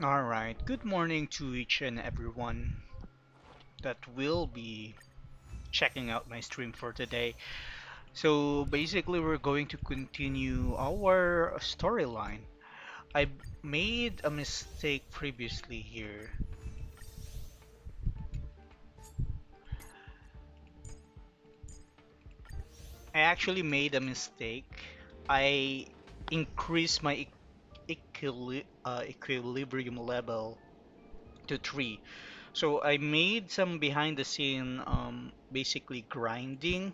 Alright, good morning to each and everyone that will be checking out my stream for today. So basically, we're going to continue our storyline. I made a mistake previously here. I actually made a mistake. I increased my equilibrium level to 3. So I made some behind the scene basically grinding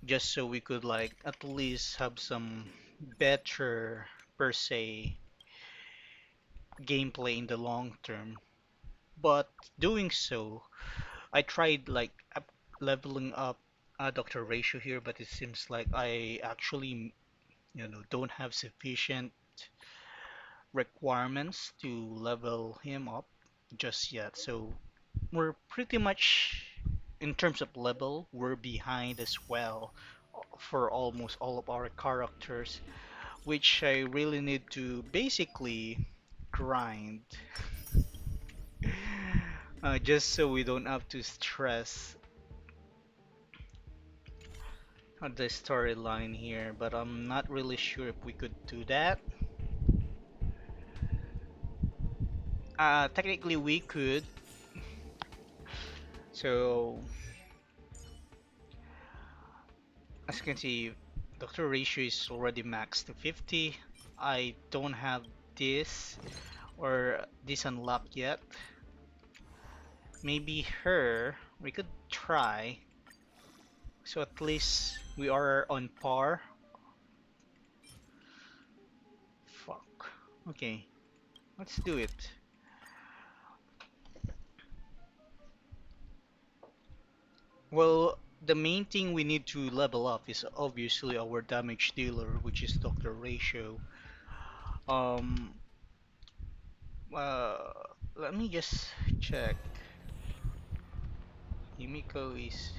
just so we could like at least have some better per se gameplay in the long term. But doing so, I tried like leveling up Dr. Ratio here, but it seems like I actually, don't have sufficient requirements to level him up just yet. So we're pretty much, in terms of level, we're behind as well for almost all of our characters, which I really need to basically grind just so we don't have to stress on the storyline here. But I'm not really sure if we could do that. Technically, we could. So, as you can see, Dr. Ratio is already maxed to 50. I don't have this or this unlocked yet. Maybe her, we could try. So at least we are on par. Fuck. Okay, let's do it. Well, the main thing we need to level up is obviously our damage dealer, which is Dr. Ratio. Um, uh, Let me just check. Himiko is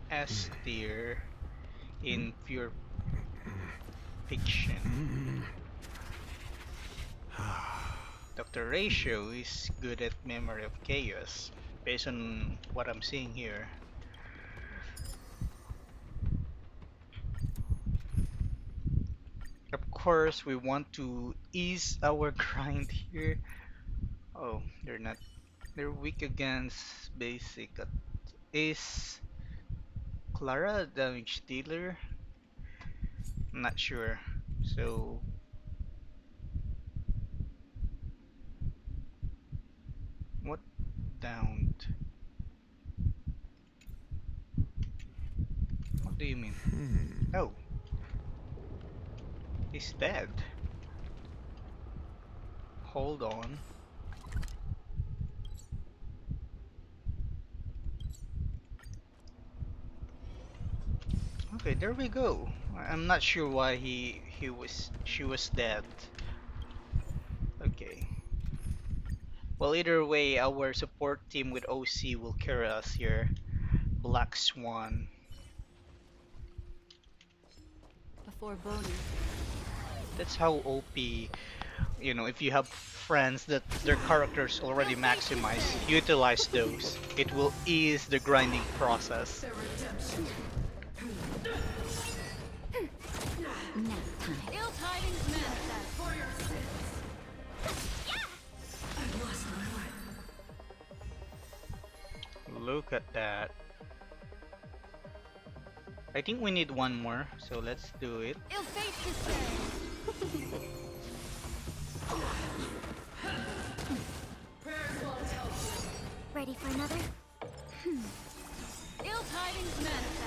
S tier in pure fiction. Dr. Ratio is good at Memory of Chaos, based on what I'm seeing here. Of course, we want to ease our grind here. Oh, they're not. They're weak against basic. Is Clara a damage dealer? I'm not sure. So, what downed? What do you mean? Oh, he's dead. Hold on. Okay, there we go. I'm not sure why she was dead. Okay. Well, either way, our support team with OC will carry us here. Black Swan. Before Boney. That's how OP, if you have friends that their characters already maximized, utilize those. It will ease the grinding process. Nap time. Ill tidings manifest. For your sins. Look at that. I think we need one more, so let's do it. Ill fate to stay. Ready for another? Ill tidings manifest.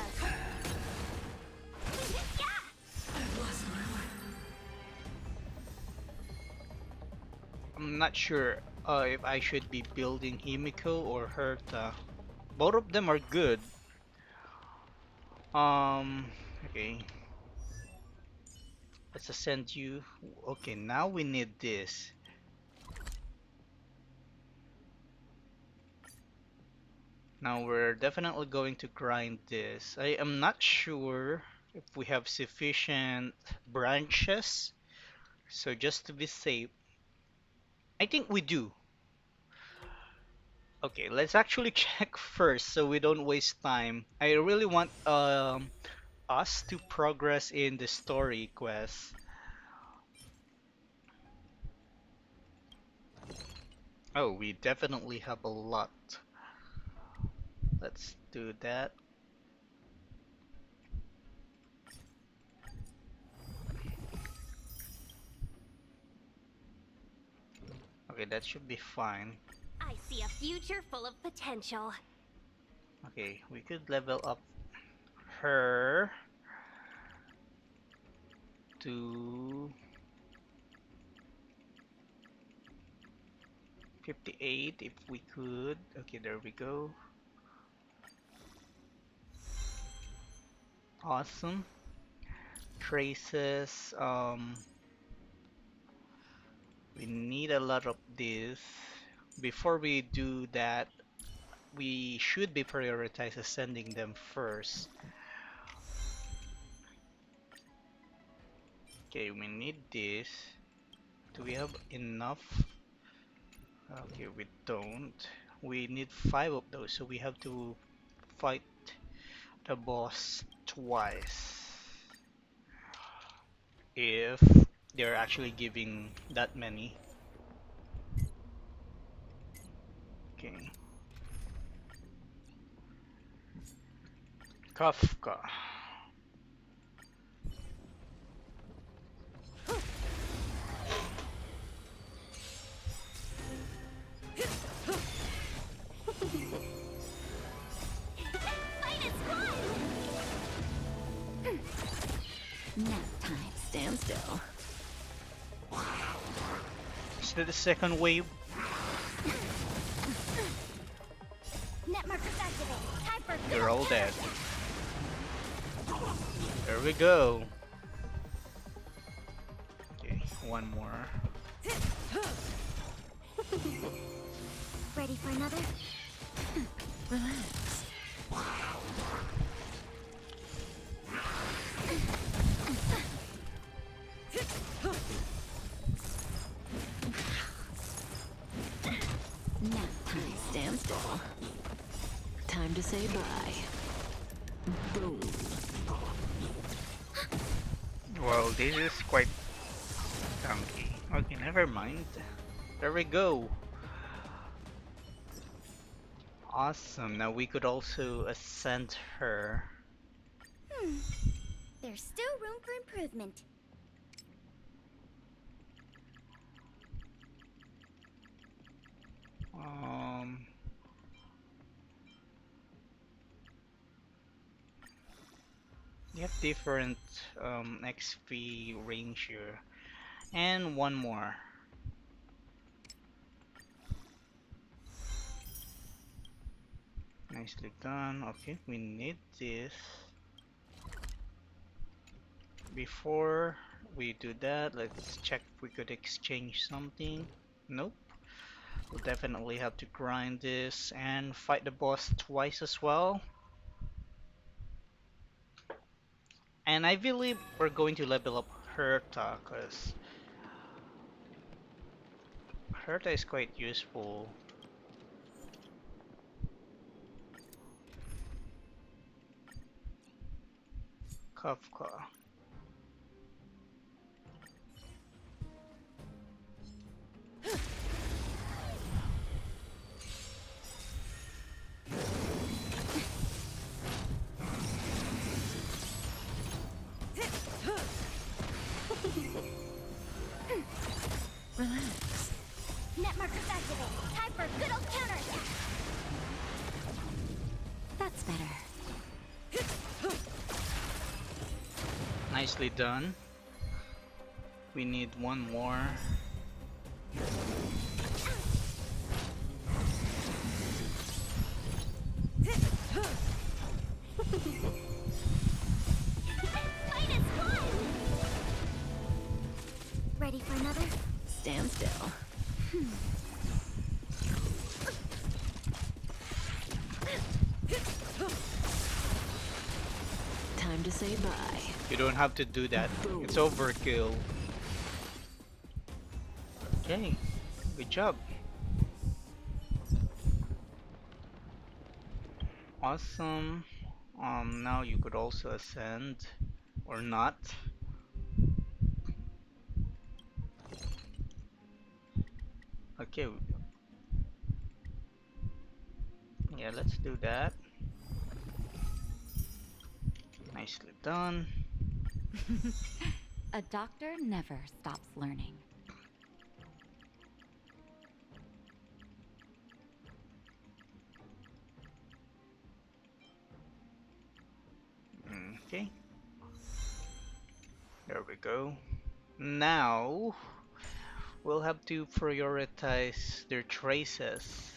I'm not sure if I should be building Himiko or Herta. Both of them are good. Okay. Let's ascend you. Okay, now we need this. Now we're definitely going to grind this. I am not sure if we have sufficient branches So just to be safe, I think we do. Okay, let's actually check first so we don't waste time. I really want us to progress in the story quest. Oh, we definitely have a lot. Let's do that. Okay, that should be fine. I see a future full of potential. Okay, we could level up her to 58 if we could. Okay, there we go. Awesome. Traces. We need a lot of this. Before we do that, we should be prioritizing sending them first. Okay, we need this. Do we have enough? Okay, we don't. We need 5 of those, so we have to fight the boss twice. If they're actually giving that many. Okay. Kafka. Fight is fun! Nap time, stand still. Is that the second wave? Net markers activated. Time for They're all dead. counter. There we go. Okay, one more. Ready for another? Relax. Nap time, stand still. Time to say bye. Boom. Well, this is quite chunky. Okay, never mind. There we go. Awesome. Now we could also ascend her. There's still room for improvement. Um, you have different XP range here. And one more. Nicely done. Okay, we need this. Before we do that, let's check if we could exchange something. Nope. We'll definitely have to grind this and fight the boss twice as well. And I believe we're going to level up Herta, because Herta is quite useful. Kafka. Relax. Net markers activated. Time for good old counterattack. That's better. Nicely done. We need one more. Fight is fun! Ready for another? Stand still. Time to say bye. You don't have to do that. It's overkill. Okay, good job. Awesome. Now you could also ascend or not. Okay, yeah, let's do that. Nicely done. A doctor never stops learning. Okay, there we go. Now we'll have to prioritize their traces.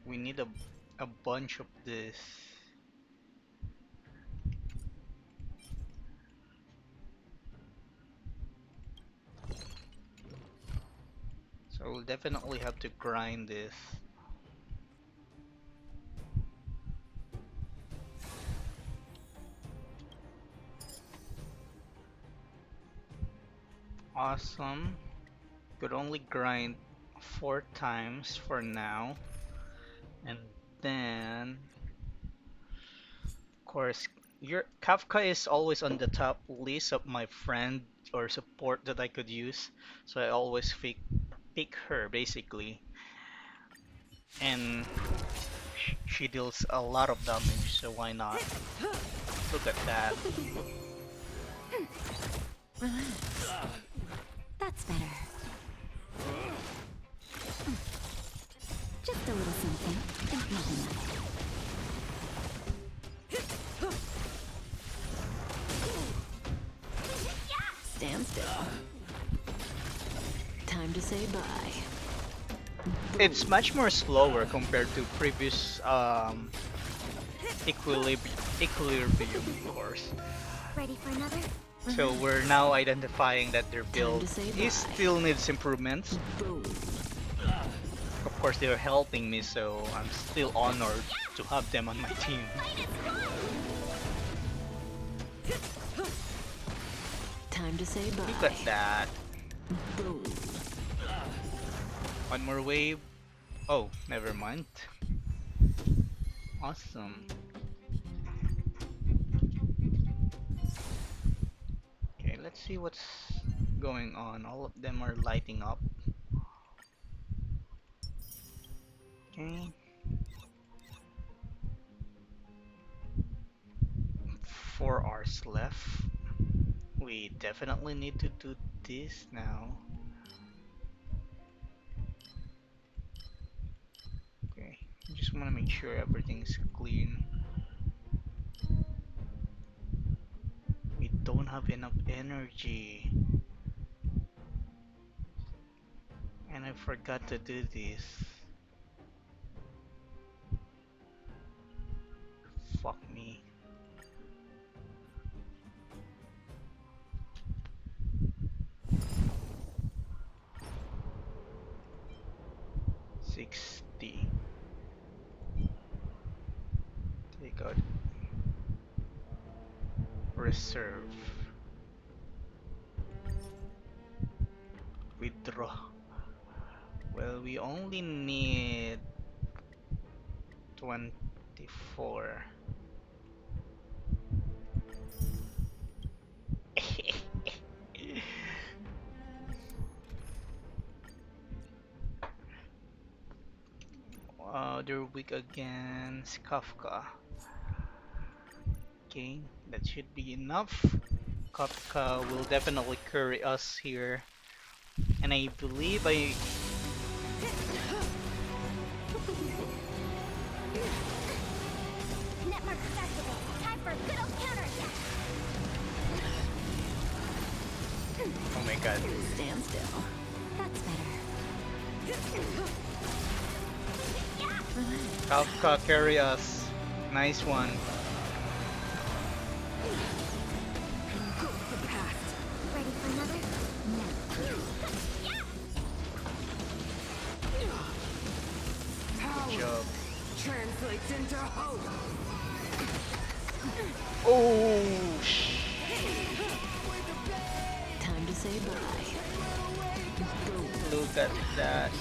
We need a bunch of this. So we'll definitely have to grind this. Awesome. Could only grind 4 times for now. And then, of course, your Kafka is always on the top list of my friend or support that I could use. So I always pick her basically. And she deals a lot of damage, so why not? Look at that. That's better. Just a little something. Think nothing of it. Stand still. Time to say bye. It's much more slower compared to previous equilibrium, of course. Ready for another? So we're now identifying that their build to say is bye. still needs improvements. Boom. Of course, they're helping me, so I'm still honored to have them on my team. Time to say bye. Look at that. Boom. One more wave. Oh, never mind. Awesome. Okay, let's see what's going on. All of them are lighting up. Okay. 4 hours left. We definitely need to do this now. Okay, I just want to make sure everything's clean. We don't have enough energy. And I forgot to do this. Fuck me. $60. Take out reserve. Withdraw. Well, we only need 24. They're weak against Kafka. Okay, that should be enough. Kafka will definitely carry us here. And I believe Network activated. Time for a good old counterattack. oh my god. Stand still. That's better. Kafka carry us. Nice one. Ready for another? Good job. Translates into hope. Oh, Time to say bye. Look at that.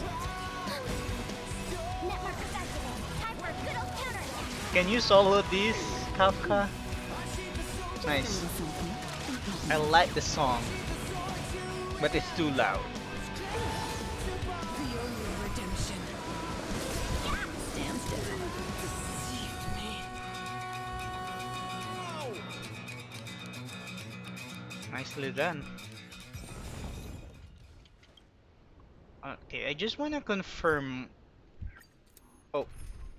Net markers activated. Time for a good old counterattack. Can you solo this, Kafka? Just a Nice. little something. I like the song, but it's too loud. The only redemption. Stand still. Deceived me. Nicely done. Okay, I just want to confirm. Oh,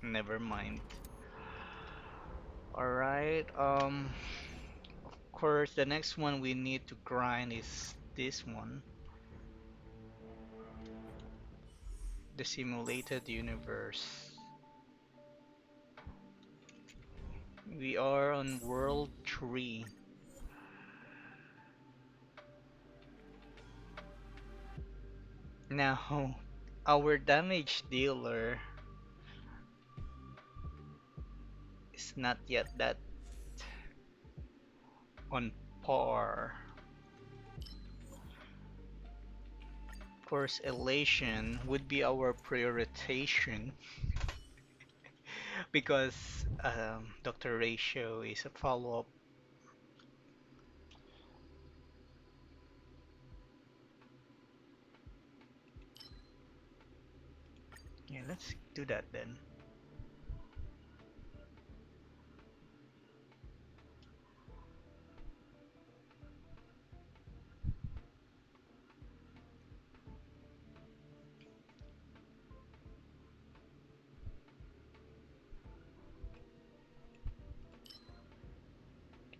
never mind. Alright, of course, the next one we need to grind is this one. The simulated universe. We are on world 3. Now, our damage dealer is not yet that on par. Of course, elation would be our prioritization because Dr. Ratio is a follow-up. Yeah, let's do that then.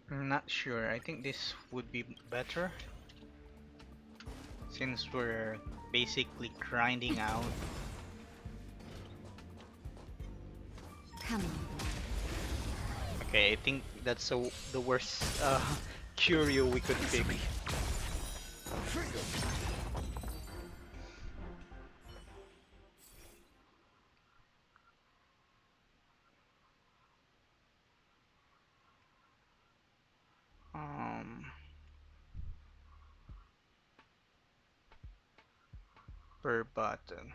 I'm not sure. I think this would be better since we're basically grinding out. Come on. Okay, I think that's the worst curio we could pick. Um, per button.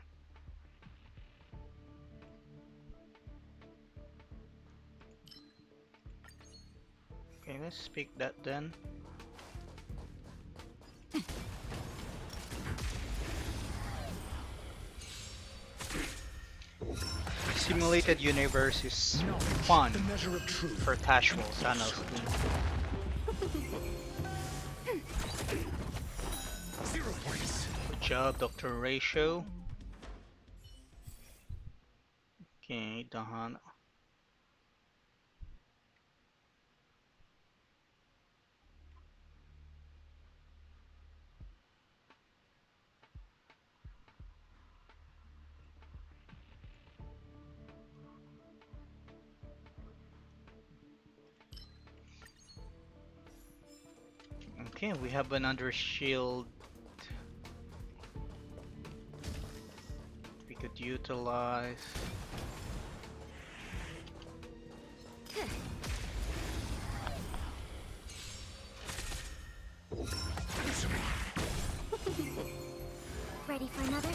Okay, let's pick that then. Simulated universe is fun for casuals, honestly. Good job, Dr. Ratio. Okay, Dahan. Okay, we have another shield we could utilize. Ready for another?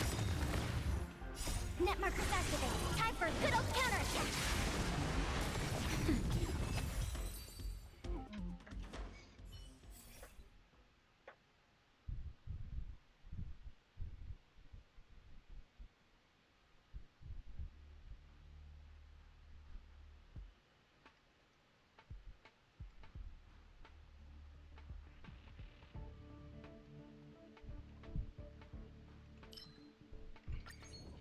Net markers activated. Time for a good old counterattack.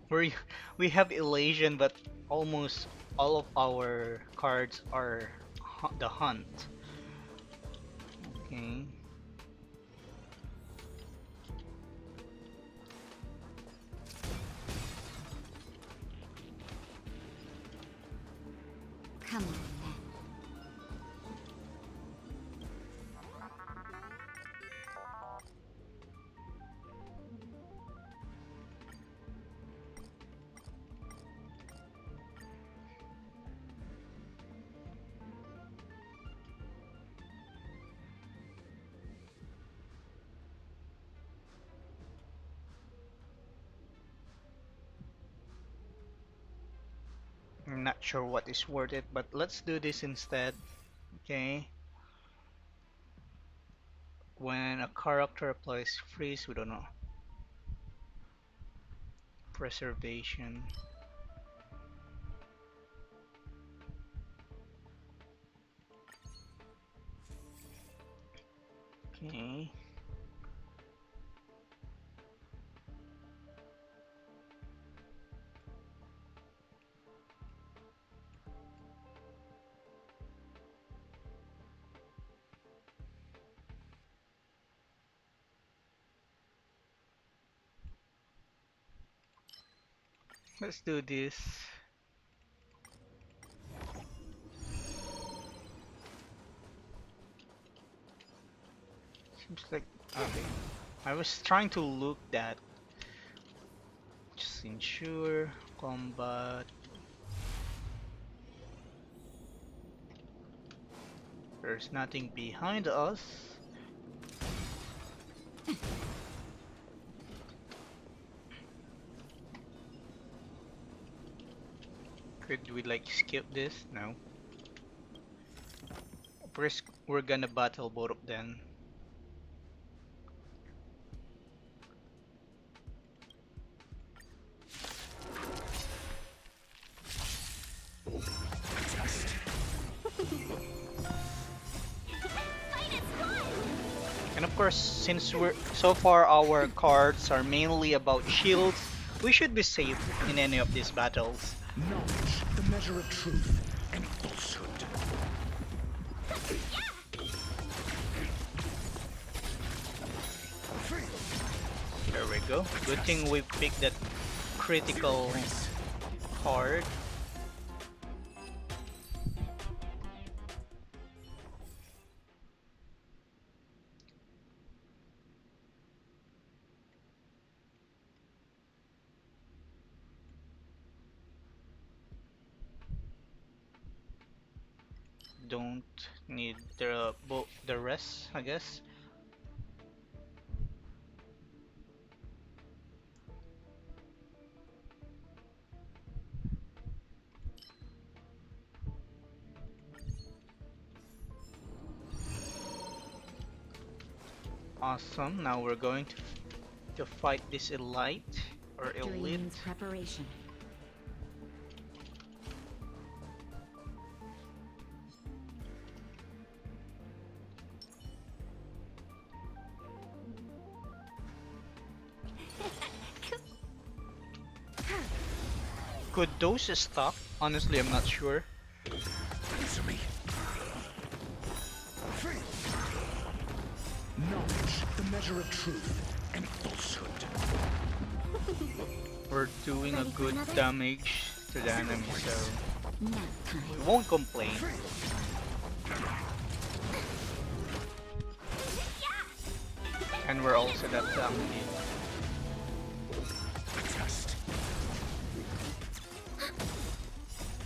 We we have elation, but almost all of our cards are the hunt. Okay. Come on. I'm not sure what is worth it, but let's do this instead. Okay. When a character applies freeze, we don't know. Preservation. Okay. Let's do this. Seems like okay. I was trying to look that. Just ensure combat. There's nothing behind us. Could we like skip this? No. First, we're gonna battle both of them. Fight is one! And of course, since we're so far our cards are mainly about shields, we should be safe in any of these battles. Knowledge, the measure of truth and falsehood. There we go. Good thing we picked that critical card. Don't need the rest, I guess. Awesome. Now we're going to fight this elite or Victory elite. means preparation. Could those stop? Honestly, I'm not sure. Answer me. Knowledge, the measure of truth and falsehood. We're doing a Ready for good another? damage to the enemy, so Nap time. we won't complain. And we're also that donkey. Test.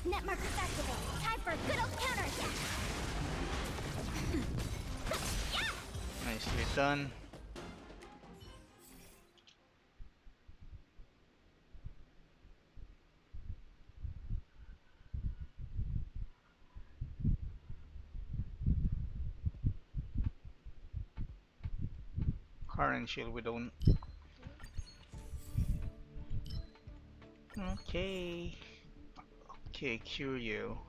Net markers activate. Time for a good old counterattack. Nicely done. Current shield we don't. Okay. Okay, Curio.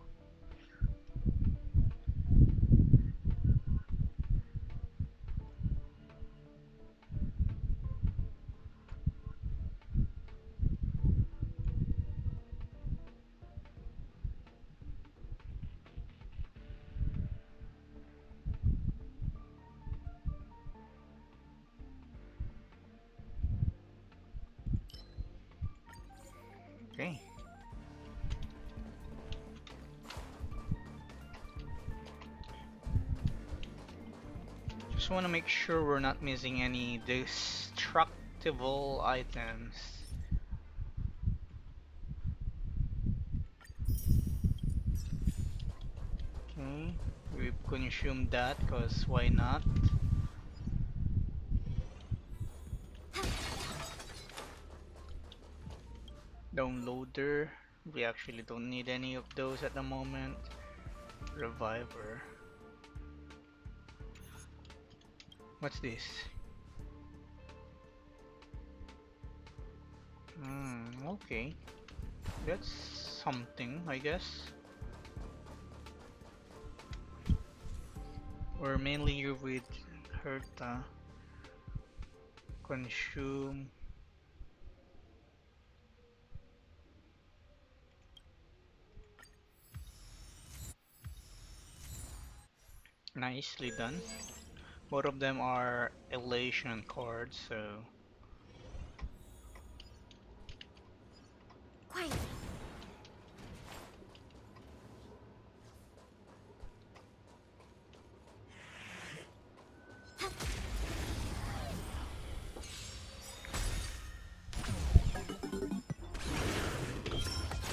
Okay. Just want to make sure we're not missing any destructible items. Okay, we've consumed that because why not? Downloader. We actually don't need any of those at the moment. Reviver. What's this? Okay. That's something, I guess. We're mainly here with Herta. Consume. Nicely done. Both of them are elation cards, so Quiet.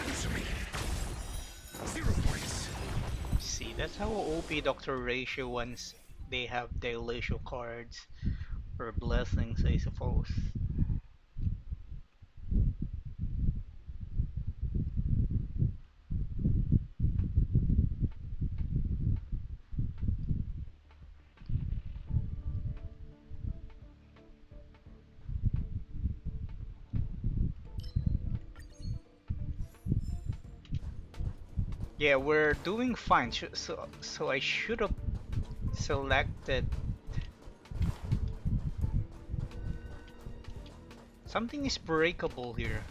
Answer me. 0 points. see, that's how OP Doctor Ratio once they have the elation cards or blessings, I suppose. Yeah, we're doing fine. So I should have selected something is breakable here.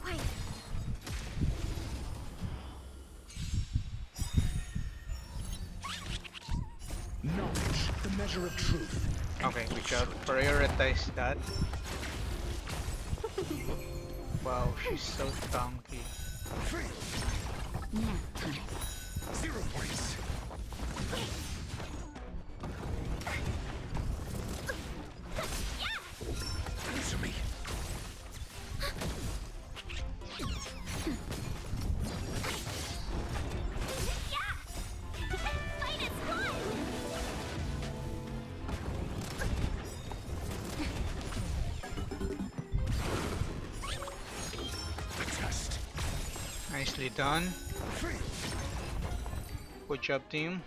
Quiet. Knowledge, the measure of truth. Okay, we should prioritize that. Wow, she's so tanky. Free. Nap time. 0 points. Answer me. Yeah! Fight is fun! The test. Nicely done. Free. Good job, team.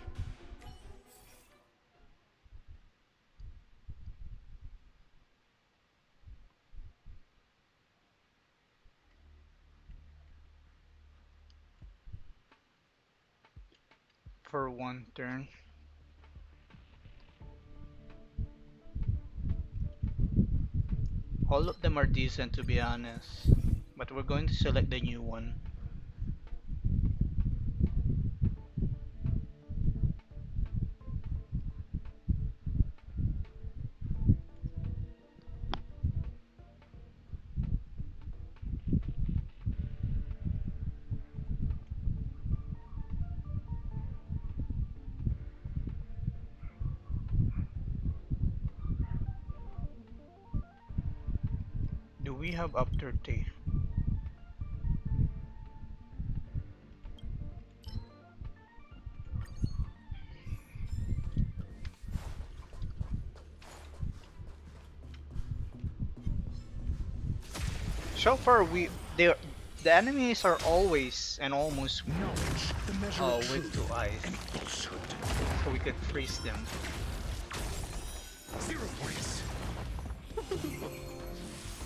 For one turn. All of them are decent to be honest. But we're going to select the new one. Do we have up 30? So far, the enemies are always and almost Knowledge, the measure of weak truth to ice, and falsehood. so we can freeze them. 0 points.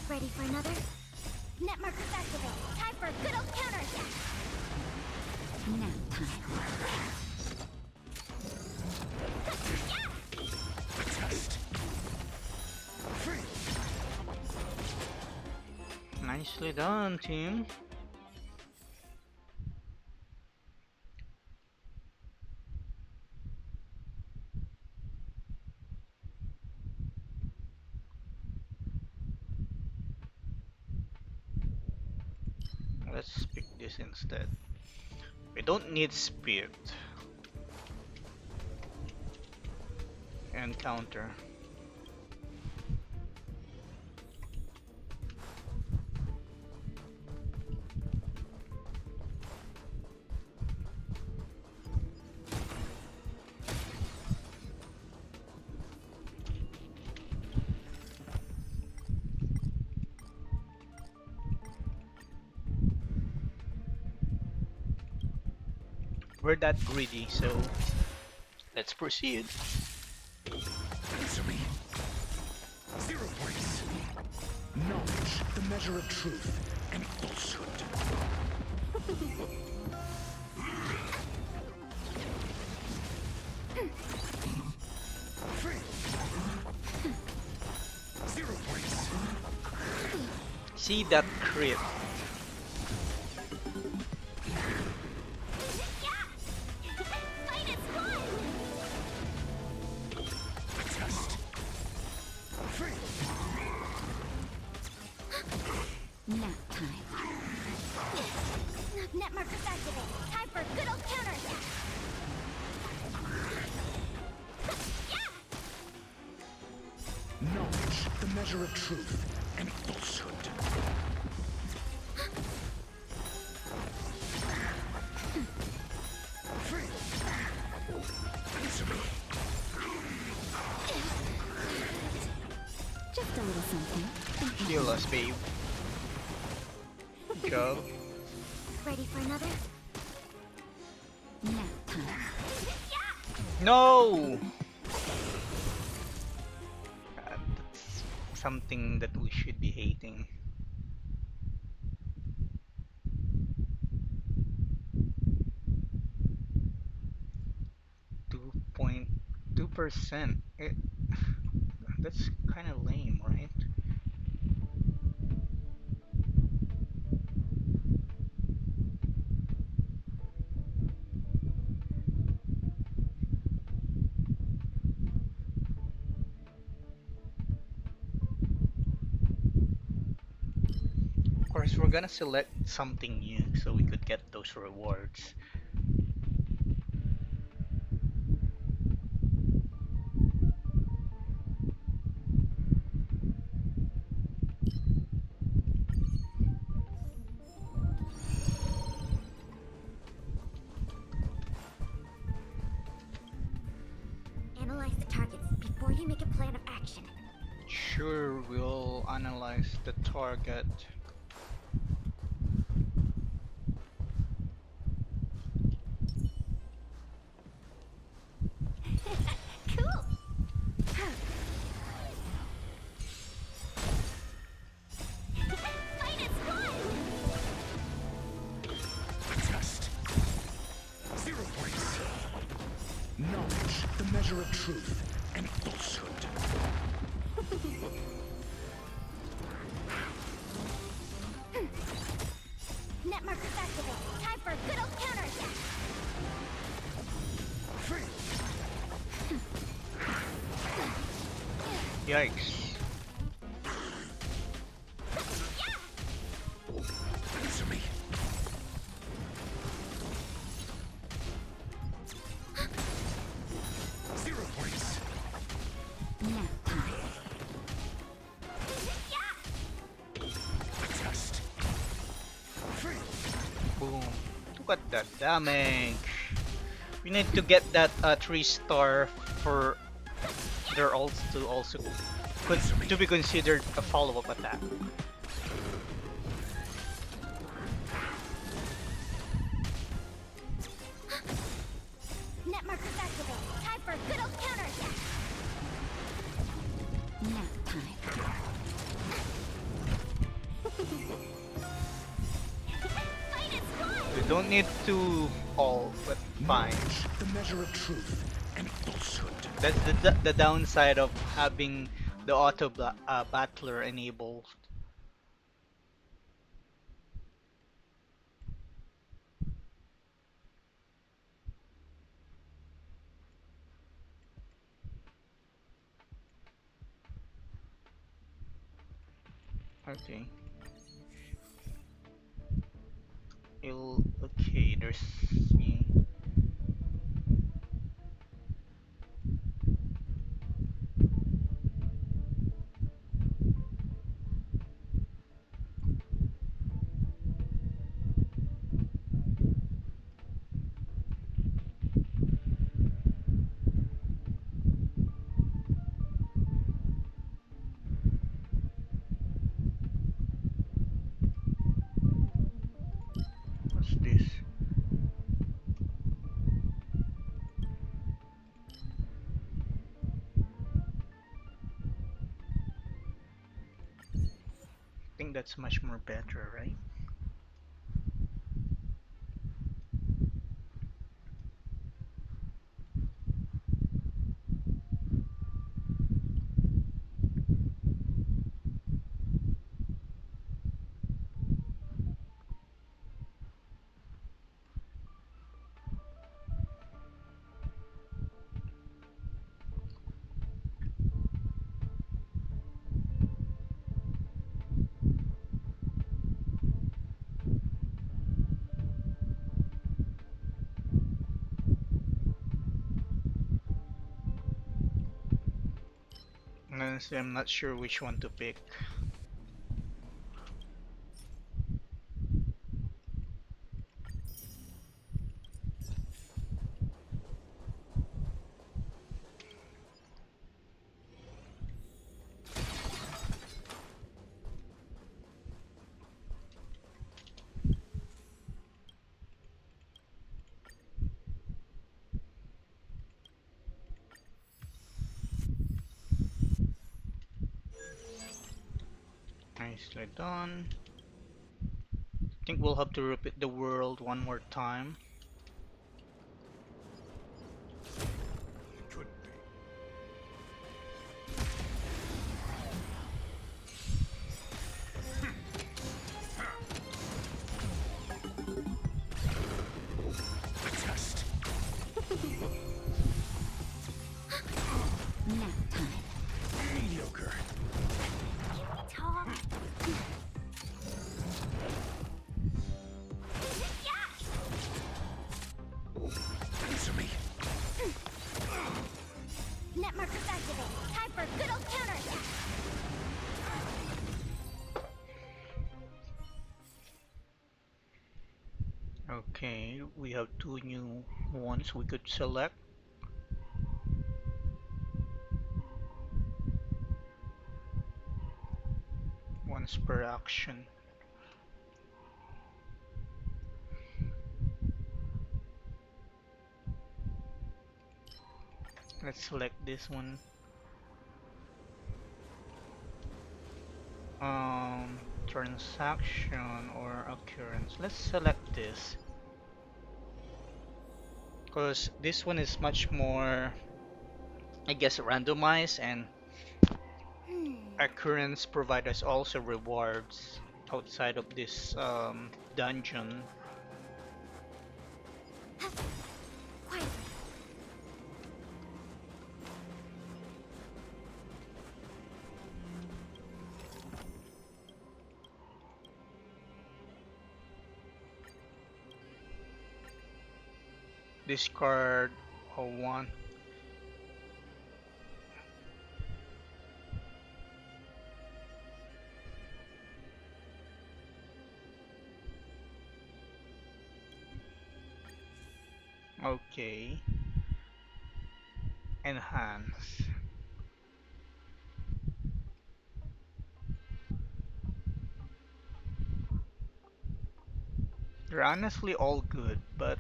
Ready for another? Net markers activate. Time for a good old counterattack. Nap time. The test. Free. Nicely done, team. Let's pick this instead. We don't need speed and counter. we're that greedy, so let's proceed. Answer me. 0 points. Knowledge, the measure of truth and falsehood. 3. 0 points. See that crit. Fight is fun! Test. 3. Nap time. Net markers activate. Time for good old counterattack. Knowledge, the measure of truth and falsehood. 3. Answer me. Just a little something. Heal us, babe. Good job. Ready for another? Nap time. No! That's something that we should be hating. 2.2%. That's kind of lame, right? Of course, we're gonna select something new so we could get those rewards. Analyze the targets before you make a plan of action. Sure, we'll analyze the target. Cool! Fight is fun! Test. 0 points. Knowledge, the measure of truth and falsehood. Net markers activate. Time for good old counterattack. 3. Yikes. Answer me. 0 points. Nap time. Test. 3. Boom. Look at that damage. We need to get that 3-star for their ults to also to be considered a follow-up attack. Net markers activate. Time for good old counterattack. Nap time. Fight is fun! We don't need to all, but fine. Knowledge, the measure of truth and falsehood. That's the downside of having the auto battler enabled. Okay. Okay, there's me. What's this? think that's much more better, right? Honestly, I'm not sure which one to pick. Nicely done. I think we'll have to repeat the world one more time. Could be. The test. Nap time. Mediocre. Talk. Yeah! Answer me. Net markers activated. Time for good old counterattack. Okay, we have two new ones we could select. Once per action. Let's select this one. Transaction or occurrence. Let's select this because this one is much more, I guess, randomized, and occurrence provide us also rewards outside of this dungeon. Quietly. Discard a one. Okay. Enhance. They're honestly all good, but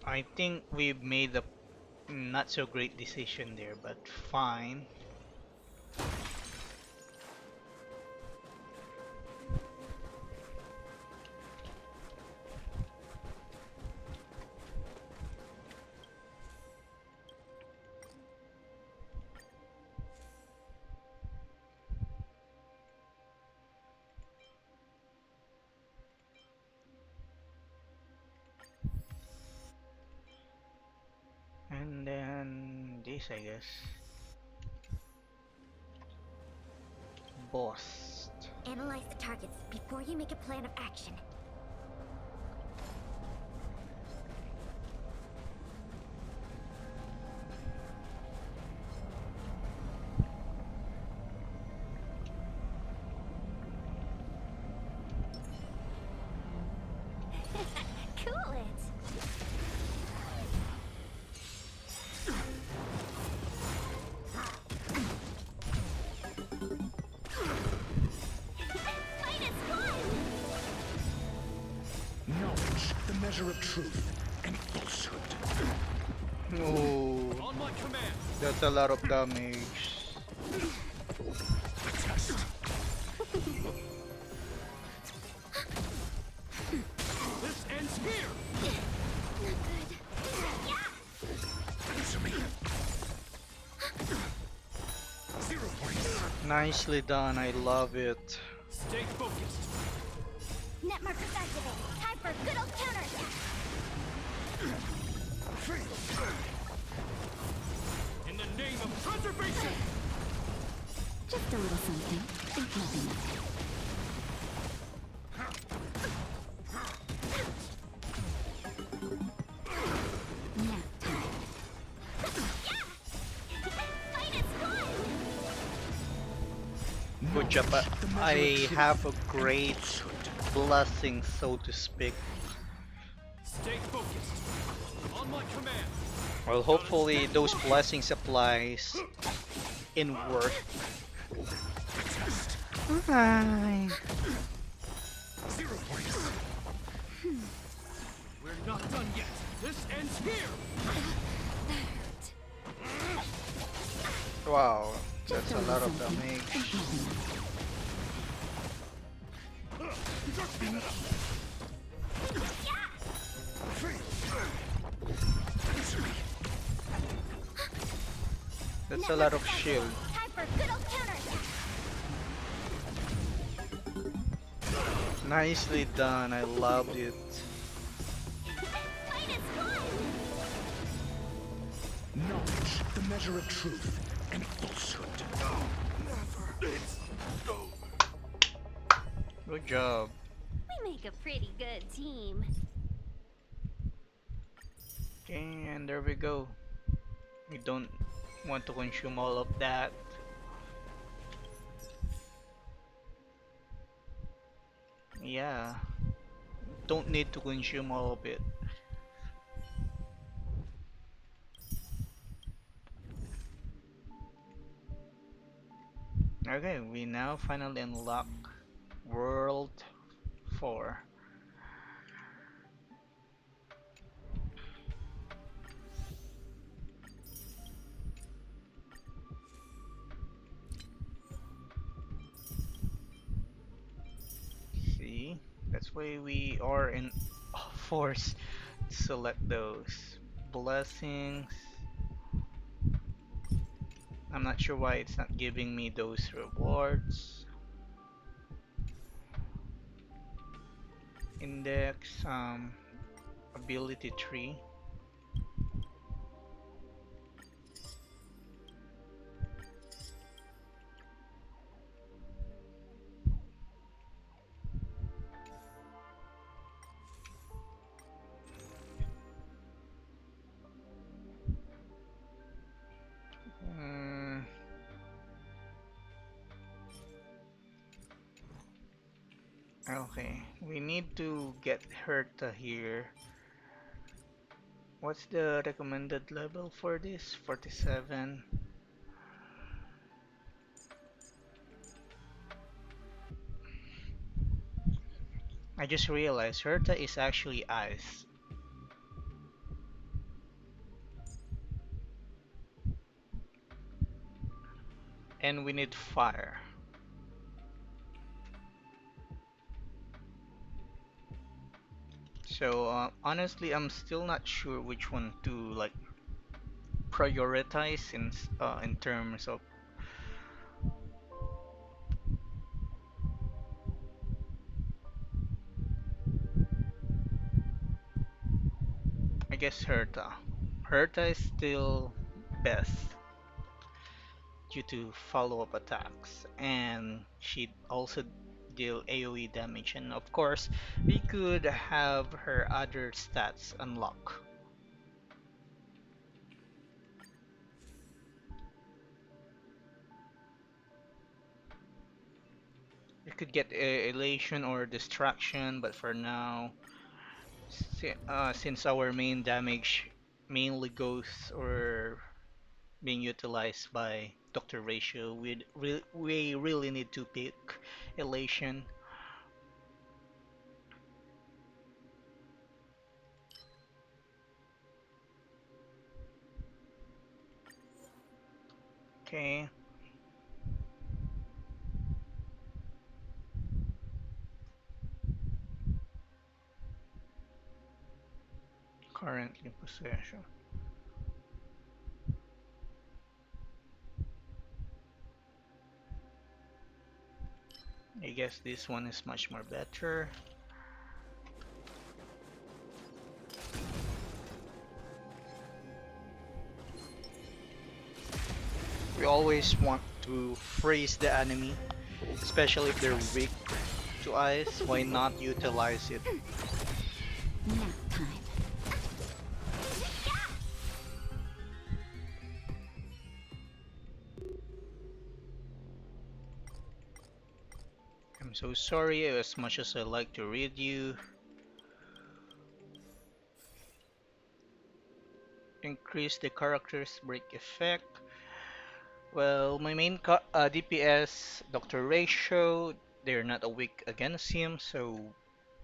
I think we've made a not so great decision there, but fine. And then this, I guess. Boss. Analyze the targets before you make a plan of action. measure of truth and falsehood. Oh, that's a lot of damage. Test. This ends here! Answer me. 0 points. Nicely done, I love it. Stay focused. Net markers activate. Time for good old counterattack. In the name of preservation! Just a little something. Think nothing of it. Nap time. Fight is won! Good job. I have a great blessing, so to speak. Stay focused. On my command. Well, hopefully those blessings applies in work. Hi. 0 points. We're not done yet. This ends here! Wow, that's Just a a lot little of something. damage. Think nothing of it. Answer me. That's a lot of shield. Time for good old counterattack. Nicely done, I loved it. Fight is won! Knowledge, the measure of truth and falsehood. Good job. We make a pretty good team. Okay, and there we go. We don't want to consume all of that. Yeah, don't need to consume all of it. Okay, we now finally unlock World 4. See, that's why we are in force to select those blessings. I'm not sure why it's not giving me those rewards. Index, ability tree. Mm, okay, we need to get Herta here. What's the recommended level for this? 47. I just realized Herta is actually ice. And we need fire. So honestly, I'm still not sure which one to like prioritize in terms of I guess Herta. Herta is still best due to follow-up attacks, and she also deal AoE damage, and of course we could have her other stats unlock. We could get elation or distraction, but for now, since our main damage mainly goes or being utilized by Dr. Ratio, we really need to pick elation. Okay. Currently possession. I guess this one is much more better. We always want to freeze the enemy, especially if they're weak to ice. Why not utilize it? Nap time. I'm so sorry, as much as I like to read you. Increase the character's break effect. Well, my main DPS, Dr. Ratio, they're not a weak against him, so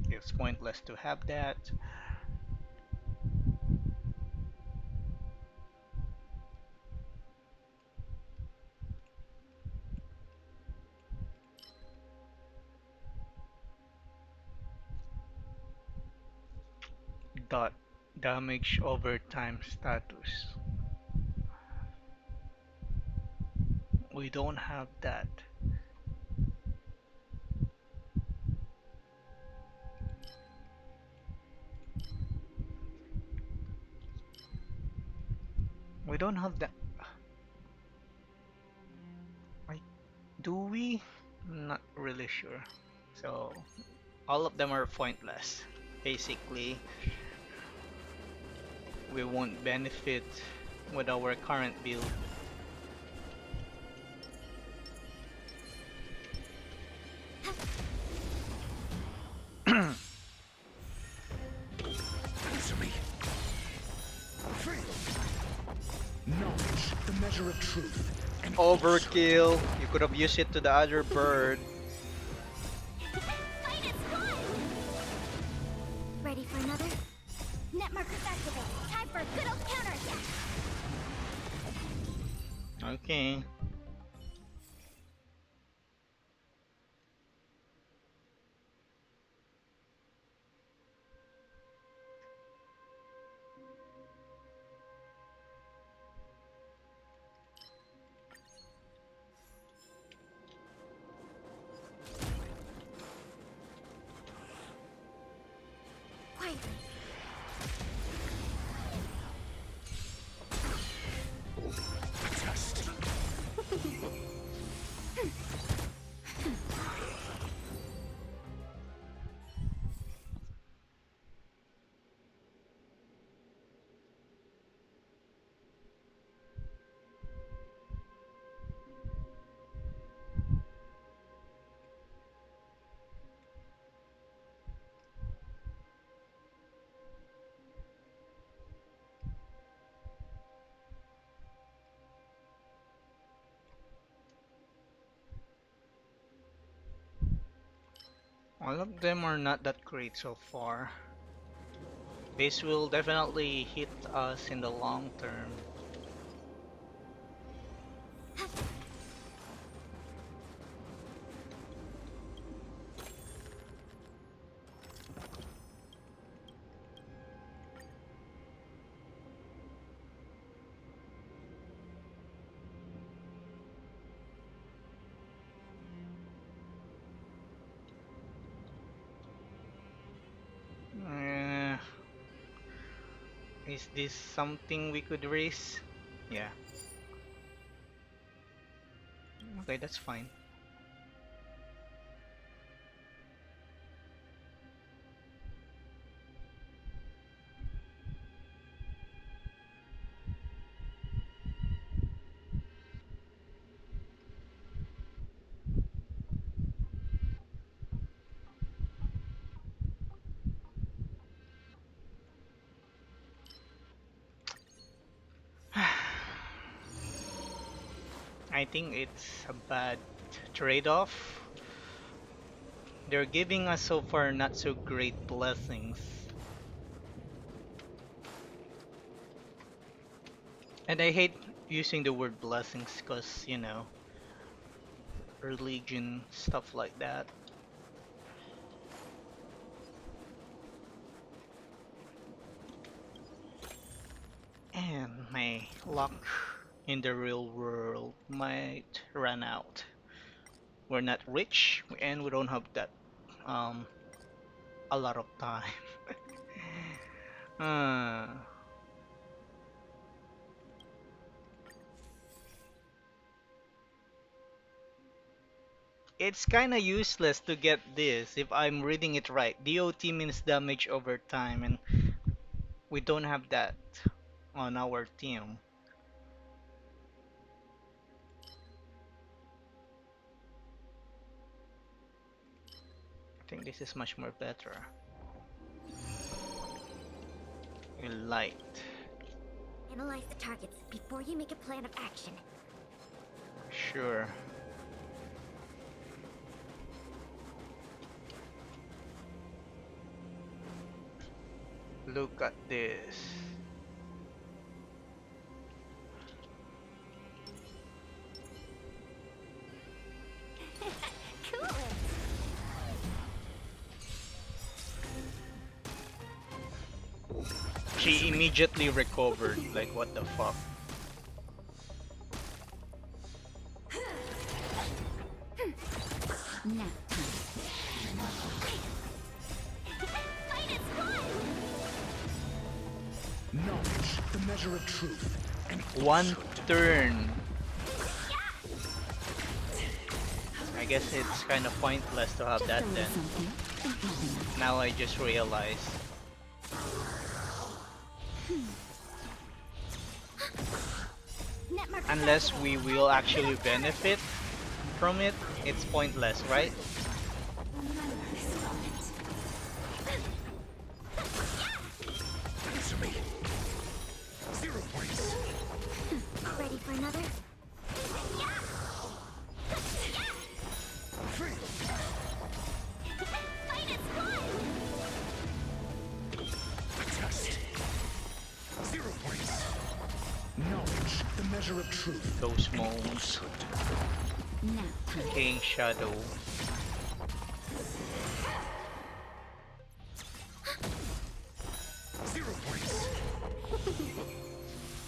it's pointless to have that. Dot damage over time status. We don't have that. We don't have that. Wait, do we? Not really sure. So all of them are pointless. Basically, we won't benefit with our current build. Answer me. Knowledge, the measure of truth, and falsehood. Overkill. You could have used it to the other bird. Fight is fun! Ready for another? Net markers activate. Time for a good old counter attack. Okay. Quietly. Test. All of them are not that great so far. This will definitely hit us in the long term. Uh, is this something we could raise? Yeah. Okay, that's fine. I think it's a bad trade-off. They're giving us so far not so great blessings. And I hate using the word blessings because, you know, religion, stuff like that. And my luck in the real world might run out. We're not rich and we don't have that um a lot of time. uh, it's kinda useless to get this if I'm reading it right. DOT means damage over time and we don't have that on our team. I think this is much more better. Light. Analyze the targets before you make a plan of action. Sure. Look at this. Cool. She immediately recovered. Like, what the fuck? Now, Fight is one. Knowledge, the measure of truth. And One turn. I guess it's kind of pointless to have just that a little then. something. Ain't nothing. Now I just realized. Net markers Unless we activated. will actually benefit from it, it's pointless, right? answer me. 0 points. Ready for another? Free. Fight is one. Test. 0 points. Knowledge, the measure of truth. Those moans. Now, King Shadow. 0 points.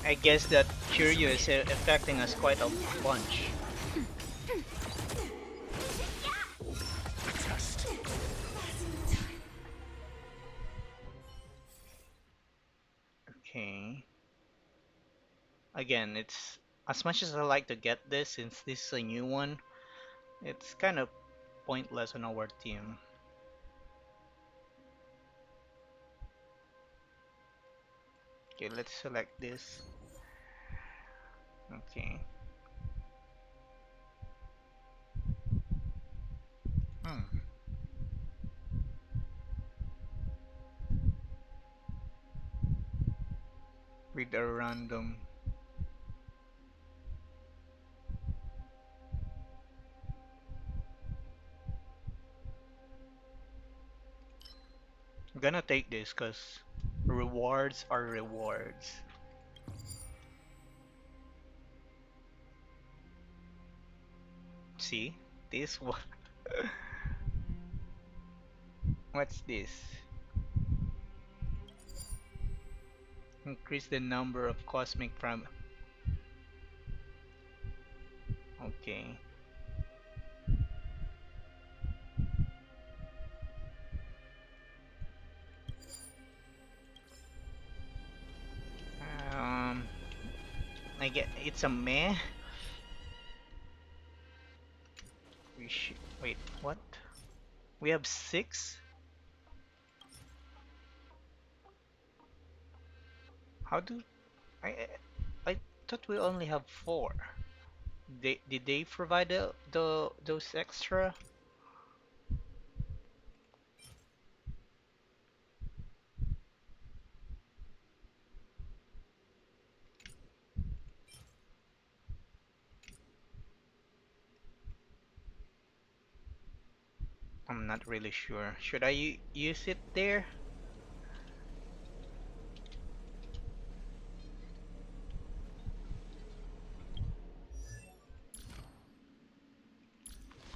I guess that Curio is affecting us quite a bunch. Test. Okay. Again, it's as much as I like to get this, since this is a new one, it's kind of pointless on our team. Okay, let's select this. Okay. Hmm. With a random. I'm gonna take this because rewards are rewards. See? This one. What's this? Increase the number of cosmic from. Okay. Um, I get it's a meh. We should wait. What? We have 6. How do I thought we only have 4. Did they provide the those extra? I'm not really sure. Should I use it there?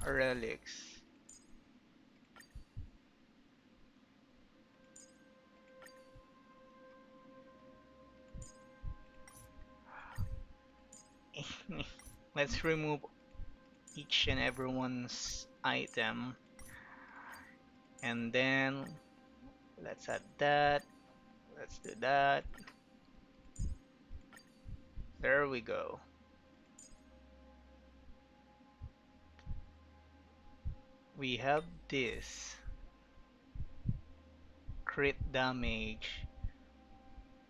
Relics. Let's remove each and everyone's item. And then let's add that. Let's do that. There we go. We have this. Crit damage.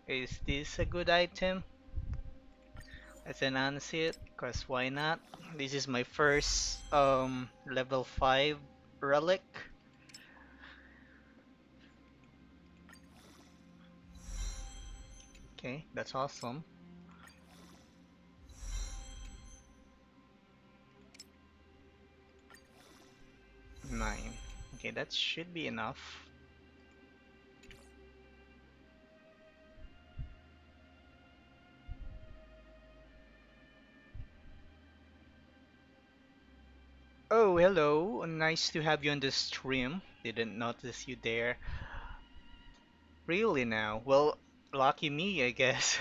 Is this a good item? Let's enhance it, cause why not? This is my first level 5 relic. Okay, that's awesome. 9. Okay, that should be enough. Oh, hello. Nice to have you on the stream. Didn't notice you there. Really now? Well, lucky me, I guess.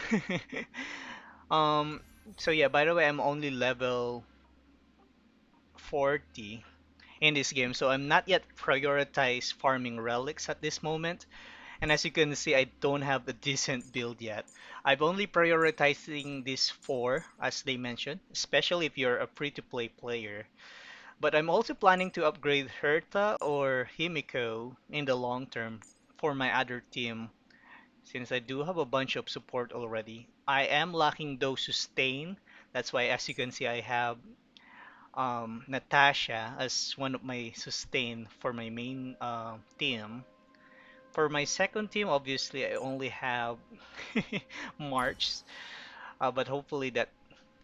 Um, so yeah, by the way, I'm only level 40 in this game, so I'm not yet prioritize farming relics at this moment. And as you can see, I don't have a decent build yet. I've only prioritizing these four, as they mentioned, especially if you're a free-to-play player. But I'm also planning to upgrade Herta or Himiko in the long term for my other team, since I do have a bunch of support already. I am lacking those sustain. That's why, as you can see, I have Natasha as one of my sustain for my main team. For my second team, obviously, I only have March, but hopefully that,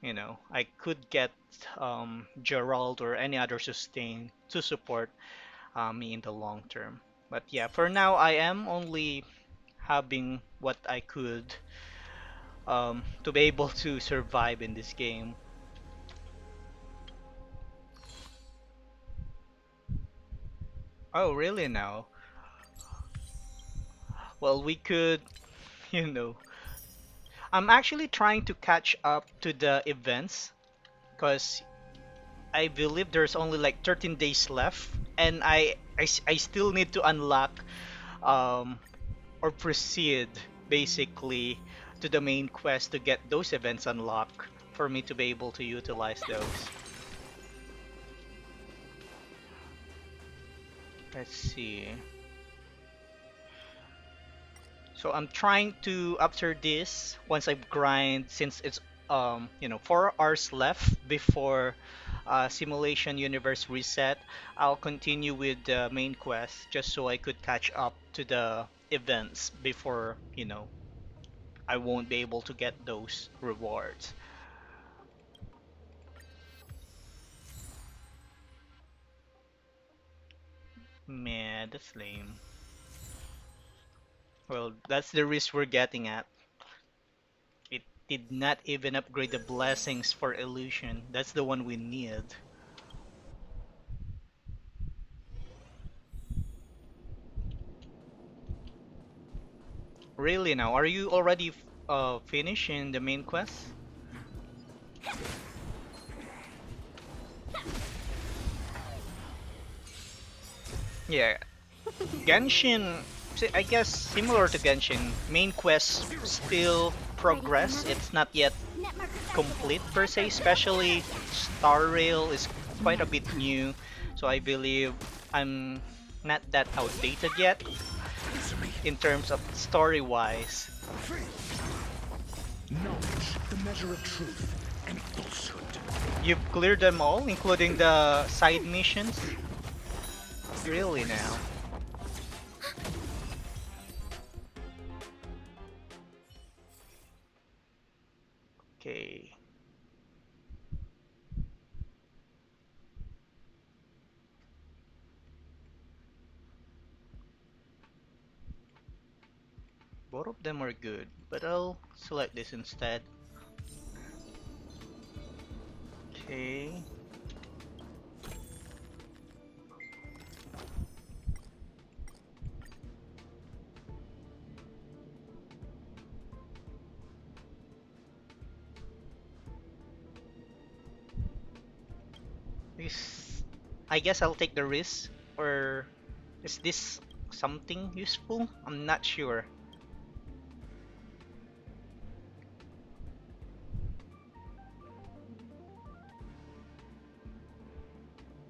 I could get Gerald or any other sustain to support me in the long term. But yeah, for now, I am only having what I could to be able to survive in this game. Oh, really now? Well, we could, you know, I'm actually trying to catch up to the events because I believe there's only like 13 days left, and I still need to unlock um, or proceed basically to the main quest to get those events unlocked for me to be able to utilize those. Let's see. So I'm trying to after this once I grind since it's 4 hours left before simulation universe reset. I'll continue with the main quest just so I could catch up to the events before I won't be able to get those rewards. Man, that's lame. Well, that's the risk we're getting at. It did not even upgrade the blessings for illusion. That's the one we need. Really now? Are you already finishing the main quest? Yeah, Genshin, I guess similar to Genshin, main quest still Ready for progress. another? It's not yet Net markers complete activate. per Time se, for good old especially kill. Star Rail is quite a bit new. So I believe I'm not that outdated yet in terms of story wise. Knowledge, the measure of truth and falsehood. You've cleared them all, including the side missions? Really now? Okay. Both of them are good, but I'll select this instead. Okay. Is I guess I'll take the risk, or is this something useful? I'm not sure.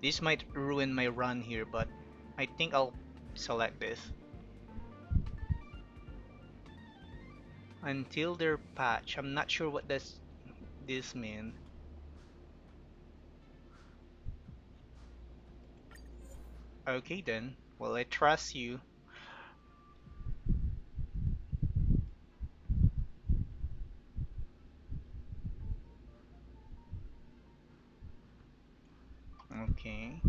This might ruin my run here, but I think I'll select this. Until their patch. I'm not sure what does this mean. Okay then. Well, I trust you. Okay.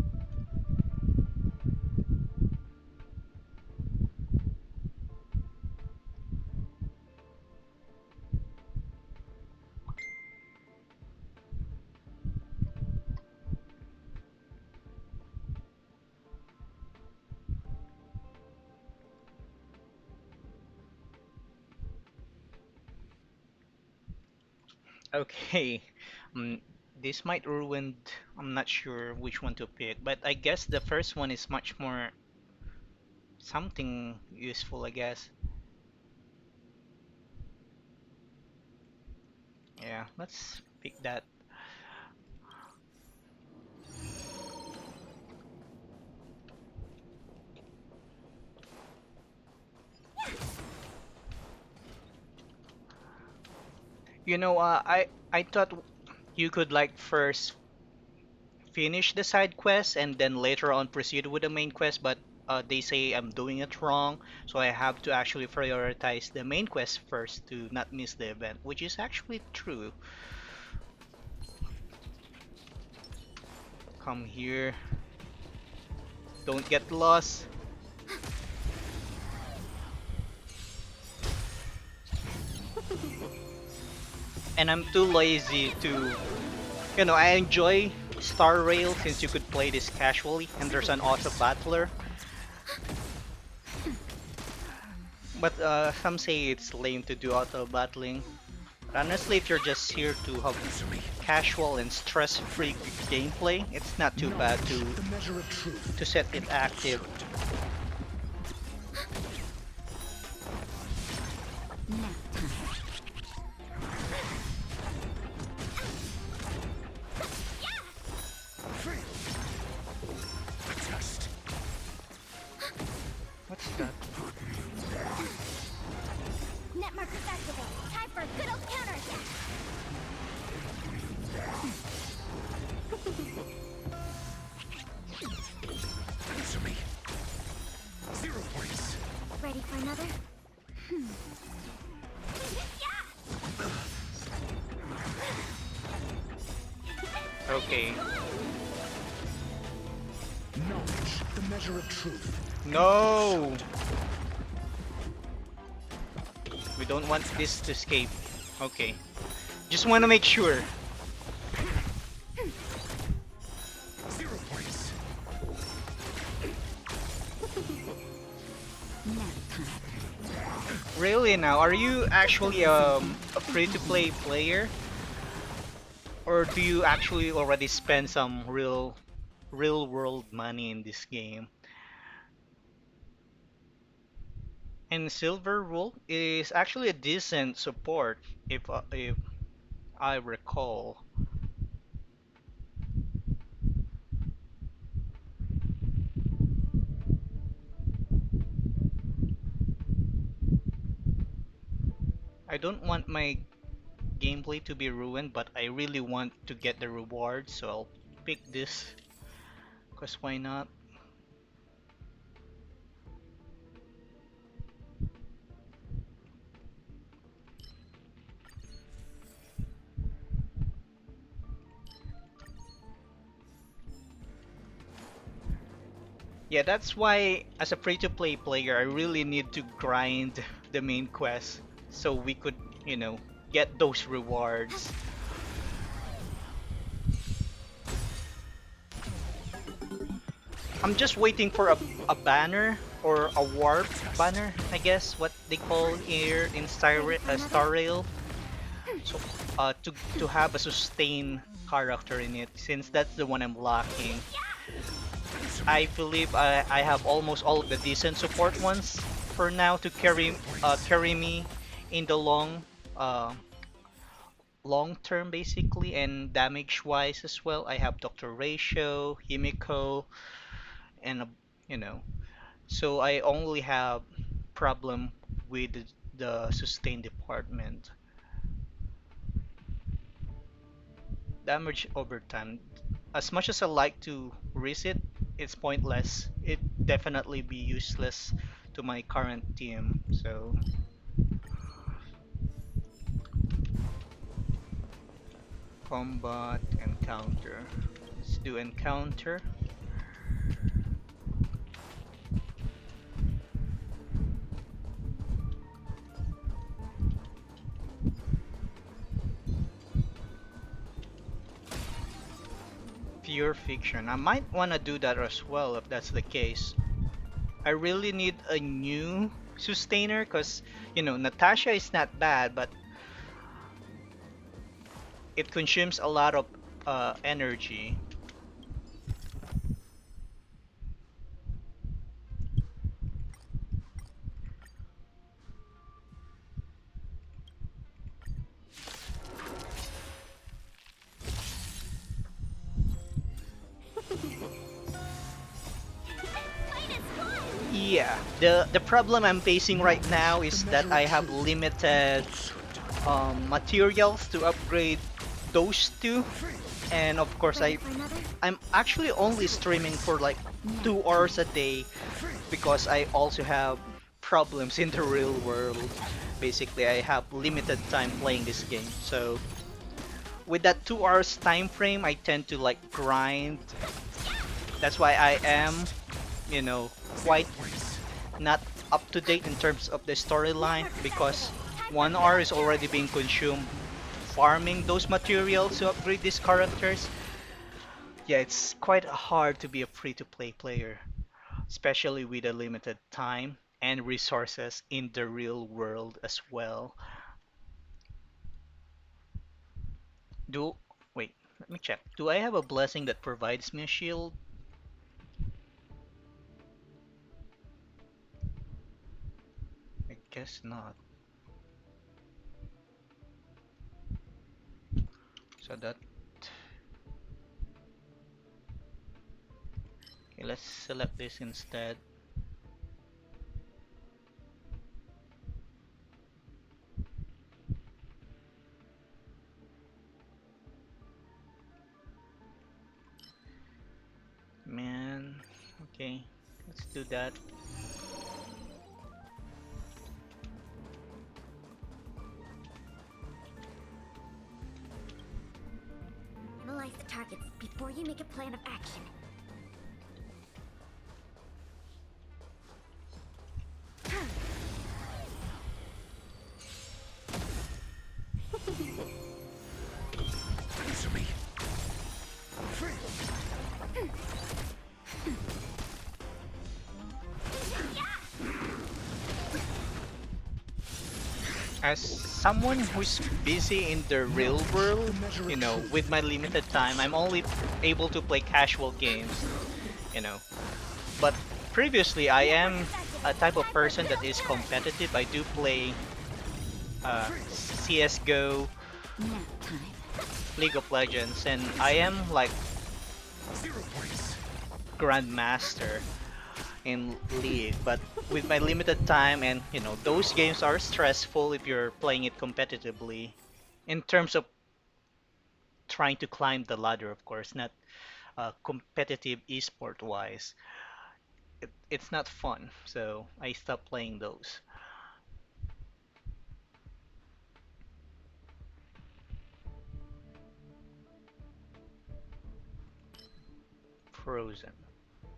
Okay. Mm, this might ruin. I'm not sure which one to pick, but I guess the first one is much more something useful, I guess. Yeah, let's pick that. I thought you could like first finish the side quest and then later on proceed with the main quest, but they say I'm doing it wrong, so I have to actually prioritize the main quest first to not miss the event, which is actually true. Come here, don't get lost. And I'm too lazy to, I enjoy Star Rail since you could play this casually and there's an auto battler. But some say it's lame to do auto battling. But honestly, if you're just here to have casual and stress-free gameplay, it's not too bad The measure of truth. to set it active. Nap time. Test. What's that? Net markers activate. Time for a good old counterattack. Answer me. 0 points. Ready for another? Okay. Knowledge. The measure of truth. No! We don't want this to escape. Okay. Just want to make sure. 0 points. Nap time. Really now, are you actually a free-to-play player? Or do you actually already spend some real world money in this game? And Silver Wolf is actually a decent support if I recall. I don't want my gameplay to be ruined, but I really want to get the reward, so I'll pick this. Cause why not? Yeah, that's why as a free-to-play player, I really need to grind the main quest so we could, get those rewards. I'm just waiting for a banner or a warp banner, I guess, what they call here in Star Rail. So, to have a sustain character in it, since that's the one I'm lacking. I believe I have almost all of the decent support ones for now to carry me in the uh, long term basically, and damage wise as well. I have Dr. Ratio, Himiko, and you know. So I only have problem with the sustain department. Damage over time. As much as I like to risk it, it's pointless. It definitely be useless to my current team. So combat, encounter. Let's do encounter. Pure fiction. I might want to do that as well if that's the case. I really need a new sustainer because, Natasha is not bad, but it consumes a lot of energy. Fight is fun! Yeah, the problem I'm facing right now is that I have limited materials to upgrade those two, and of course Ready for another? I'm actually only streaming for like 2 hours a day because I also have problems in the real world. Basically, I have limited time playing this game, so with that 2 hours time frame, I tend to like grind. That's why I am, quite not up to date in terms of the storyline because 1 hour is already being consumed farming those materials to upgrade these characters. Yeah, it's quite hard to be a free-to-play player, especially with a limited time and resources in the real world as well. Do Wait, let me check. Do I have a blessing that provides me a shield? I guess not. So that Okay, let's select this instead. Man, okay, let's do that. Analyze the targets before you make a plan of action. Answer me. As someone who's busy in the real world, with my limited time, I'm only able to play casual games, you know. But previously, I am a type of person that is competitive. I do play CSGO, Nap time. League of Legends, and I am like 0 points. Grandmaster in League. But with my limited time, and those games are stressful if you're playing it competitively. In terms of trying to climb the ladder, of course, not competitive esport wise. It's not fun, so I stopped playing those. Frozen.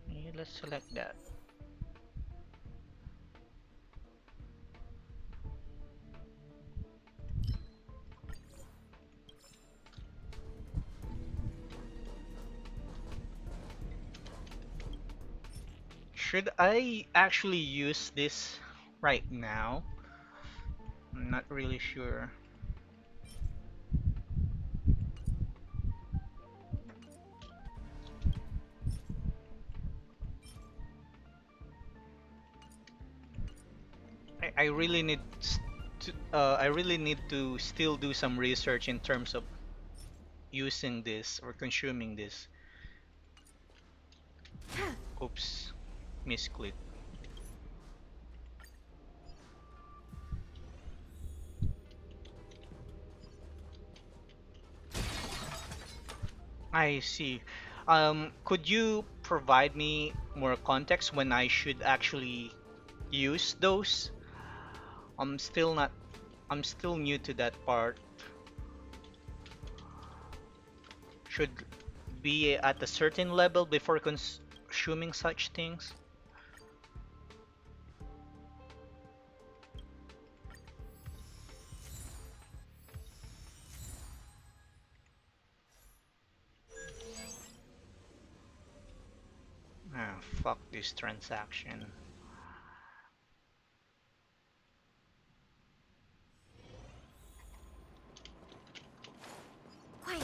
Yeah, let's select that. Should I actually use this right now? I'm not really sure. I really need I really need to still do some research in terms of using this or consuming this. Oops, misclick. I see. Could you provide me more context when I should actually use those? I'm still not, I'm still new to that part. Should be at a certain level before consuming such things? Ah, fuck this transaction. Quiet.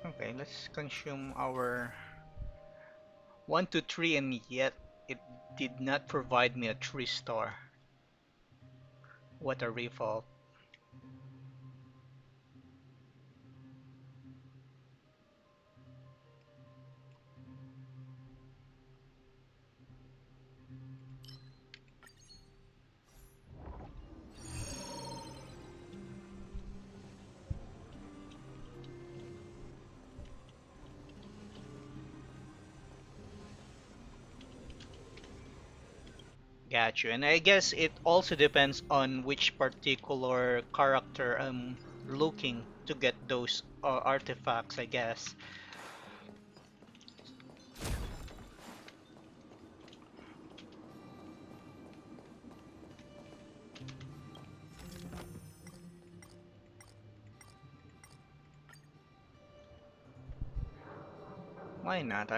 Okay, let's consume our 1 to 3, and yet it did not provide me a 3 star. What a ripoff. Got you. And I guess it also depends on which particular character I'm looking to get those artifacts, I guess. Why not?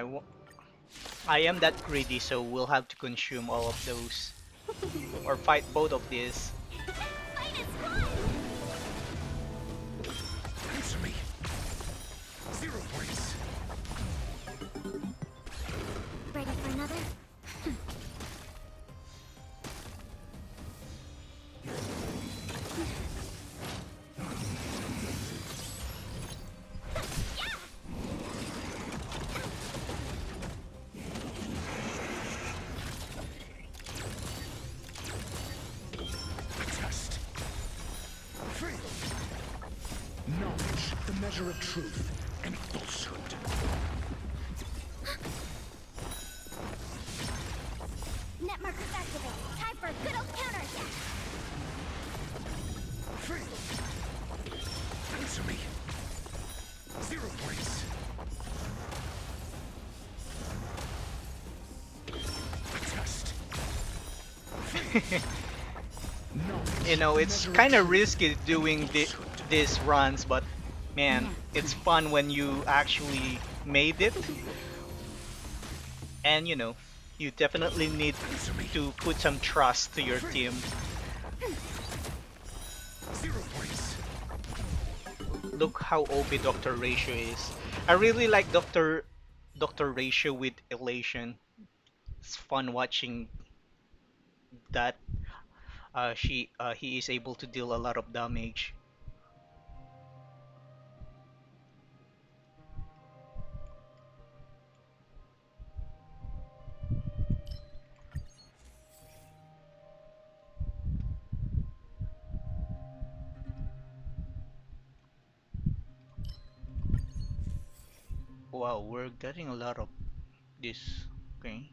I am that greedy, so we'll have to consume all of those. Or fight both of these. Fight is one! Answer me. Zero points. Ready for another? Test. Free. Knowledge, the measure of truth and falsehood. Net markers activate. Time for a good old counterattack. Free. Answer me. Zero points. Test. You know, it's kind of risky doing these runs, but man, it's fun when you actually made it. And you know, you definitely need to put some trust to your team. Zero points. Look how OP Dr. Ratio is. I really like Dr. Ratio with Elation. It's fun watching that he is able to deal a lot of damage. Wow, we're getting a lot of this. Okay.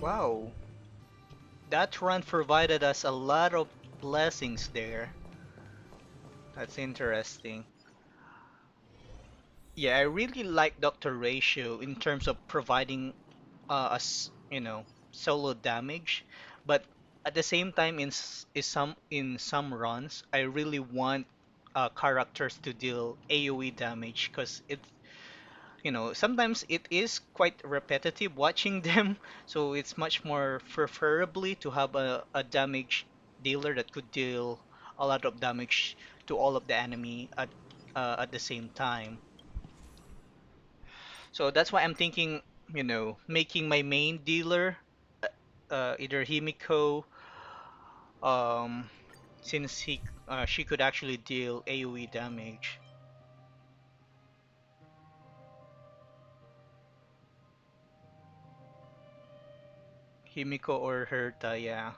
Wow, that run provided us a lot of blessings there. That's interesting. Yeah, I really like Dr. Ratio in terms of providing us, solo damage, but at the same time, in some runs, I really want characters to deal AoE damage because sometimes it is quite repetitive watching them, so it's much more preferably to have a damage dealer that could deal a lot of damage to all of the enemy at the same time. So that's why I'm thinking, making my main dealer either Himiko, um, since she could actually deal AoE damage. Himiko or Herta, yeah.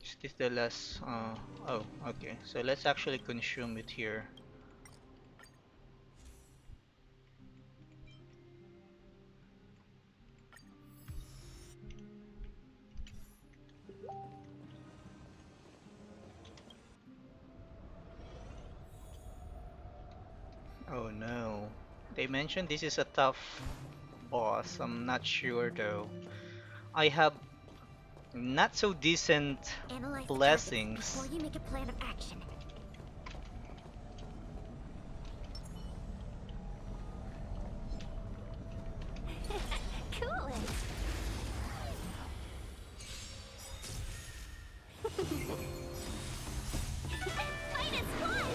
Is this the last? Oh, okay. So let's actually consume it here. Oh no. They mentioned this is a tough boss. I'm not sure though. I have not so decent Analyze the targets before blessings. you make a plan of action. Cool it. Fight is fun!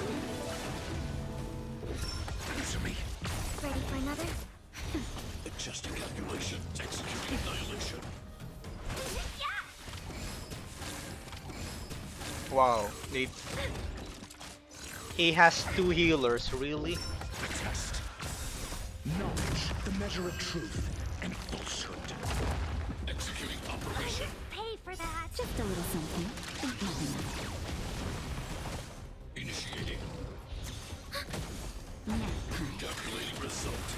Answer me. Ready for another? Just a calculation. Execute annihilation. Wow, he has two healers, really? Test. Knowledge, the measure of truth and falsehood. Executing operation. Pay for that! Just a little something. Nothing else. Initiating. Nap time. Calculating result.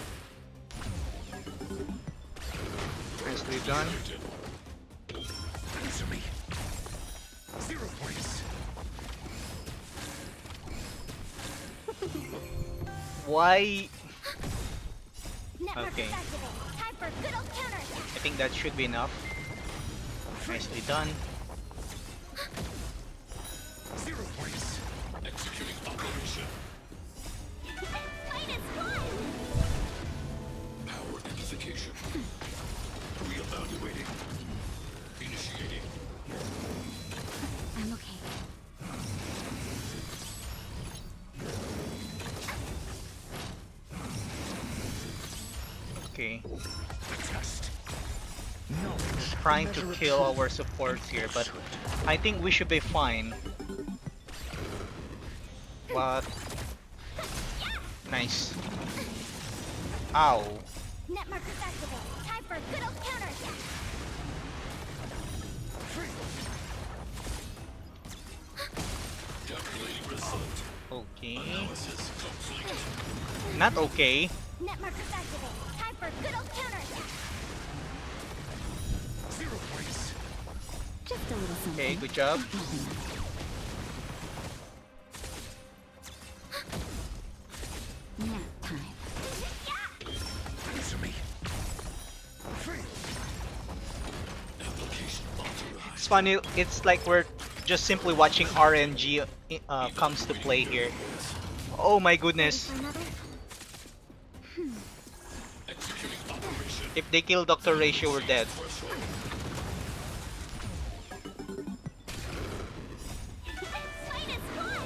Nicely done. Answer me. 0 points. Why? Network Okay. is activated. Time for good old counter. I think that should be enough. Nicely done. 0 points. Executing operation. Fight is fun! Power amplification. Reevaluating. Initiating. I'm okay. Okay. Test. We're Knowledge. trying to kill our supports here, but I think we should be fine. But nice. Ow. Network is activated. Time for good old counter. Calculating result. Okay. Analysis complete. Not okay. Network is activated. Time for good old counter. 0 points. Just a little something. Okay, good job. Nothing else. Nap time. Answer me. Application authorized. It's funny, it's like we're just simply watching RNG comes to play here. Oh my Ready goodness. for another? Executing operation. If they kill Dr. Ratio, we're dead. Threshold. Fight is fun!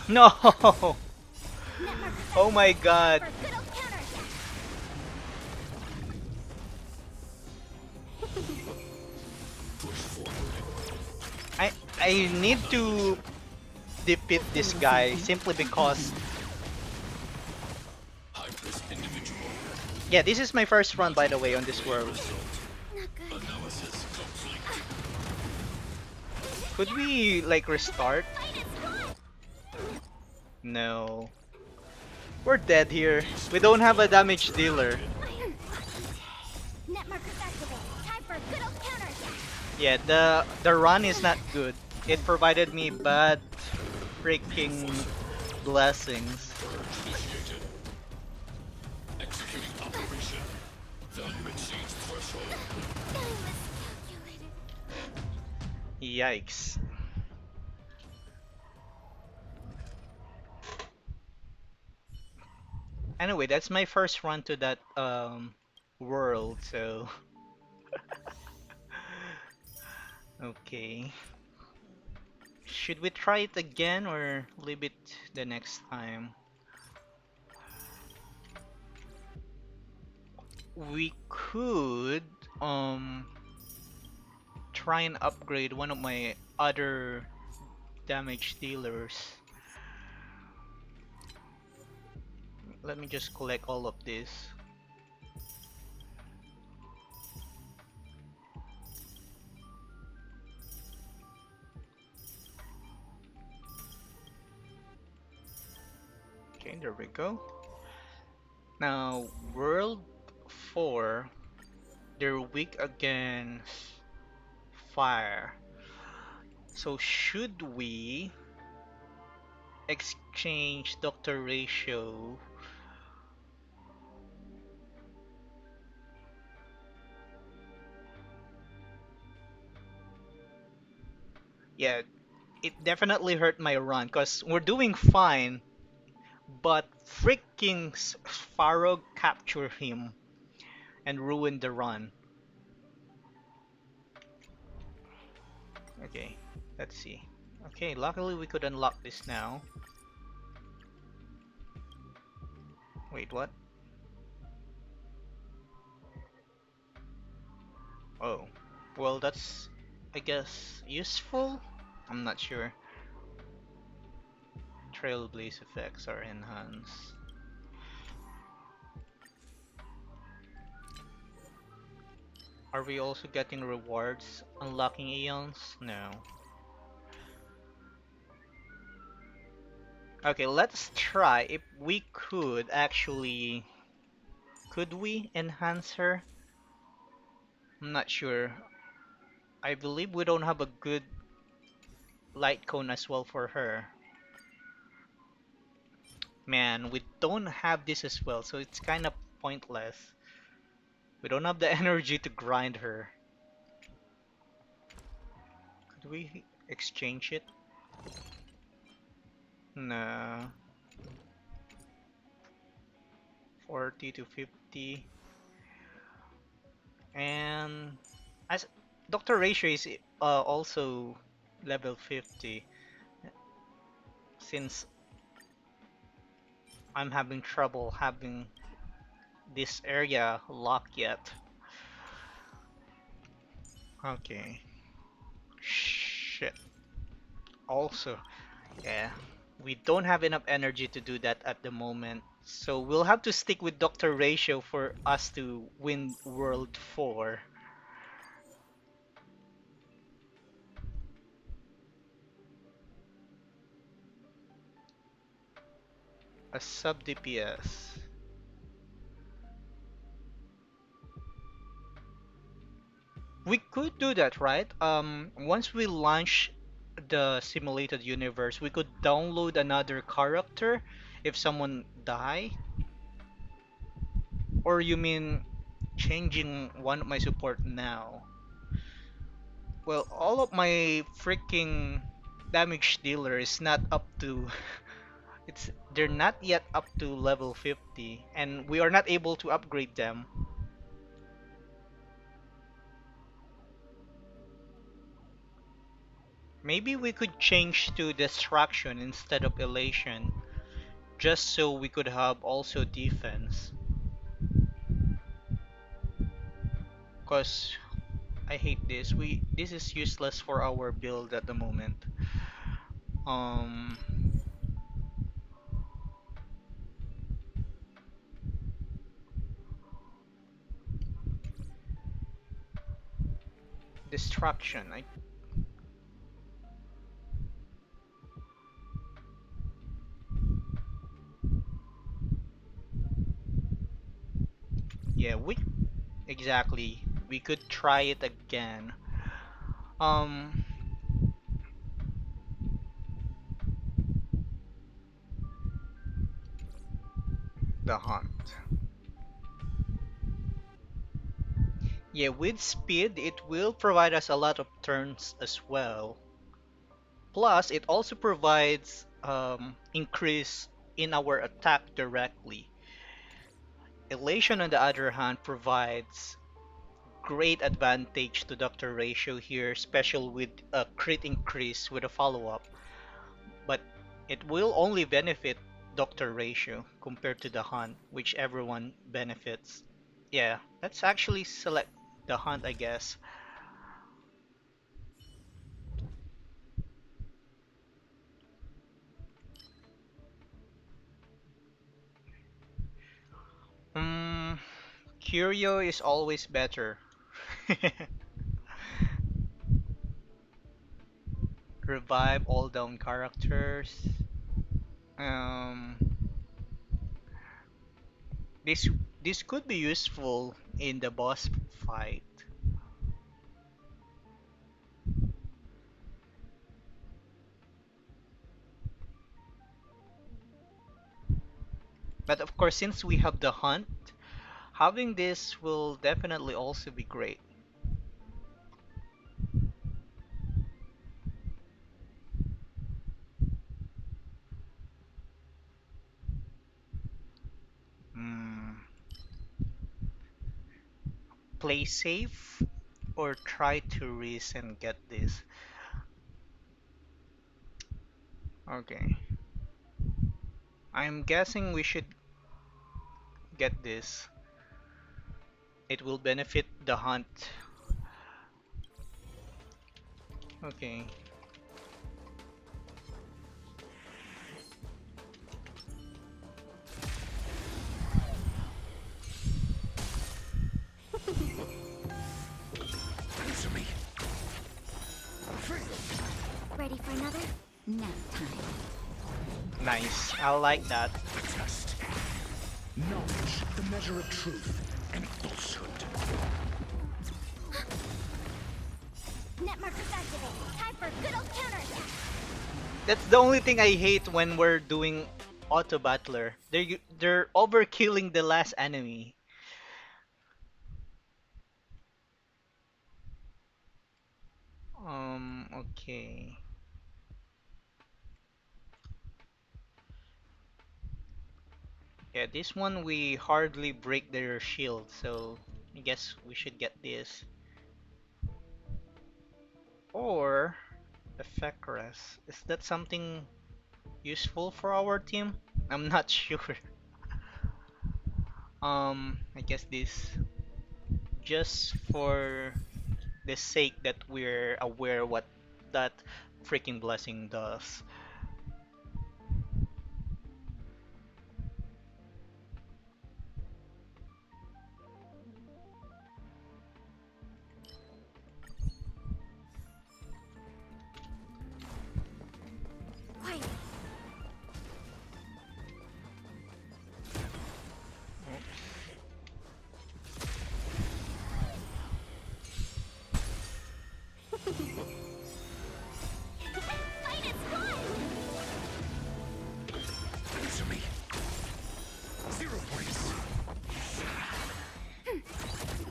No! Network is Oh my activated. god. For good old counter. I need to defeat this guy simply because yeah, this is my first run by the way on this world. Not good. Could we like restart? Fight is won! No. We're dead here. We don't have a damage dealer. Net markers activate. Time for a good old counterattack. Yeah, the run is not good. It provided me bad freaking blessings. I miscalculated. Yikes. Anyway, that's my first run to that world, so okay. Should we try it again or leave it the next time? We could try and upgrade one of my other damage dealers. Let me just collect all of this. Okay, there we go. Now, World 4, they're weak against fire. So should we exchange Doctor Ratio? Yeah, it definitely hurt my run because we're doing fine, but freaking Sparrow captured him and ruined the run. Okay, let's see. Okay, luckily we could unlock this now. Wait, what? Oh, well, that's, I guess, useful? I'm not sure. Trailblaze effects are enhanced. Are we also getting rewards unlocking Aeons? No. Okay, let's try if we could actually... Could we enhance her? I'm not sure. I believe we don't have a good light cone as well for her. Man, we don't have this as well, so it's kind of pointless. We don't have the energy to grind her. Could we exchange it? No. 40 to 50. And as Dr. Ratio is also level 50 since I'm having trouble having this area locked yet. Okay. Shit. Also, yeah, we don't have enough energy to do that at the moment. So we'll have to stick with Dr. Ratio for us to win World 4. A sub DPS. We could do that, right? Once we launch the simulated universe, we could download another character if someone die. Or you mean changing one of my support now? Well, all of my freaking damage dealer is not up to they're not yet up to level 50 and we are not able to upgrade them. Maybe we could change to destruction instead of elation just so we could have also defense. Cause I hate this. This is useless for our build at the moment. Um, Destruction. Yeah, we exactly. We could try it again. Um, the hunt. Yeah, with speed, it will provide us a lot of turns as well. Plus, it also provides increase in our attack directly. Elation, on the other hand, provides great advantage to Doctor Ratio here, especially with a crit increase with a follow-up. But it will only benefit Doctor Ratio compared to the Hunt, which everyone benefits. Yeah, let's actually select the Hunt, I guess. Hmm, Curio is always better. Revive all down characters. Um, this this could be useful in the boss fight. But of course, since we have the hunt, having this will definitely also be great. Hmm, play safe or try to risk and get this. Okay. I'm guessing we should get this. It will benefit the hunt. Okay. Answer me. Ready for another? Nap time. Nice. I like that. Test. Knowledge, the measure of truth and falsehood. Net markers activated. Time for good old counterattack. That's the only thing I hate when we're doing auto battler. They're overkilling the last enemy. Okay. Yeah, this one we hardly break their shield, so I guess we should get this. Or effect rest. Is that something useful for our team? I'm not sure. I guess this just for the sake that we're aware what that freaking blessing does. Quiet. Fight is one. Answer me. 0 points.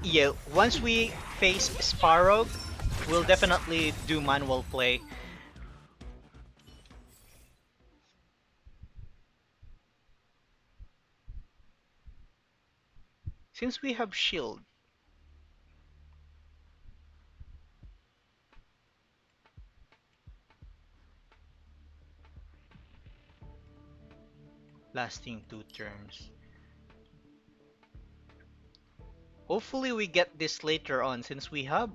Yeah, once we face Sparrow, we'll definitely do manual play. Since we have shield, lasting 2 turns. Hopefully we get this later on since we have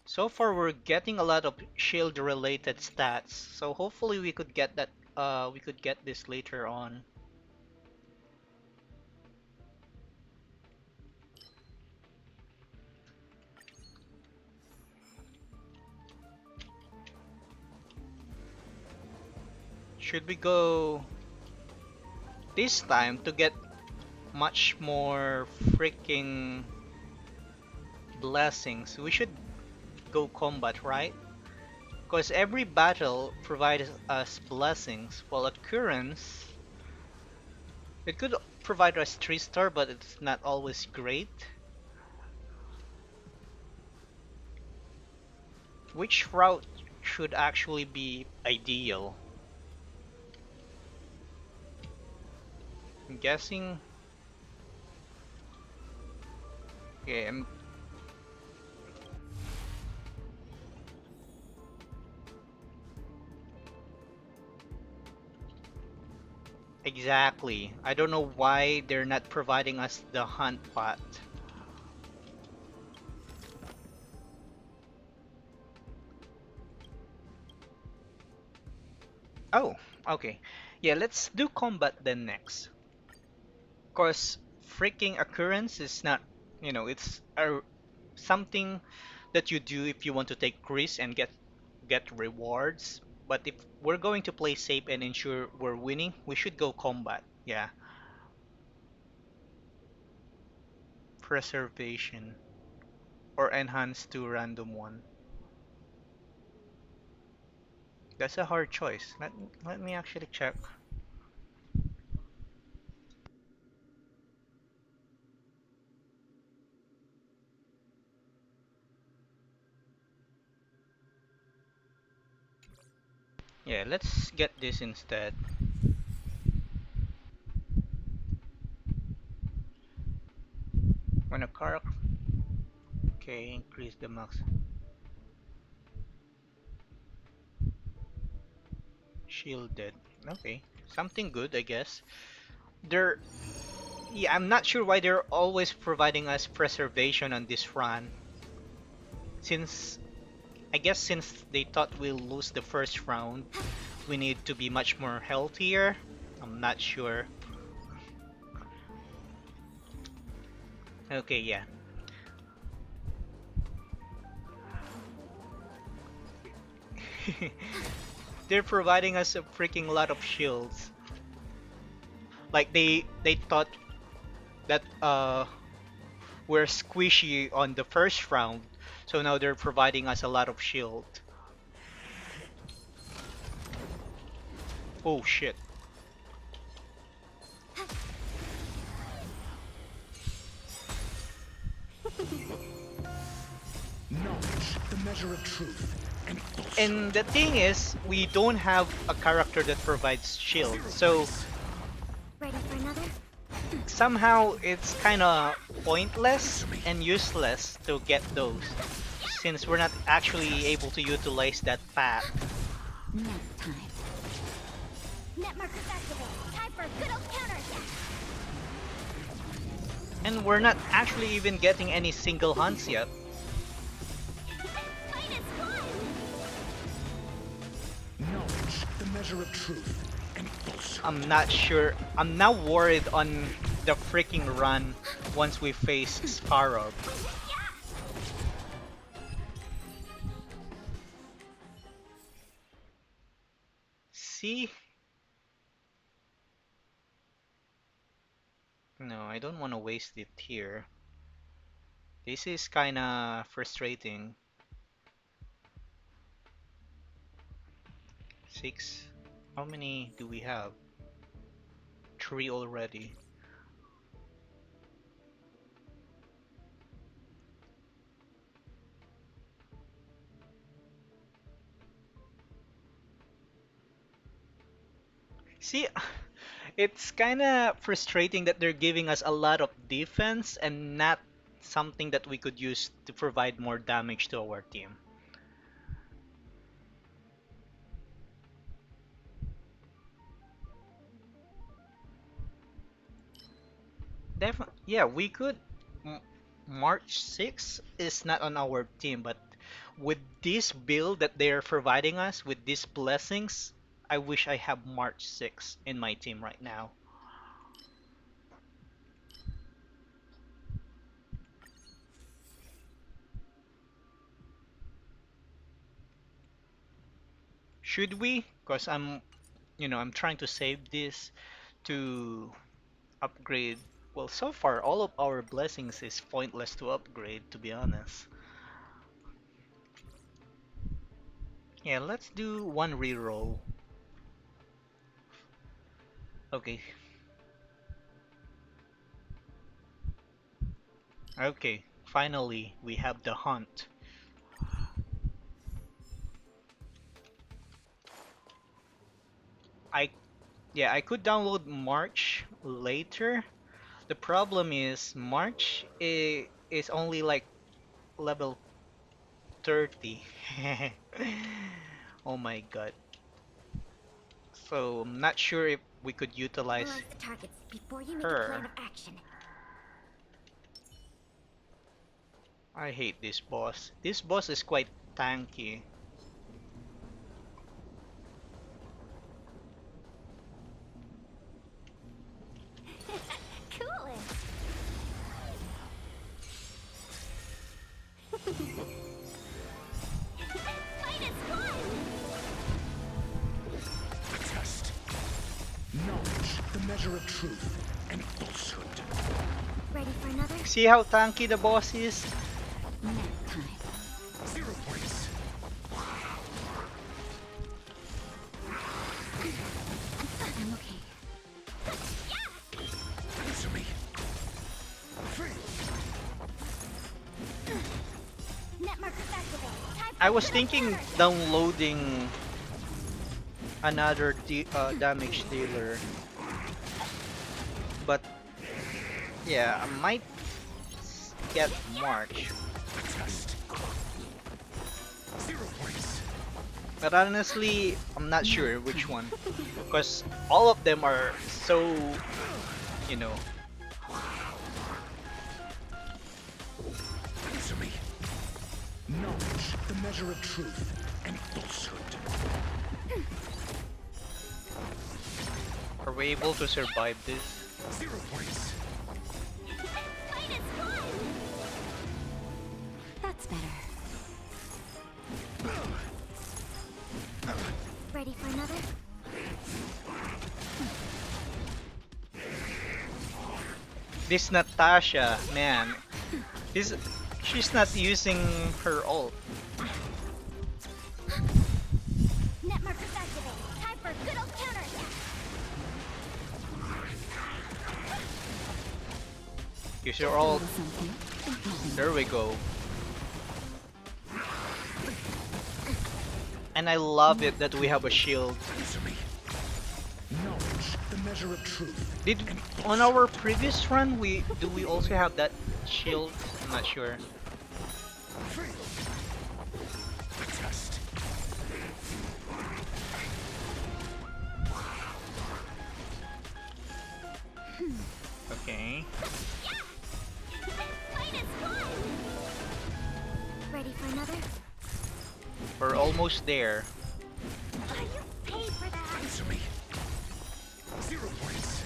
So far, we're getting a lot of shield related stats, so hopefully we could get that. We could get this later on. Should we go this time to get much more freaking blessings? We should go combat, right? Because every battle provides us blessings, while occurrence, it could provide us 3-star, but it's not always great. Which route should actually be ideal? I'm guessing. Yeah, exactly. I don't know why they're not providing us the hunt pot. Oh, okay. Yeah, let's do combat then next. Of course, freaking occurrence is not, it's something that you do if you want to take risks and get rewards. But if we're going to play safe and ensure we're winning, we should go combat. Yeah, preservation or enhance to random one. That's a hard choice. Let me actually check. Yeah, let's get this instead. When a car, okay, increase the max shielded. Okay, something good, I guess. They're, yeah, I'm not sure why they're always providing us preservation on this run. Since, I guess since they thought we'll lose the first round, we need to be much more healthier. I'm not sure. Okay, yeah. They're providing us a freaking lot of shields. Like they thought that we're squishy on the first round, so now they're providing us a lot of shield. Oh shit. Knowledge, the measure of truth, and falsehood. And the thing is, we don't have a character that provides shield, so Ready for another? somehow it's kind of pointless and useless to get those, since we're not actually able to utilize that path. Next time. Net markers activate. Time for a good old counterattack. And we're not actually even getting any single hunts yet. Fight is fun! Knowledge, the measure of truth, and falsehood. I'm not sure. I'm now worried on the freaking run once we face Sparrow. See? No, I don't want to waste it here. This is kinda frustrating. 6. How many do we have? 3 already. See, it's kinda frustrating that they're giving us a lot of defense and not something that we could use to provide more damage to our team. Yeah, we could. M- March 6 is not on our team, but With this build that they're providing us, with these blessings, I wish I have March 6 in my team right now. Should we? Because I'm trying to save this to upgrade. Well, so far, all of our blessings is pointless to upgrade, to be honest. Yeah, let's do one reroll. Okay, okay. Finally, we have the hunt. I Yeah, I could download March later. The problem is March is only like level 30. Oh my god. So I'm not sure if we could utilize Analyze the targets before you make a plan her. of action. I hate this boss. This boss is quite tanky. Coolest. Fight is fun. The test. Knowledge, the measure of truth and falsehood. Ready for another? See how tanky the boss is? Nap time. 0 points. I'm okay. Answer me. Net markers activate. Time for I was good old thinking counter. downloading another damage dealer, but yeah, I might get March. Test. 0 points. But honestly, I'm not sure which one, because all of them are so, you know. Answer me. Knowledge, the measure of truth and falsehood. Are we able to survive this? 0 points. Fight is fun. That's better. Ready for another? This Natasha, man, she's not using her ult. Net markers activate. Time for good old counterattack. Use your ult. Little something. There we go. And I love it that we have a shield. Answer me. Knowledge, the measure of truth. Did on our previous run we also have that shield? I'm not sure. The test. Okay. Fight is fun. Ready for another? We're almost there. Are you paid for that? Answer me. 0 points.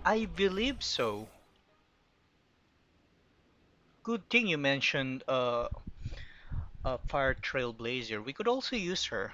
I believe so. Good thing you mentioned Fire Trailblazer. We could also use her.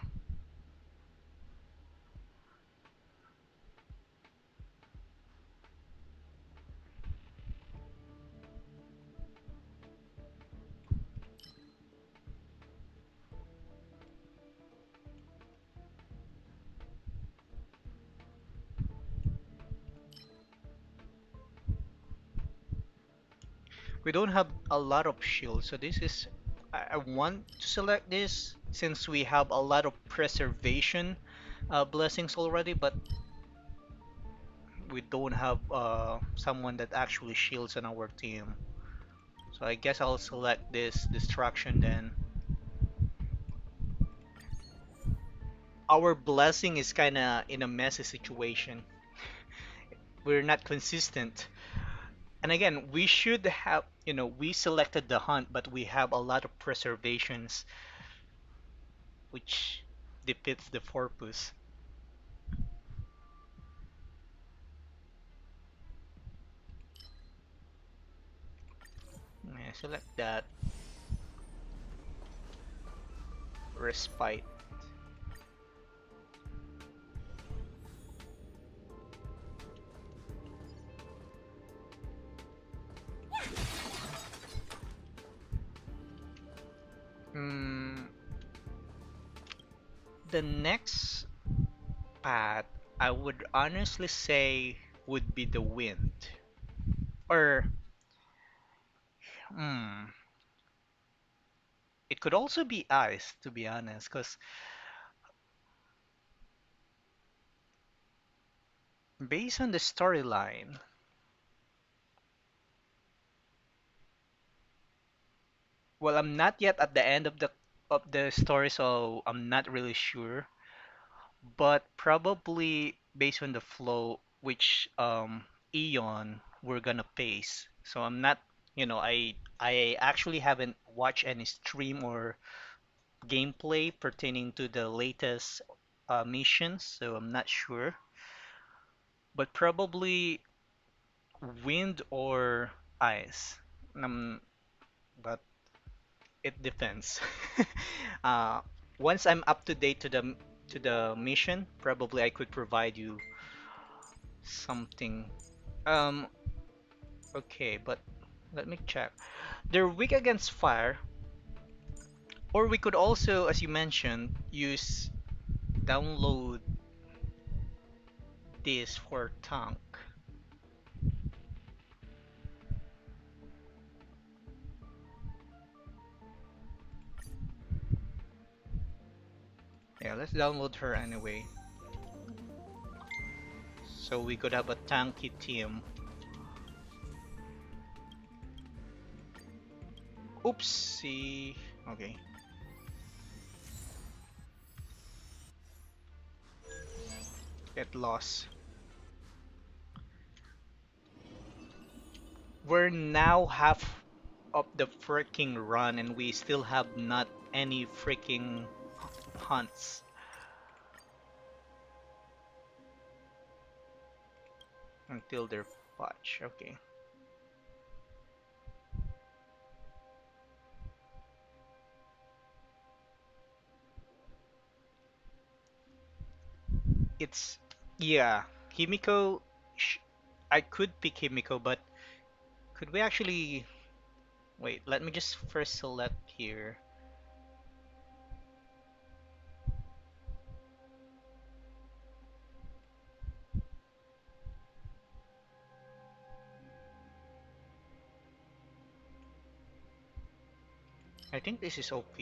We don't have a lot of shields, so this is I want to select this since we have a lot of preservation blessings already, but we don't have someone that actually shields on our team. So I guess I'll select this distraction then. Our blessing is kinda in a messy situation. We're not consistent. And again, we should have, we selected the hunt, but we have a lot of preservations, which defeats the purpose. Yeah, select that. Respite. Mm, the next path, I would honestly say, would be the wind. Or, hmm, it could also be ice, to be honest, because based on the storyline, well, I'm not yet at the end of the story, so I'm not really sure. But probably based on the flow, which Eon we're gonna face. So I'm not, I actually haven't watched any stream or gameplay pertaining to the latest missions, so I'm not sure. But probably wind or ice. But it depends. uh, Once I'm up to date to the mission, probably I could provide you something. Um, okay, but let me check. They're weak against fire, or we could also, as you mentioned, use download this for tank. Yeah, let's download her anyway. So we could have a tanky team. Oopsie. Okay. Get lost. We're now half of the freaking run and we still have not any freaking hunts until they're patched. Okay. It's yeah, Himiko. Sh I could pick Himiko, but could we actually wait? Let me just first select here. I think this is OP.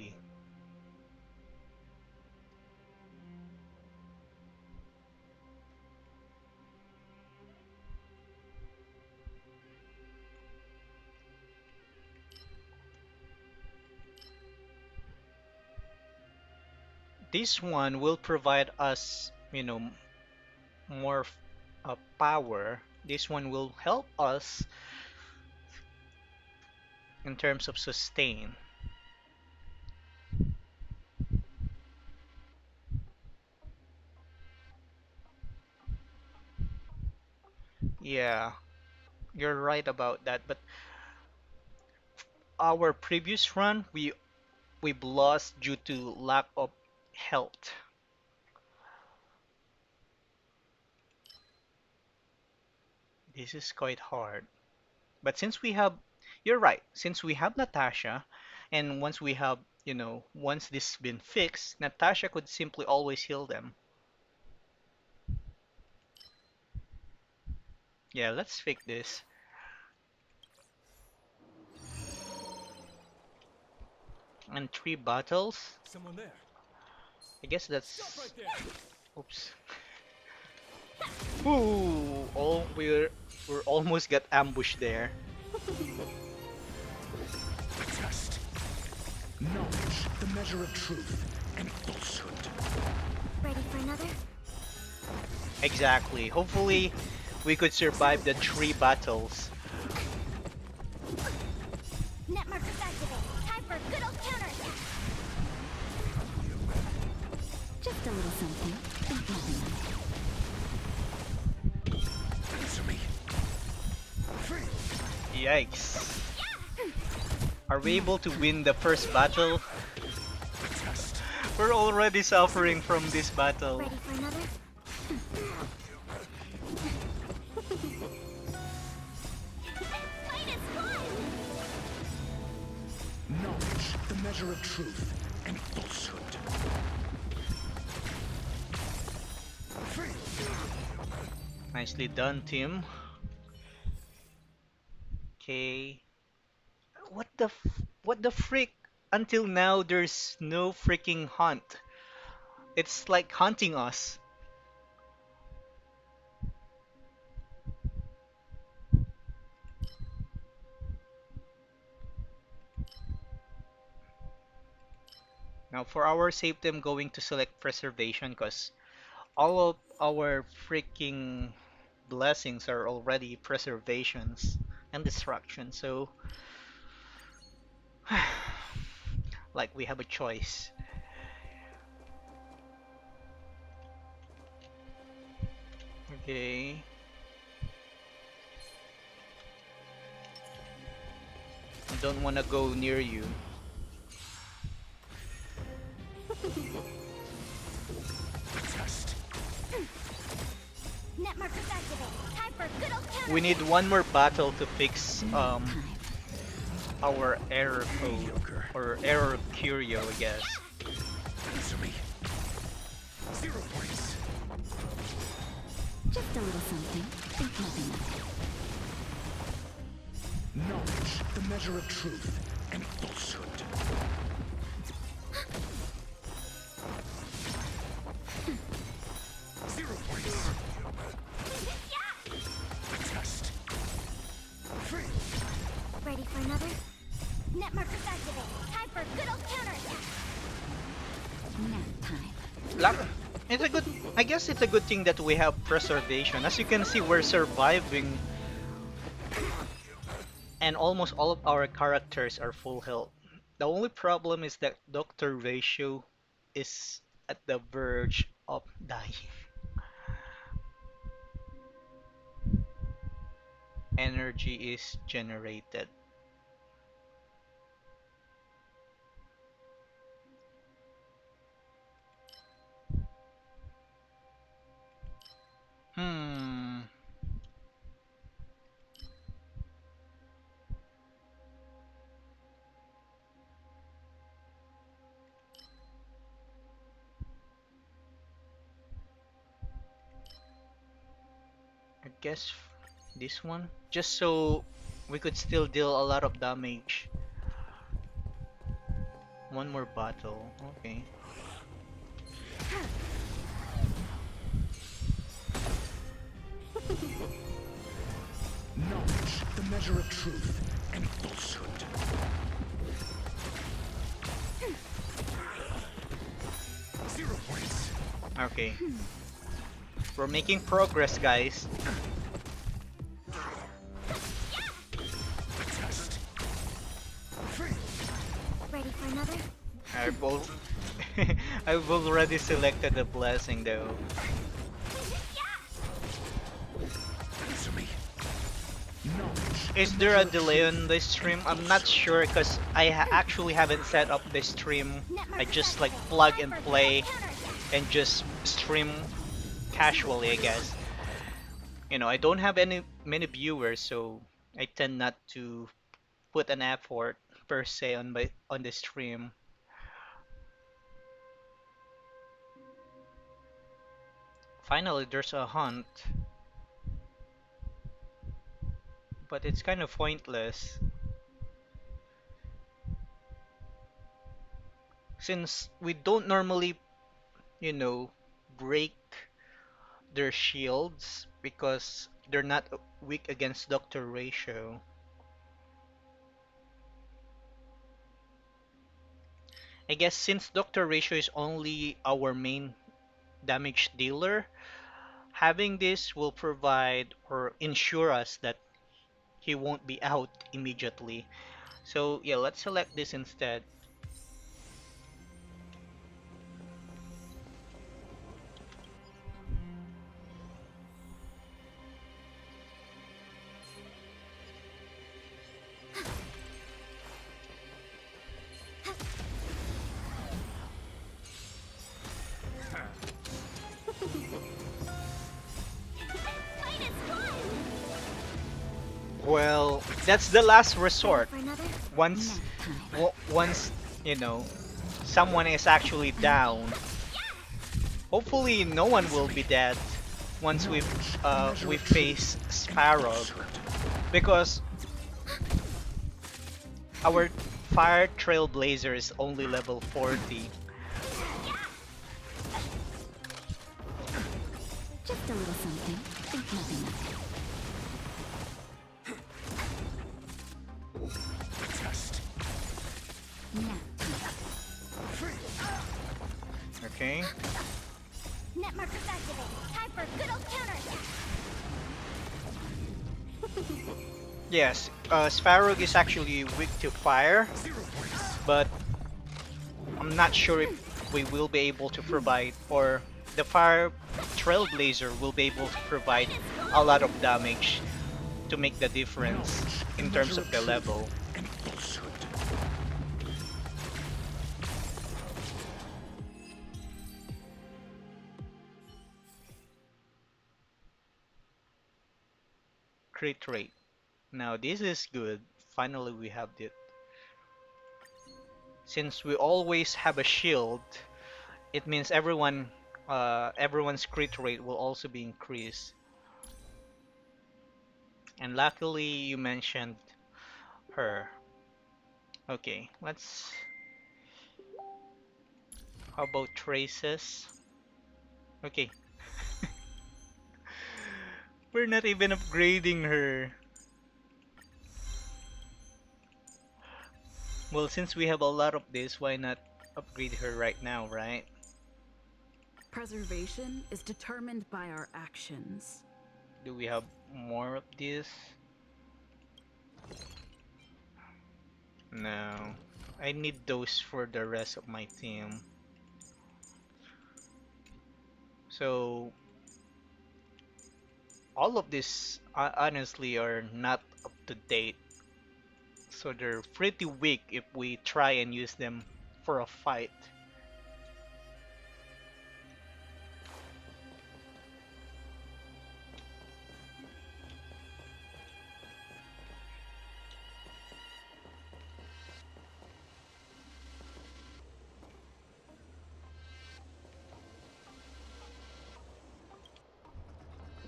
This one will provide us, more power. This one will help us in terms of sustain. Yeah, you're right about that. But our previous run, we've lost due to lack of health. This is quite hard. But since we have, you're right, since we have Natasha, and once we have, once this has been fixed, Natasha could simply always heal them. Yeah, let's fix this. And 3 battles. Someone there. I guess Stop that's. right there. Oops. Ooh, we're almost got ambushed there. Test. Knowledge, the measure of truth and falsehood. Ready for another? Exactly. Hopefully, we could survive the 3 battles. Just a little something. Think nothing of it. Answer me. Free. Yikes. Are we able to win the first battle? Test. We're already suffering from this battle. Ready for another? Fight is fun! Knowledge, the measure of truth and falsehood. Free. Nicely done, team. Okay. What the frick? Until now, there's no freaking hunt. It's like hunting us. Now, for our safety, I'm going to select preservation because all of our freaking blessings are already preservations and destruction. So, like we have a choice. Okay. I don't want to go near you. Test. Net markers activate. Time for good old counter. We need one more battle to fix Time. our error code Mediocre. or error curio, I guess. Answer me. 0 points. Just a little something. Think nothing of it. Knowledge, the measure of truth and falsehood. Zero points. Test. Free. Ready for another? Net markers activate. Time for good old counterattack. Nap time. It's a good, I guess it's a good thing that we have preservation. As you can see, we're surviving and almost all of our characters are full health. The only problem is that Doctor Ratio is at the verge of dying. Energy is generated. Hmm. I guess this one, just so we could still deal a lot of damage. One more battle. Okay. Knowledge, the measure of truth and falsehood. Zero points. Okay. We're making progress, guys. Test. Free. Ready for another? I've, al I've already selected the blessing though. Answer me. Knowledge. Is the there a measure of delay truth on this stream? and I'm not falsehood. sure because I actually haven't set up the stream. I just like plug and play and just stream casually, I guess. You know, I don't have many viewers, so I tend not to put an effort per se on the stream. Finally, there's a hunt, but it's kind of pointless since we don't normally, you know, break their shields because they're not weak against Doctor Ratio. I guess since Doctor Ratio is only our main damage dealer, having this will provide or ensure us that he won't be out immediately. So yeah, let's select this instead. Fight is fun! Well, that's the last resort. For another? Once, Nap time. once you know, someone is actually down. Hopefully, no one will be dead once we face Sparrow, because our Fire Trailblazer is only level 40. Just a little something. Think nothing of it. Test. Nap time. Okay. Net markers activated. Time for good old counterattack. Yes, Sparrow is actually weak to fire, but I'm not sure if we will be able to provide, or the Fire Trailblazer will be able to provide a lot of damage to make the difference in terms of the level. And falsehood. Crit rate. Now this is good. Finally we have it. Since we always have a shield, it means everyone's crit rate will also be increased. And luckily you mentioned her. Okay, let's. How about traces? Okay. We're not even upgrading her. Well, since we have a lot of this, why not upgrade her right now, right? Preservation is determined by our actions. Do we have more of this? No. I need those for the rest of my team. So, all of this honestly are not up to date. So they're pretty weak if we try and use them for a fight.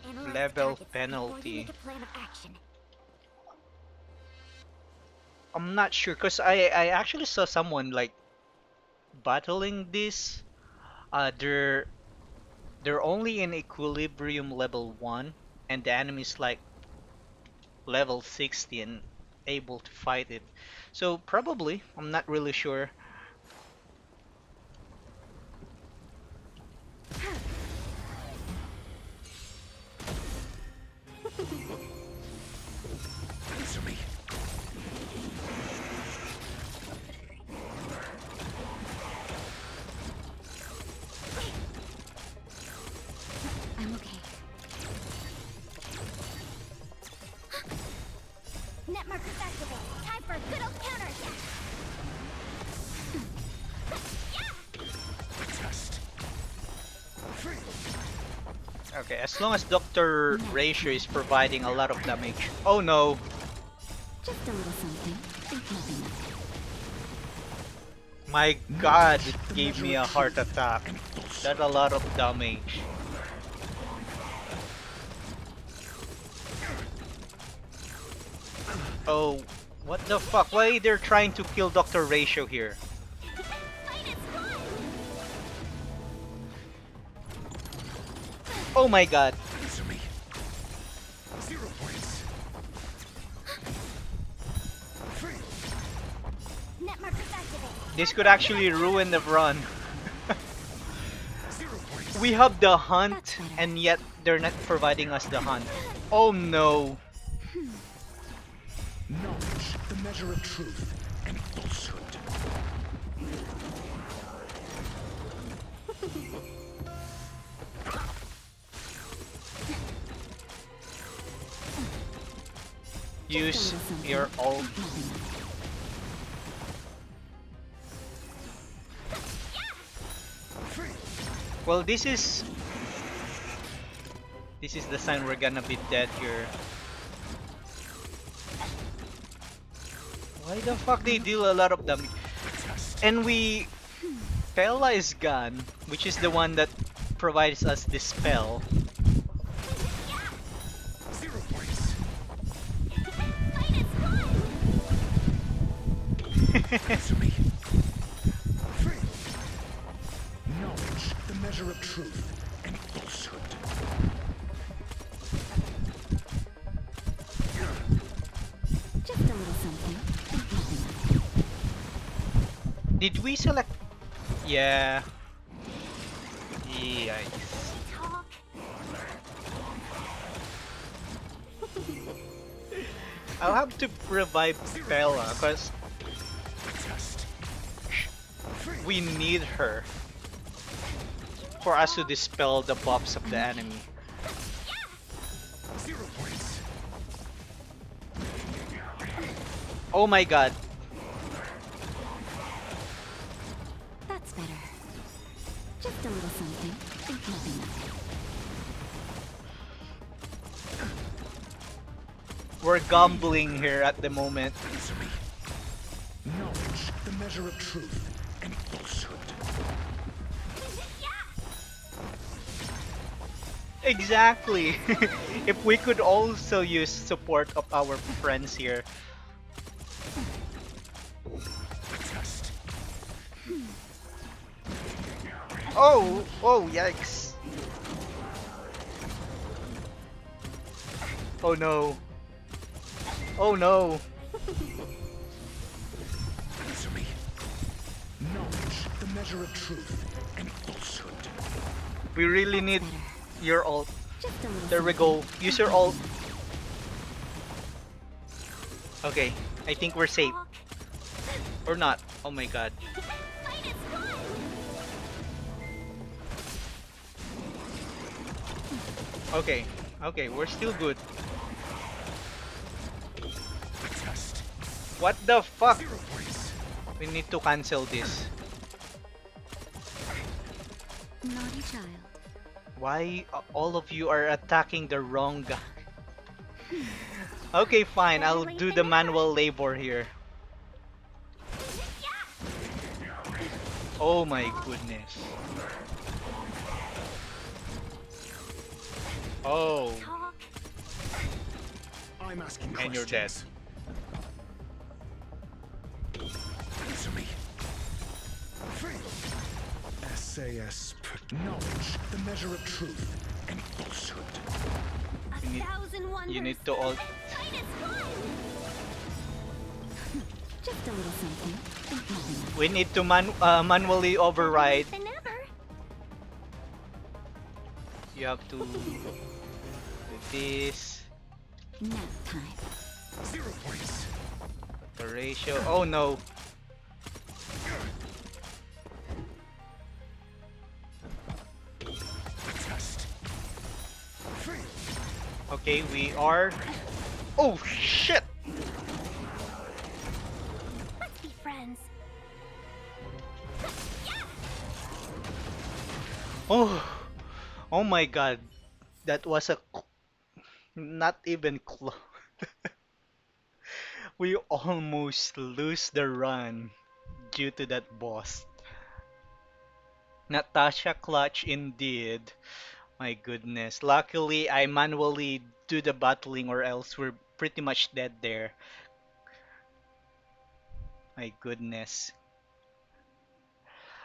Analyze Level targets before you penalty. make a plan of action. I'm not sure because I actually saw someone like battling this. They're only in equilibrium level 1 and the enemy's like level 60 and able to fight it. So probably, I'm not really sure. Answer me. I'm okay. Net markers activated. Time for good old counterattack. Test. Okay, as long as Dr. Ratio is providing a lot of damage. Oh no! Just a little something. Think nothing of it. My god, it gave me a heart attack. That's a lot of damage. Oh, what the fuck? Why they're trying to kill Dr. Ratio here? Fight is fun! Oh my god. Answer me. 0 points. Net markers activated. This could actually ruin the run. 0 points. We have the hunt, and yet they're not providing us the hunt. Oh no. Knowledge, the measure of truth and falsehood. Use your ult. Nothing of it. Well, this is This is the sign we're gonna be dead here. Why the fuck they deal a lot of damage? And Pella is gone, which is the one that provides us this spell. 0 points. Fight is one! Answer me. Faith. Knowledge, the measure of truth and falsehood. Just a little something. Did we select? Yeah. Yikes. Talk. I'll have to revive Bella because Test. we need her for us to dispel the buffs of the enemy. 0 points. Oh my god. That's better. Just a little something. Think nothing of it. We're gambling here at the moment. Answer me. Knowledge, the measure of truth and falsehood. Exactly. If we could also use support of our friends here. Test. Oh, yikes. Oh no. Oh no. Answer me. Knowledge, the measure of truth and falsehood. We really need your ult. Just a little There we something. go. Use your ult. Okay, I think we're safe. Talk. Or not. Oh my god. Fight is one! Okay, we're still good. Test. What the fuck? 0 points. We need to cancel this. Naughty child. Why all of you are attacking the wrong guy? Okay, fine. I'll do the manual labor here. Oh my goodness. Oh, Talk. I'm asking and you're dead. questions. Answer me. Faith. SAS. Knowledge, the measure of truth and falsehood. A You need- thousand wonders. You need to ult. Fight is one! Just a little something. Think nothing of it. We need to manually override. Than ever. You have to do this. Nap time. 0 points. The ratio. Oh no. Test. Faith. Okay, we are. Oh shit! Let's be friends. Oh, oh my god. That was not even close. We almost lose the run due to that boss. Natasha clutch indeed. My goodness. Luckily, I manually do the battling or else we're pretty much dead there. My goodness.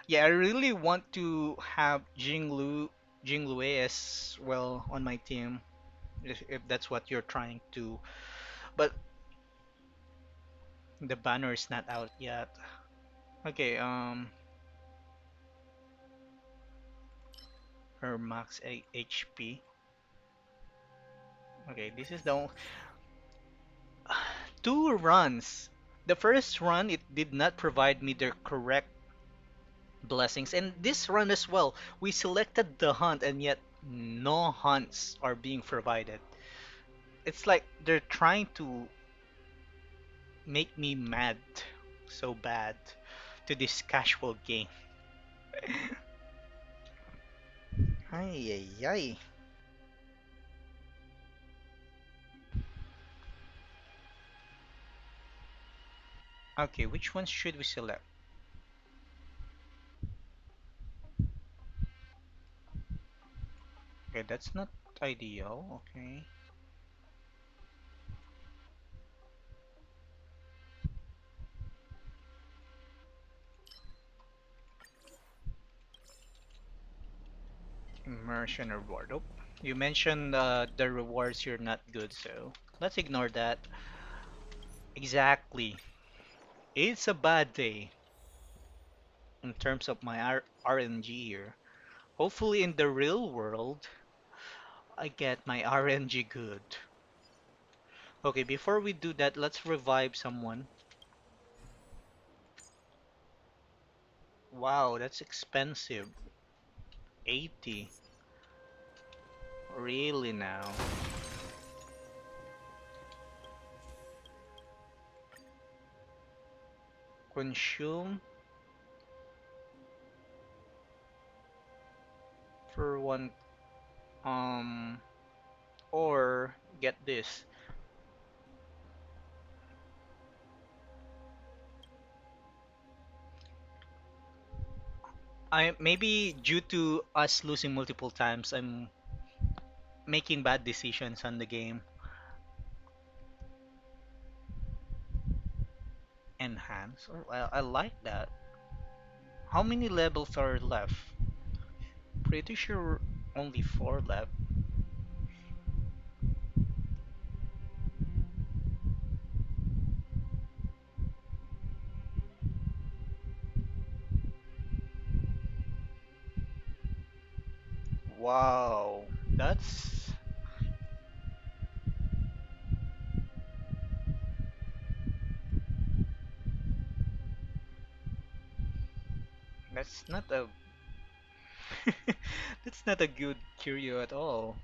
Yeah, I really want to have Jinglue as well on my team if that's what you're trying to. But the banner is not out yet. Okay, her max HP. Okay, this is the two runs. The first run it did not provide me the correct blessings, and this run as well. We selected the hunt, and yet no hunts are being provided. It's like they're trying to make me mad so bad to this casual game. Ay, ay, ay. Okay, which ones should we select? Okay, that's not ideal. Okay. Immersion reward. Oh, you mentioned the rewards here not good, so let's ignore that. Exactly. It's a bad day in terms of my RNG here. Hopefully in the real world, I get my RNG good. Okay, before we do that, let's revive someone. Wow, that's expensive. 80. Really now? Consume for one, um, or get this. I maybe due to us losing multiple times, I'm making bad decisions on the game. Enhance. Oh, I like that. How many levels are left? Pretty sure only four left. Wow, that's not a that's not a good curio at all.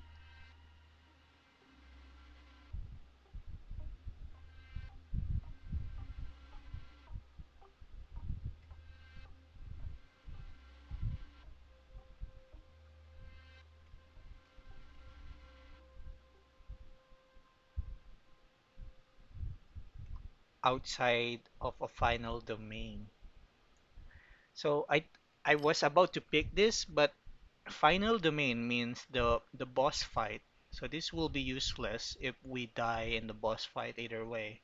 Outside of a final domain. So I was about to pick this, but final domain means the boss fight. So this will be useless if we die in the boss fight either way.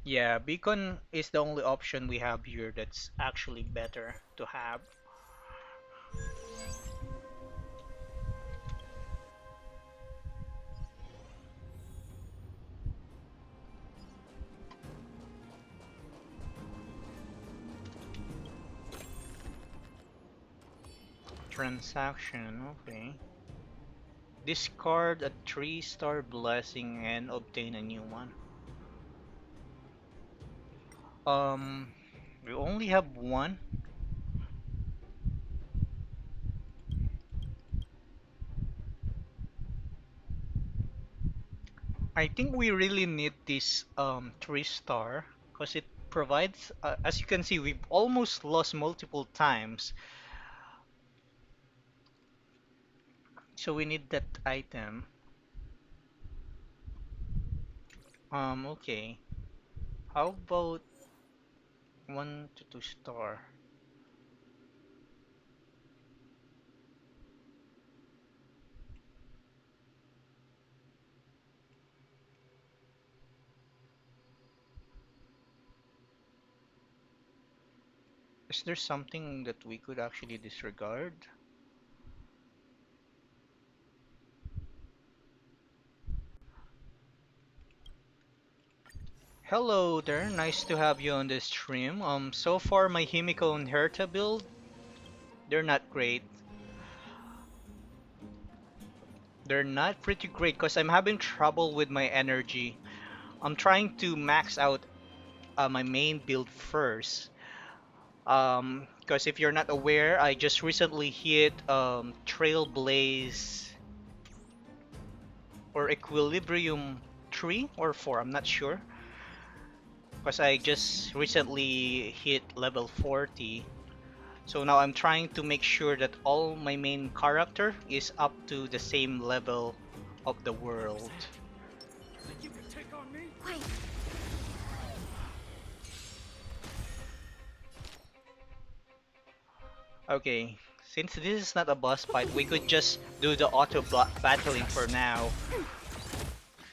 Yeah, beacon is the only option we have here that's actually better to have. Transaction, okay. Discard a 3-star blessing and obtain a new one. Um, we only have one. I think we really need this 3-star because it provides, as you can see, we've almost lost multiple times. So we need that item. Okay. How about 1 to 2 star? Is there something that we could actually disregard? Hello there, nice to have you on the stream. So far my Himiko and Herta build, they're not great. They're not pretty great because I'm having trouble with my energy. I'm trying to max out my main build first. Because if you're not aware, I just recently hit Trailblaze or Equilibrium 3 or 4, I'm not sure. Because I just recently hit level 40. So now I'm trying to make sure that all my main character is up to the same level of the world. Think you can take on me? Wait, Okay, since this is not a boss fight, we could just do the battling for now.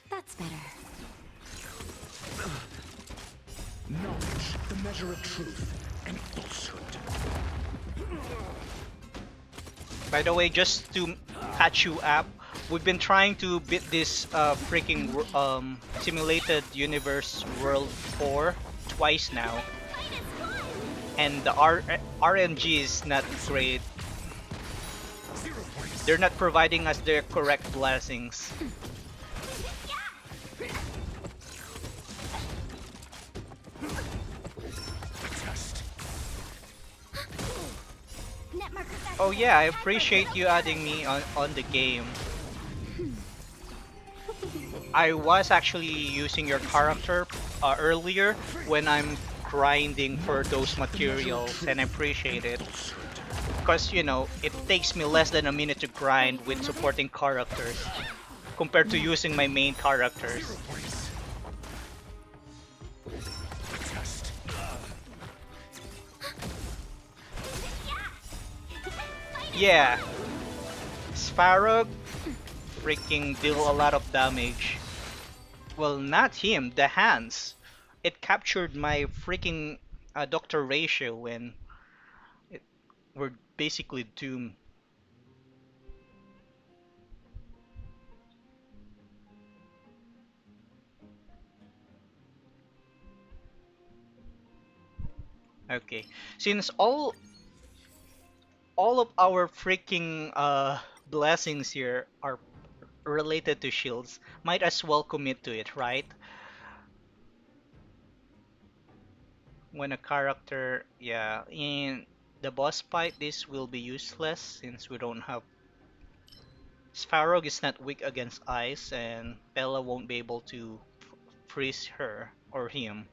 That's better. Knowledge, the measure of truth and falsehood. By the way, just to catch you up, we've been trying to beat this freaking simulated universe world 4 twice now, and the RNG is not great. They're not providing us the correct blessings. Net markers Oh yeah, I activated. Time for appreciate good you old adding me on the game. I was actually using your character earlier when I'm grinding for those materials, and I appreciate it. Because, you know, it takes me less than a minute to grind with supporting characters compared to using my main characters. Yeah, Sparrow freaking deal a lot of damage. Well, not him, the hands. It captured my freaking doctor ratio when it, we're basically doomed. Okay, since all of our freaking blessings here are related to shields, might as well commit to it, right? When a character, yeah, in the boss fight, this will be useless since we don't have. Sparrow is not weak against ice, and Bella won't be able to freeze her or him.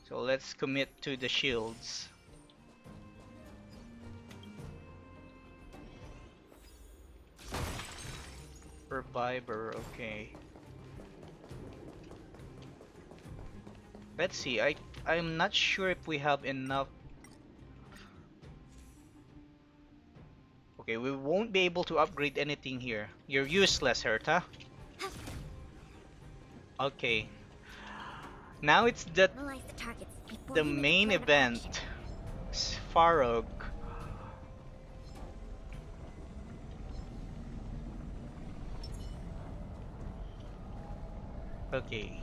So let's commit to the shields. Survivor, okay. Let's see. I'm not sure if we have enough. Okay, we won't be able to upgrade anything here. You're useless, Herta. Okay. Now it's Analyze the targets before the you make a main plan of event. action. Svarog. Okay.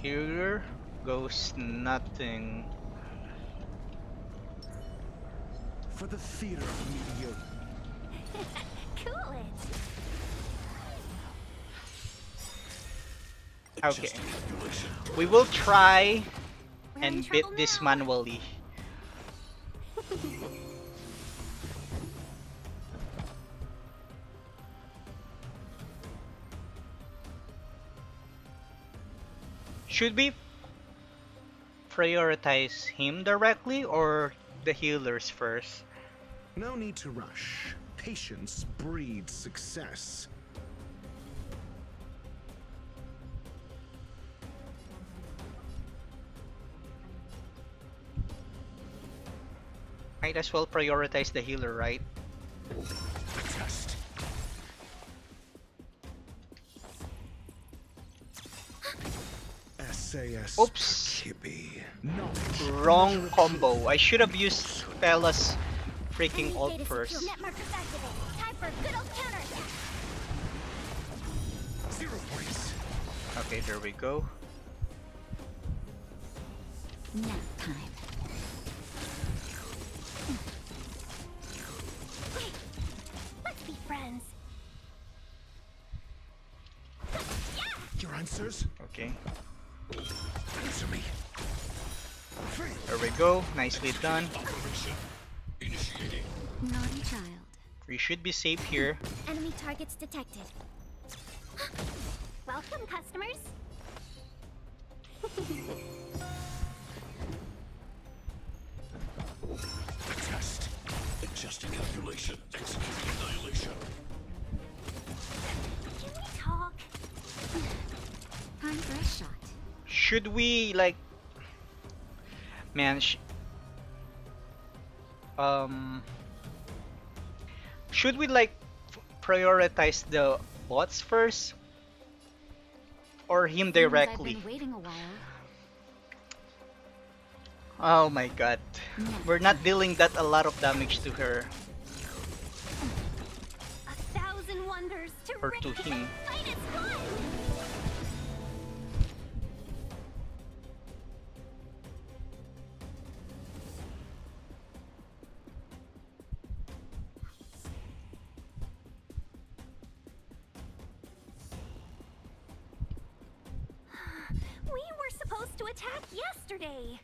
Here goes nothing. For the theater of mediocre. Cool it. Okay. We will try We're in and beat trouble this now. manually. Should we prioritize him directly or the healers first? No need to rush. Patience breeds success. Might as well prioritize the healer, right? Test. SAS Oops. Kippy. Knowledge. Wrong combo. I should have used Bella's freaking Enemy ult data first. secure. Net markers activated. Time for good old counterattack. 0 points. Okay, there we go. Nap time. Wait, let's be friends. Your answers? Okay, Answer me. there we go. Nicely done. Naughty child. We should be safe here. Enemy targets detected. Welcome, customers. Test. Just a calculation. Execute annihilation. Can we talk? Time for a shot. Should we like, man? Um, should we like prioritize the bots first or him Seems I've directly? been waiting a while. Oh my god. Nap We're not time. dealing that a lot of damage to her 1,000 wonders to or rid to the him. fight is fun! We were supposed to attack yesterday.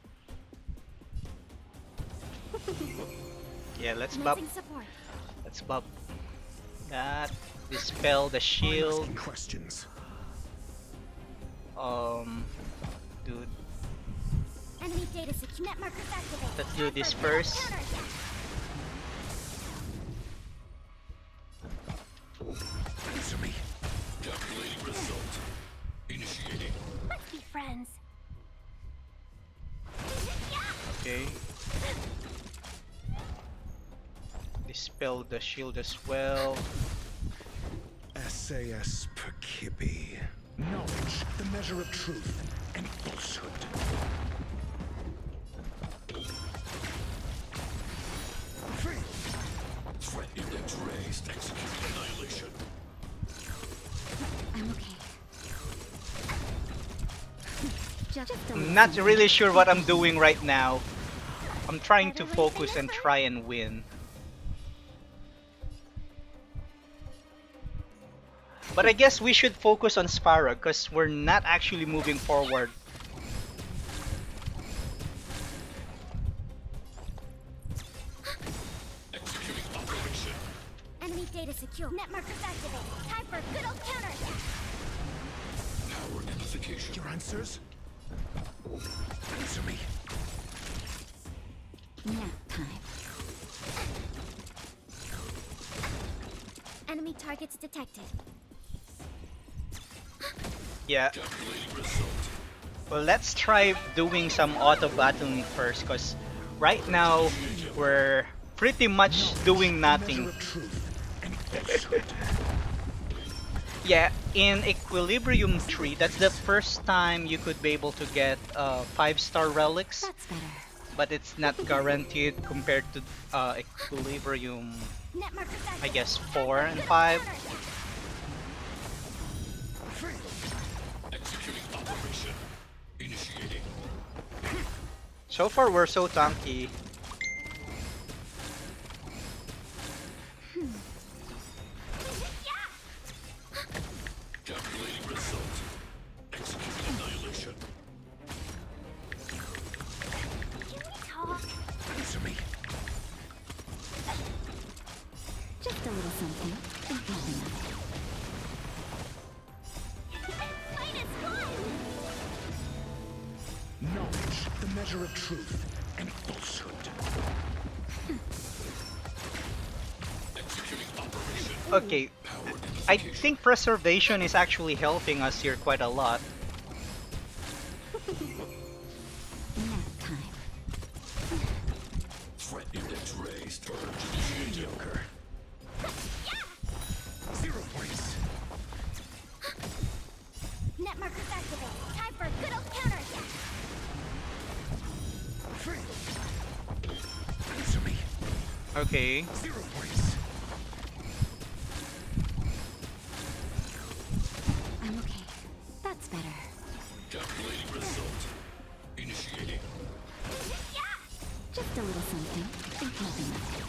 Yeah, let's buff. Commencing support. Let's buff that. Dispel the I'm shield. asking questions. Dude, Enemy data secure. Net markers activated. let's do Time this for middle first. counterattack. Answer me. Calculating result. Initiating. Let's be friends. Okay. Dispel the shield as well. SAS Perkibi. Knowledge, the measure of truth and falsehood. Free. Threat index raised. Execute annihilation. I'm okay. Just a I'm little not something. really sure what I'm doing right now. I'm trying to focus and try and win. But I guess we should focus on Spara because we're not actually moving forward. Executing operation. Enemy data secure. Net markers activated. Time for good old counterattack. Power amplification. Your answers? Answer me. Nap time. Enemy targets detected. Yeah. Calculating result. Well, let's try doing some auto battling first because right now we're pretty much doing The nothing. measure of truth and falsehood. Yeah, in Equilibrium 3, that's the first time you could be able to get 5-star relics, That's better. but it's not guaranteed compared to Equilibrium, Net markers activated. I guess, Time 4 for and good old 5. counterattack. Free. Executing operation. Initiating. So far, we're so tanky. Calculating result. Execute annihilation. Can we talk? Answer me. Just a little something. Think nothing of it. Fight is fun! Knowledge, the measure of truth and falsehood. Executing operation. Okay, Power I amplification. think Preservation is actually helping us here quite a lot. Nap time. Threat index raised. Purge initiated. Mediocre. 0 points. Net markers activated. Time for good old counterattack. Free. Answer me. Okay, 0 points. I'm okay. That's better. Calculating result. Initiating. Just a little something. Think nothing of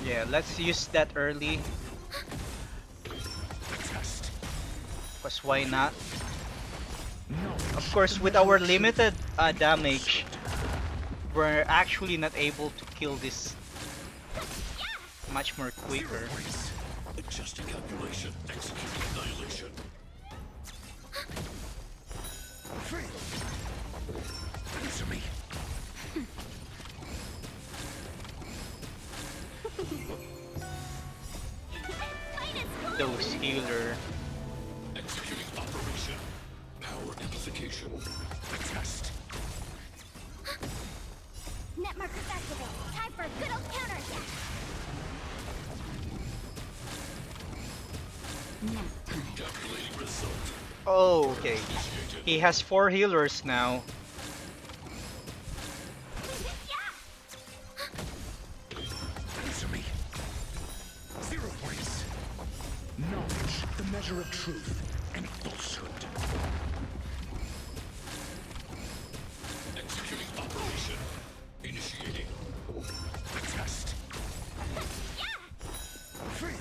it. yeah, let's use that early, Test. because why not? Knowledge, Of course, the with measure our of truth limited and damage, falsehood. we're actually not able to kill this much more 0 quicker. points. Adjusting calculation. Executing annihilation. Free. Answer me. Fight is fun! Those healer. Executing operation. Power amplification. Test. Net markers activated. Time for good old counterattack. Nap time. Calculating result. Oh, okay. Initiated. He has 4 healers now. Answer me. 0 points. Knowledge, the measure of truth and falsehood. Executing operation. Initiating. Test. Fail.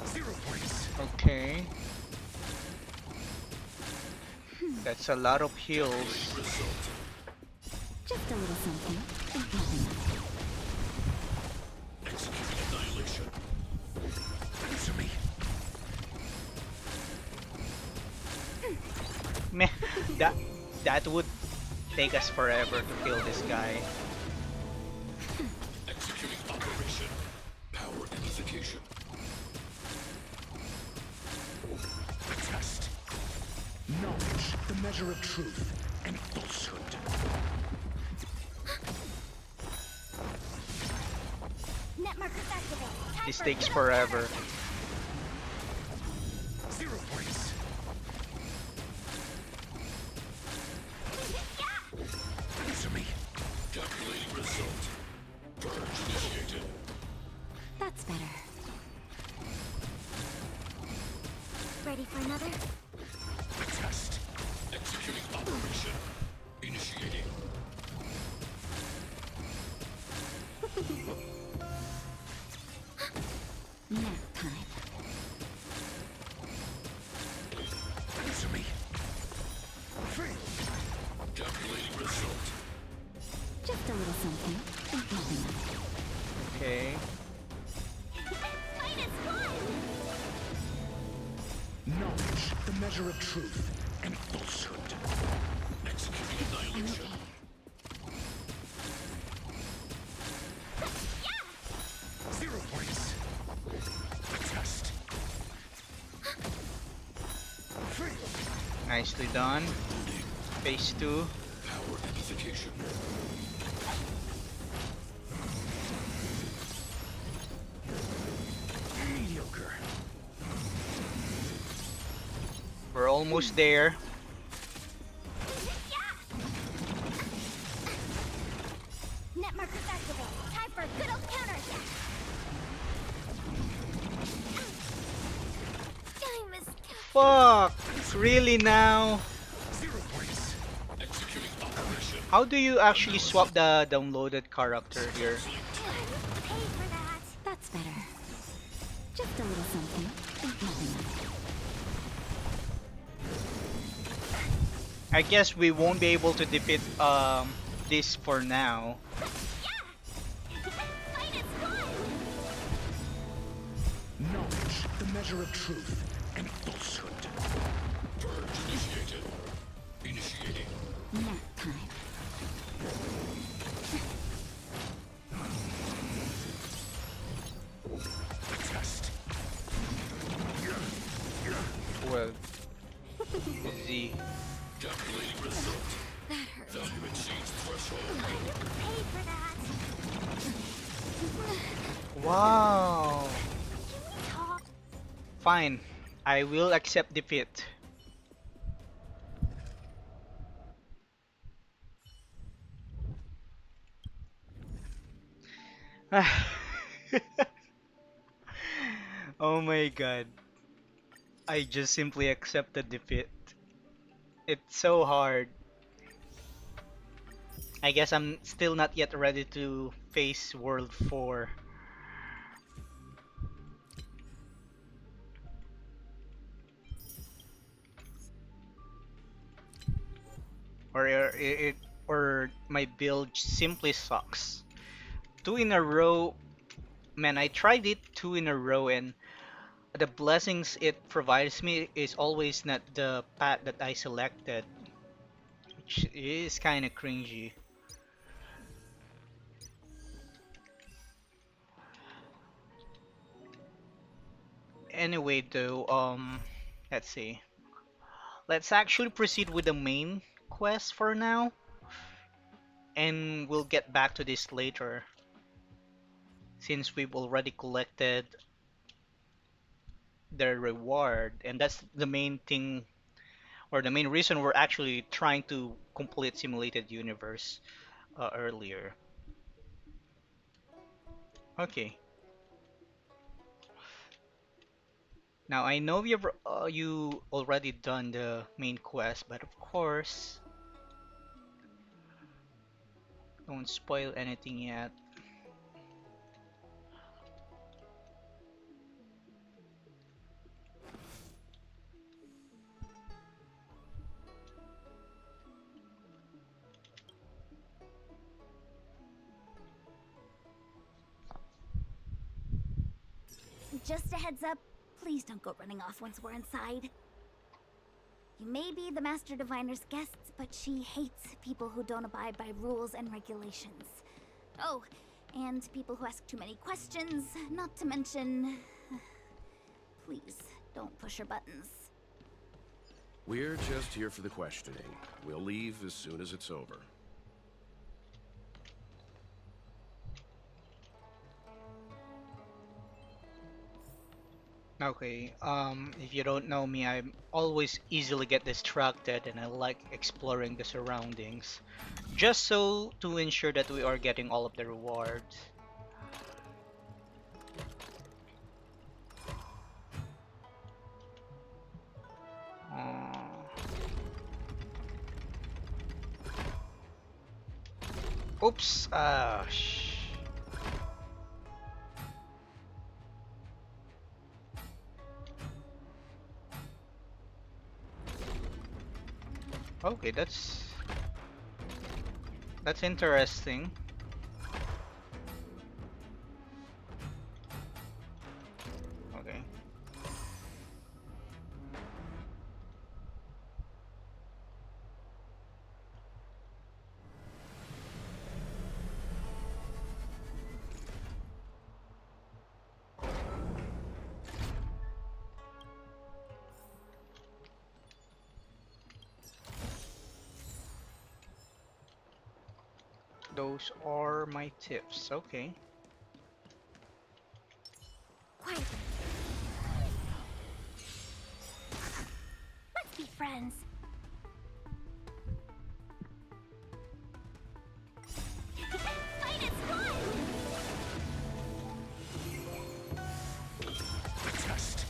0 points. Okay. That's a lot of heals. Result. Just a little something. Nothing else. Executing annihilation. Answer me. Meh, that that would take us forever to kill this guy. Executing operation. Power amplification. Test. Knowledge, the measure of truth and falsehood. Net markers activate. Time This for takes good old forever. counterattack. 0 points. Answer me. Calculating result. Purge initiated. That's better. Ready for another? Test. Executing operation. Initiating. Nap time. Answer me. Fail. Calculating result. Just a little something. Nothing else. Okay. Fight is fun! Knowledge, the measure of truth and falsehood. Executing annihilation. 0 points. Test. Fail. Nicely done. Phase 2. Power amplification. Mediocre. We're almost there. Net markers activate. Time for good old counterattack. Time is Fuck! Really now? 0 points. Executing operation. How do you actually swap the downloaded character here? pay for that. That's better. Just a little something. Nothing else. I guess we won't be able to defeat this for now. Fight is fun! Knowledge, the measure of truth and falsehood. Purge initiated. Initiating. Nap time. Test. 12. Z. Calculating result. That hurt. Value exceeds threshold. Pay for that. Wow. Can we talk? Fine. I will accept defeat. Oh my god. I just simply accepted defeat. It's so hard. I guess I'm still not yet ready to face World 4. Or my build simply sucks. 2 in a row, man, I tried it 2 in a row and the blessings it provides me is always not the path that I selected, which is kind of cringy. Anyway, though, let's see. Let's actually proceed with the main quest for now, and we'll get back to this later since we've already collected their reward, and that's the main thing or the main reason we're actually trying to complete simulated universe earlier. Okay. Now I know you already done the main quest, but of course, don't spoil anything yet. Just a heads up, please don't go running off once we're inside. You may be the Master Diviner's guests, but she hates people who don't abide by rules and regulations. Oh, and people who ask too many questions, not to mention... Please, don't push her buttons. We're just here for the questioning. We'll leave as soon as it's over. Okay, if you don't know me, I always easily get distracted and I like exploring the surroundings. Just so to ensure that we are getting all of the rewards. Uh, Oops, Okay, that's interesting. Okay. Those are my tips. Okay. Quiet. Let's be friends. Fight is fun! The test.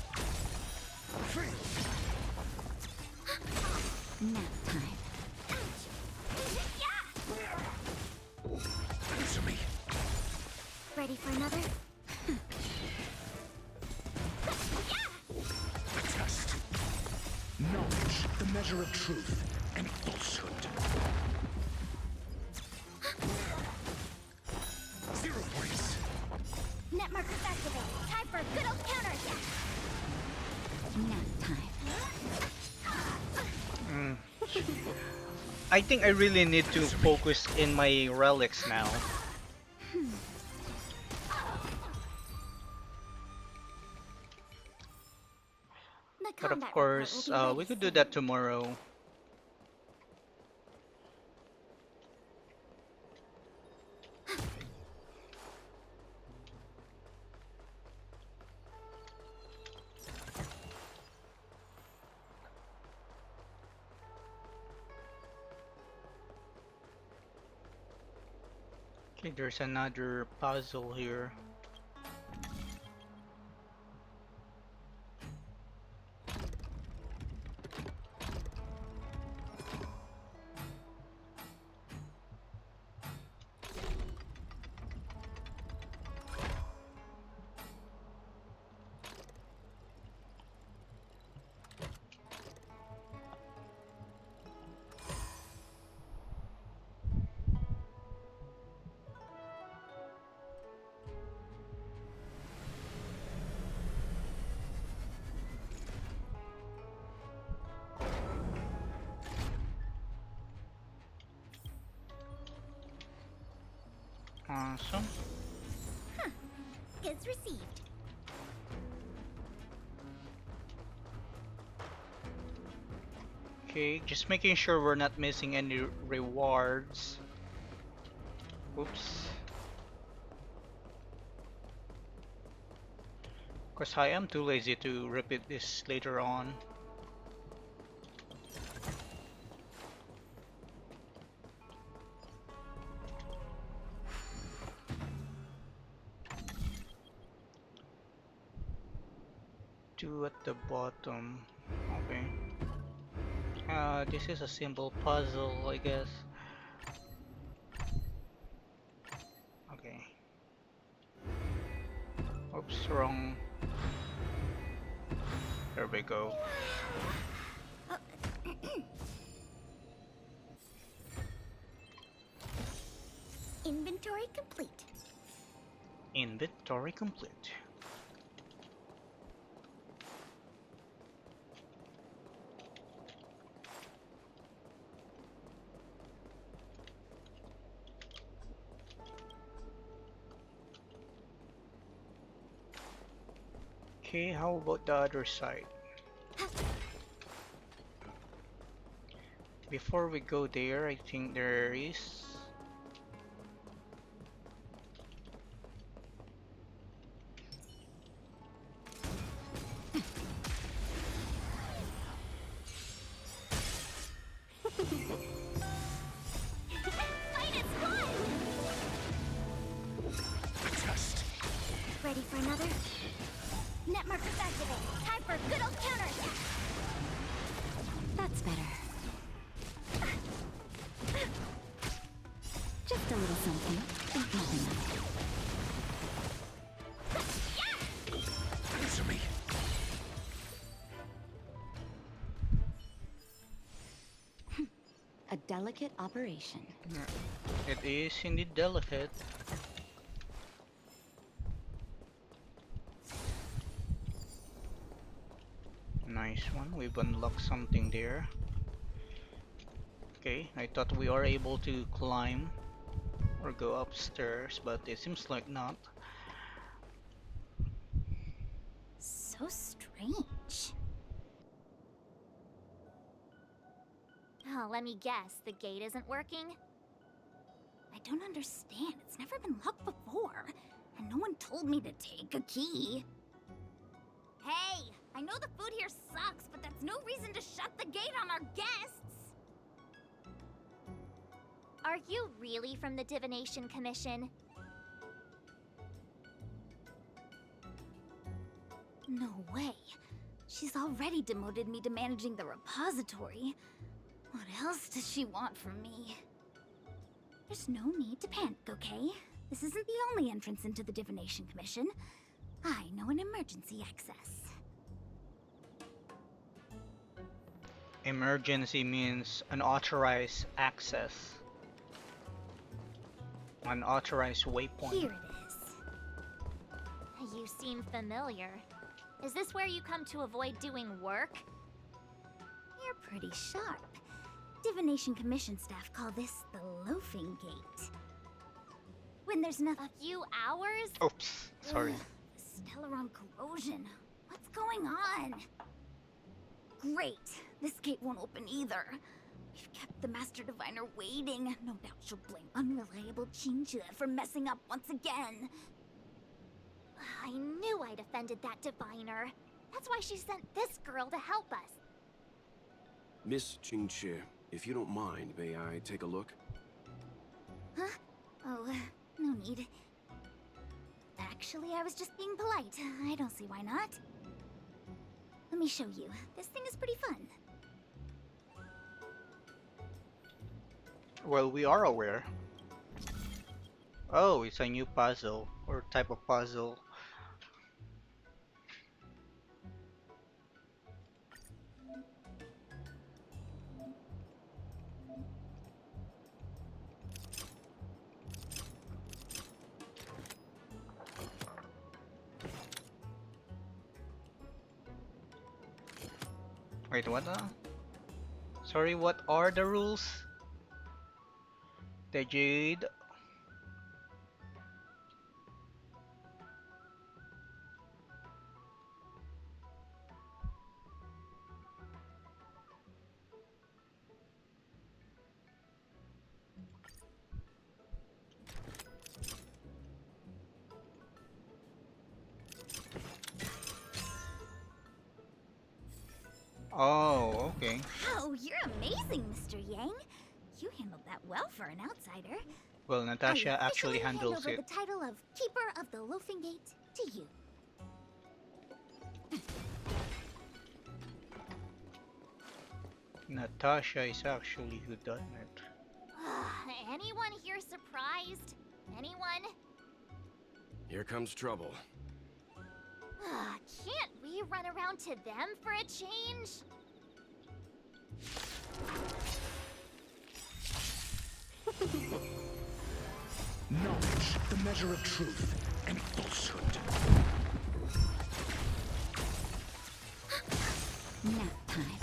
Nap time. Answer me. Ready for another? The test. Knowledge, the measure of truth and falsehood. 0 points. Net markers activated. Time for a good old counterattack. Nap time. I think I really need to focus in my relics now. The But of combat report course, will be ready we could do soon. that tomorrow. Okay, there's another puzzle here. Awesome. Goods received. Okay, just making sure we're not missing any rewards. Oops. Cause I am too lazy to repeat this later on. Two at the bottom. Okay. This is a simple puzzle, I guess. Okay. Oops, wrong. There we go. Inventory complete. Inventory complete. Okay, how about the other side? Before we go there, I think there is... Fight it, squad! Test. Ready for another? Net markers activated. Time for a good old counterattack. That's better. Just a little something. Think nothing of it. Answer me. A delicate operation. It is indeed delicate. Nice one, we've unlocked something there. Okay, I thought we are able to climb or go upstairs, but it seems like not. So strange. Oh, let me guess. The gate isn't working? I don't understand. It's never been locked before. And no one told me to take a key. Hey! I know the food here sucks, but that's no reason to shut the gate on our guests! Are you really from the Divination Commission? No way. She's already demoted me to managing the repository. What else does she want from me? There's no need to panic, okay? This isn't the only entrance into the Divination Commission. I know an emergency access. Emergency means unauthorized access. Unauthorized waypoint. Here it is. You seem familiar. Is this where you come to avoid doing work? You're pretty sharp. Divination Commission staff call this the loafing gate. When there's nothing. A few hours? Oops, sorry. Ugh, Stellaron corrosion. What's going on? Great. This gate won't open either. We've kept the Master Diviner waiting. No doubt she'll blame unreliable Chincha for messing up once again. I knew I'd offended that Diviner. That's why she sent this girl to help us. Miss Qingqi, if you don't mind, may I take a look? Huh? Oh, no need. Actually, I was just being polite. I don't see why not. Let me show you. This thing is pretty fun. Well, we are aware. Oh, it's a new puzzle or type of puzzle. Wait, what? Sorry, what are the rules? The Jade. Oh, okay. Wow, you're amazing, Mr. Yang. You handled that well for an outsider. Well, I Natasha actually officially hand handles over it. the title of Keeper of the Loafing Gate to you. Natasha is actually who done it. Anyone here surprised? Anyone? Here comes trouble. Can't we run around to them for a change? Knowledge, the measure of truth and falsehood. Nap time.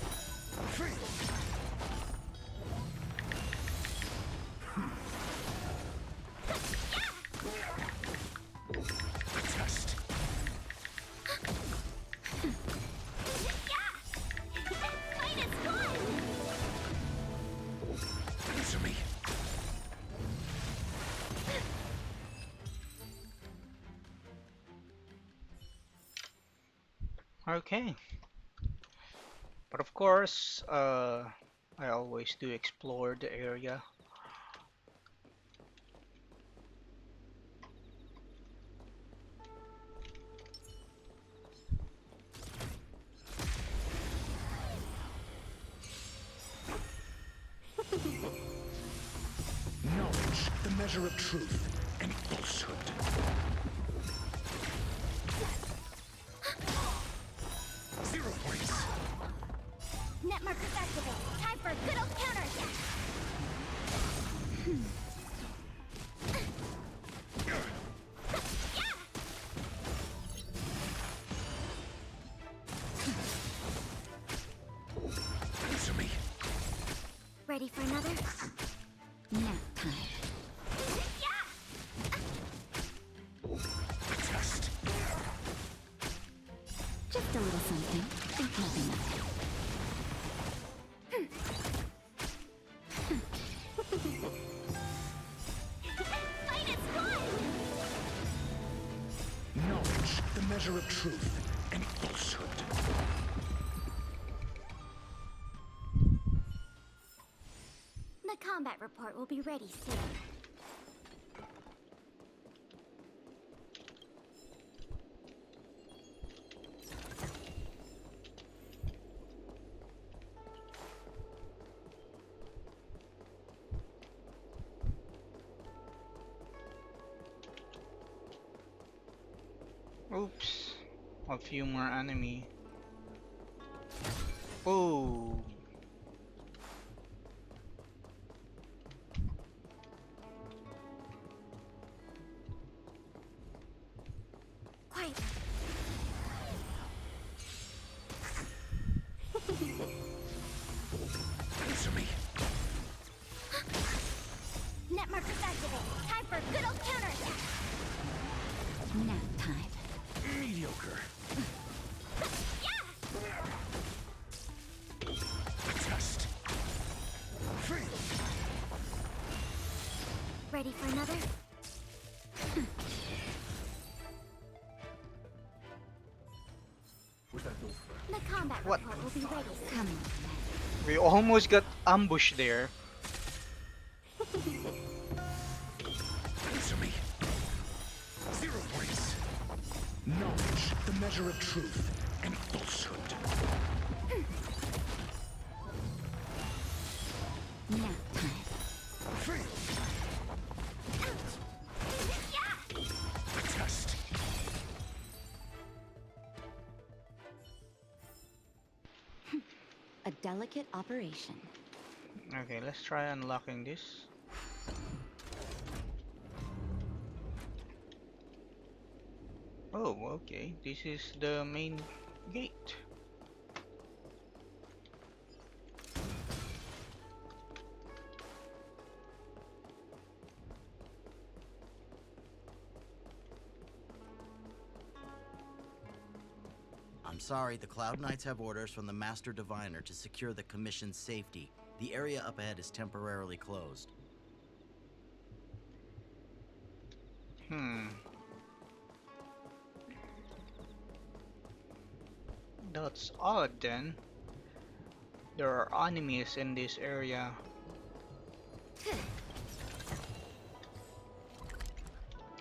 Test. Fight is fun! Answer me. Okay. But of course, I always do explore the area. Knowledge, the measure of truth and falsehood. Zero points. Net markers activate. Time for a good old counterattack. Answer me. Ready for another? Nap time. Test. Just a little something. Think nothing of it. Fight is fun! Knowledge, the measure of truth and falsehood. The combat report will be ready soon. Oops. A few more enemy. Oh. Quiet. Answer me. Net markers activate. Time for a good old counterattack. Nap time. Mediocre. Test. Ready for another? The combat What? report will be ready soon. Come on. We almost got ambushed there. Answer me. 0 points. Knowledge, the measure of truth and falsehood. Nap time. Test. A delicate operation. Okay, let's try unlocking this. Oh, okay. This is the main gate. I'm sorry, the Cloud Knights have orders from the Master Diviner to secure the Commission's safety. The area up ahead is temporarily closed. That's odd then. There are enemies in this area.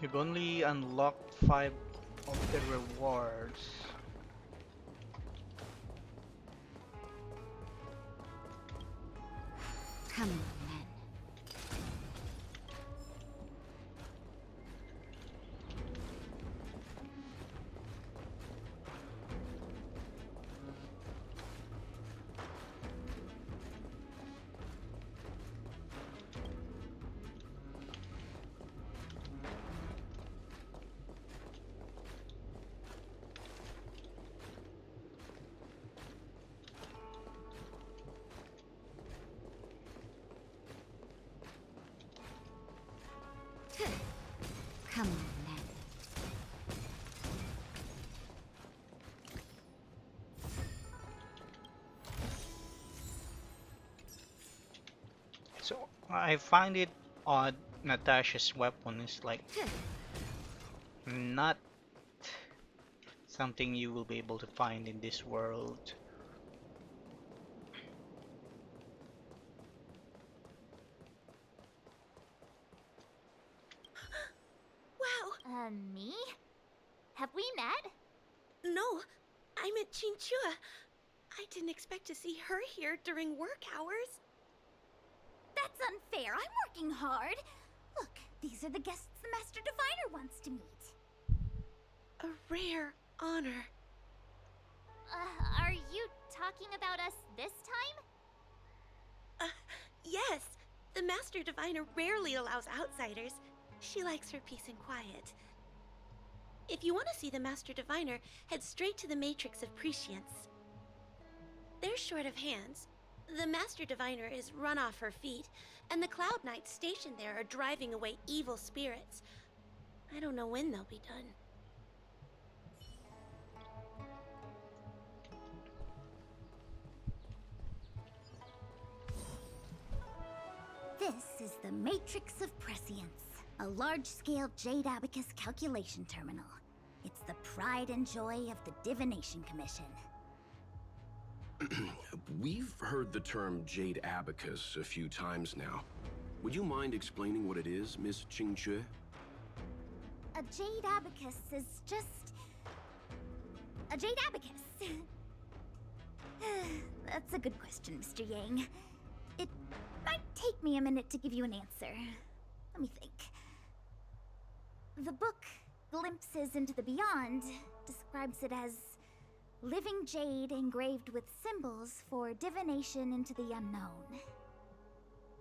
You've only unlocked 5 of the rewards. Come on, then. Come on, then. So I find it odd Natasha's weapon is like not something you will be able to find in this world. Wow, Me? Have we met? no, I'm at Chinchua. I didn't expect to see her here during work hours. That's unfair. I'm working hard. Look, these are the guests the Master Diviner wants to meet. A rare honor. Are you talking about us this time? Yes, the Master Diviner rarely allows outsiders. She likes her peace and quiet. If you want to see the Master Diviner, head straight to the Matrix of Prescience. They're short of hands. The Master Diviner is run off her feet, and the Cloud Knights stationed there are driving away evil spirits. I don't know when they'll be done. This is the Matrix of Prescience, a large-scale Jade Abacus calculation terminal. It's the pride and joy of the Divination Commission. We've heard the term Jade Abacus a few times now. Would you mind explaining what it is, Miss Qingxue? A Jade Abacus is just... a Jade Abacus. That's a good question, Mr. Yang. It might take me a minute to give you an answer. Let me think. The book, Glimpses into the Beyond, describes it as living jade engraved with symbols for divination into the unknown.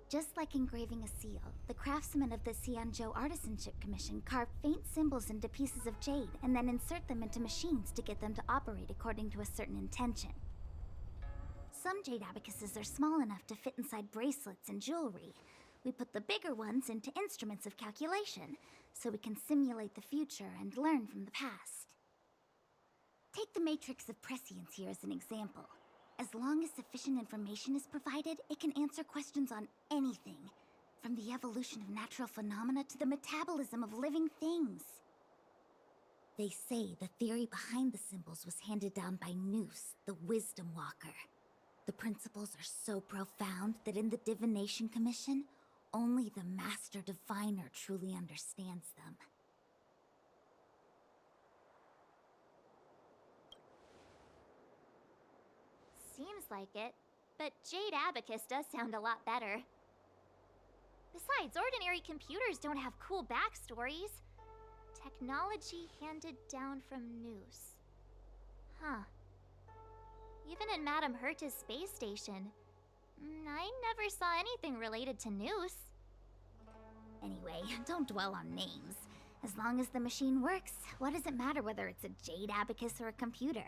Just like engraving a seal, the craftsmen of the Xianzhou Artisanship Commission carve faint symbols into pieces of jade and then insert them into machines to get them to operate according to a certain intention. Some jade abacuses are small enough to fit inside bracelets and jewelry. We put the bigger ones into instruments of calculation, so we can simulate the future and learn from the past. Take the Matrix of Prescience here as an example. As long as sufficient information is provided, it can answer questions on anything, from the evolution of natural phenomena to the metabolism of living things. They say the theory behind the symbols was handed down by Noose, the Wisdom Walker. The principles are so profound that in the Divination Commission, only the Master Diviner truly understands them. Seems like it, but Jade Abacus does sound a lot better. Besides, ordinary computers don't have cool backstories. Technology handed down from Noose. Huh. Even in Madame Herta's space station, I never saw anything related to Noose. Anyway, don't dwell on names. As long as the machine works, what does it matter whether it's a Jade Abacus or a computer?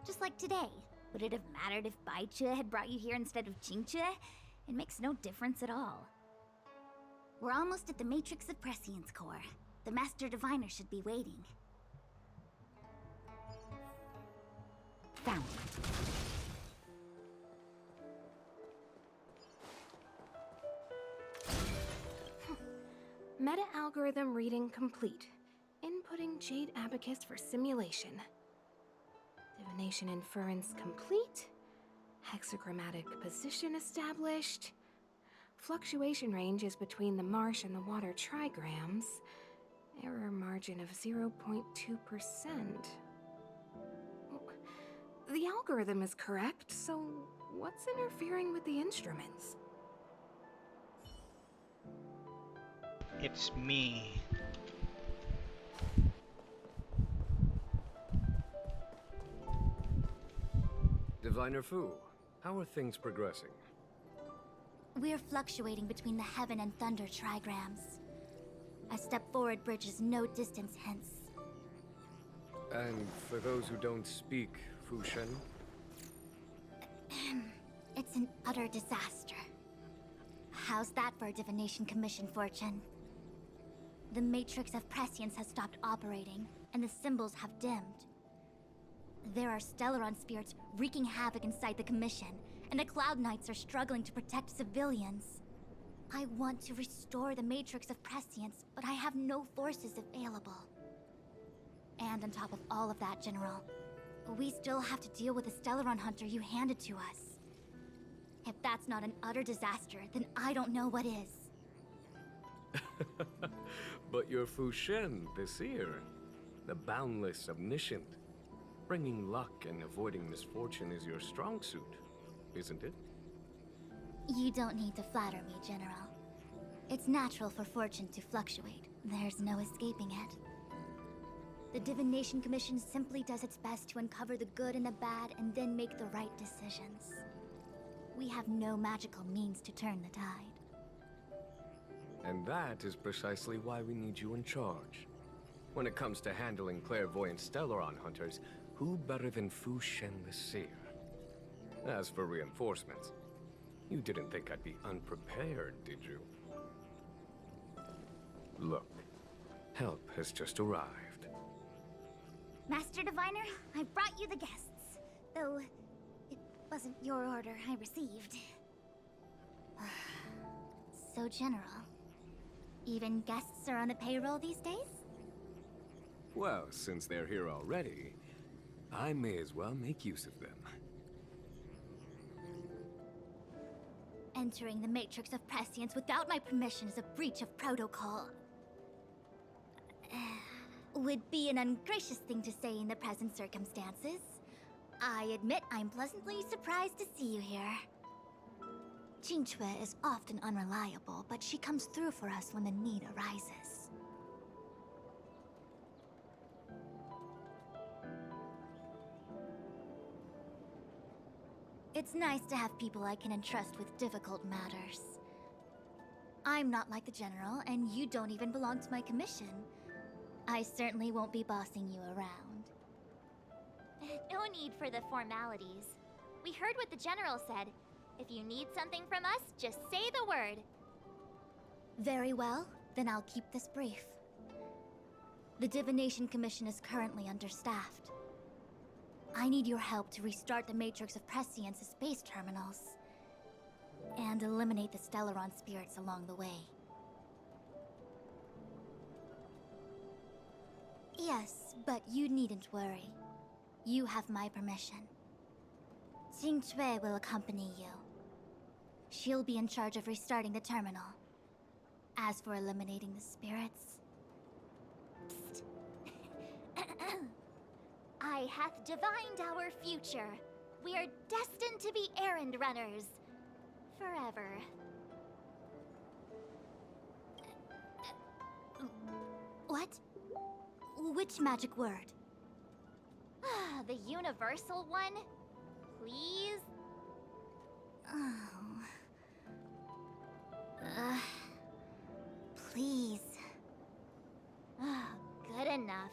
Just like today, would it have mattered if Baichue had brought you here instead of Qingchue? It makes no difference at all. We're almost at the Matrix of Prescience core. The Master Diviner should be waiting. Found it. Meta-algorithm reading complete. Inputting Jade Abacus for simulation. Divination inference complete. Hexagrammatic position established. Fluctuation range is between the marsh and the water trigrams. Error margin of 0.2%. The algorithm is correct, so what's interfering with the instruments? It's me. Diviner Fu, how are things progressing? We're fluctuating between the heaven and thunder trigrams. A step forward bridges no distance hence. And for those who don't speak Fu Shen? It's an utter disaster. How's that for a divination commission, Fortune? The matrix of prescience has stopped operating, and the symbols have dimmed. There are Stellaron spirits wreaking havoc inside the commission, and the Cloud Knights are struggling to protect civilians. I want to restore the matrix of prescience, but I have no forces available. And on top of all of that, General, we still have to deal with the Stellaron hunter you handed to us. If that's not an utter disaster, then I don't know what is. But you're Fu Shen, the seer. The boundless, omniscient. Bringing luck and avoiding misfortune is your strong suit, isn't it? You don't need to flatter me, General. It's natural for fortune to fluctuate. There's no escaping it. The Divination Commission simply does its best to uncover the good and the bad and then make the right decisions. We have no magical means to turn the tide. And that is precisely why we need you in charge. When it comes to handling clairvoyant Stellaron hunters, who better than Fu Shen the Seer? As for reinforcements, you didn't think I'd be unprepared, did you? Look, help has just arrived. Master Diviner, I brought you the guests. Though, it wasn't your order I received. So, General, even guests are on the payroll these days? Well, since they're here already, I may as well make use of them. Entering the matrix of prescience without my permission is a breach of protocol. Would be an ungracious thing to say in the present circumstances. I admit I'm pleasantly surprised to see you here. Jinchue is often unreliable, but she comes through for us when the need arises. It's nice to have people I can entrust with difficult matters. I'm not like the General, and you don't even belong to my commission. I certainly won't be bossing you around. No need for the formalities. We heard what the General said. If you need something from us, just say the word. Very well, then I'll keep this brief. The Divination Commission is currently understaffed. I need your help to restart the Matrix of Prescience's space terminals. And eliminate the Stellaron spirits along the way. Yes, but you needn't worry. You have my permission. Jinchue will accompany you. She'll be in charge of restarting the terminal. As for eliminating the spirits... Psst. I hath divined our future. We are destined to be errand runners. Forever. What? Which magic word? The universal one? Please? Oh. Please. Good enough.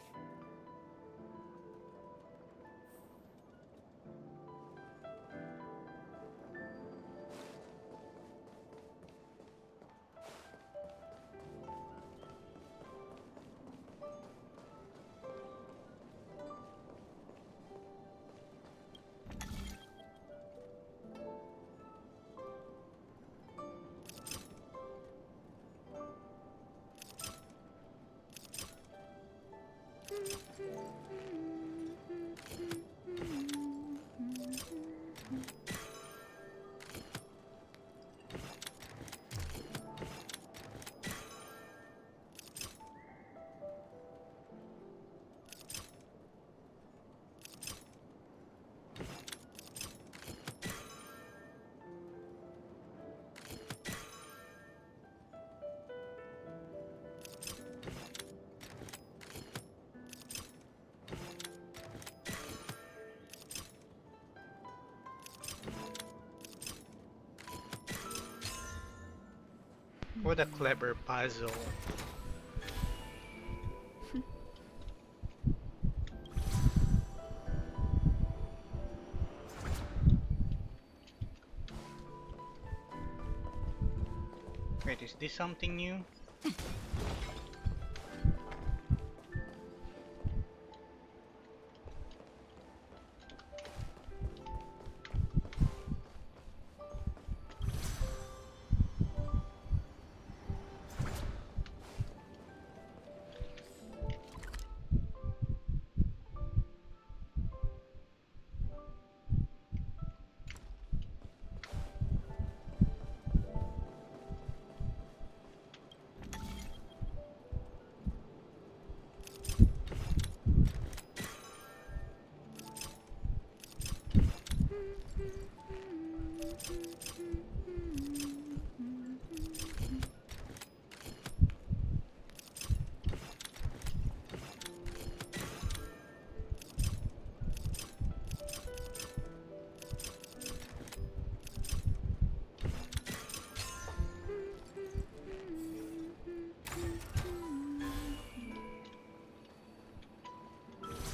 What a clever puzzle. Wait, is this something new?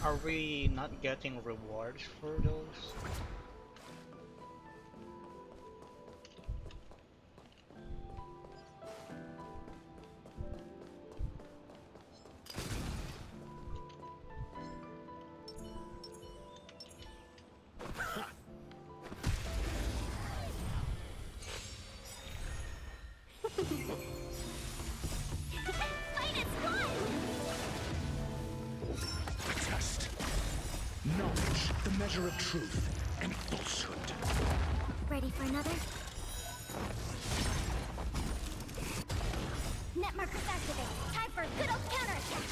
Are we not getting rewards for those? Test. Knowledge, the measure of truth and falsehood. Ready for another? Net markers activate. Time for a good old counterattack.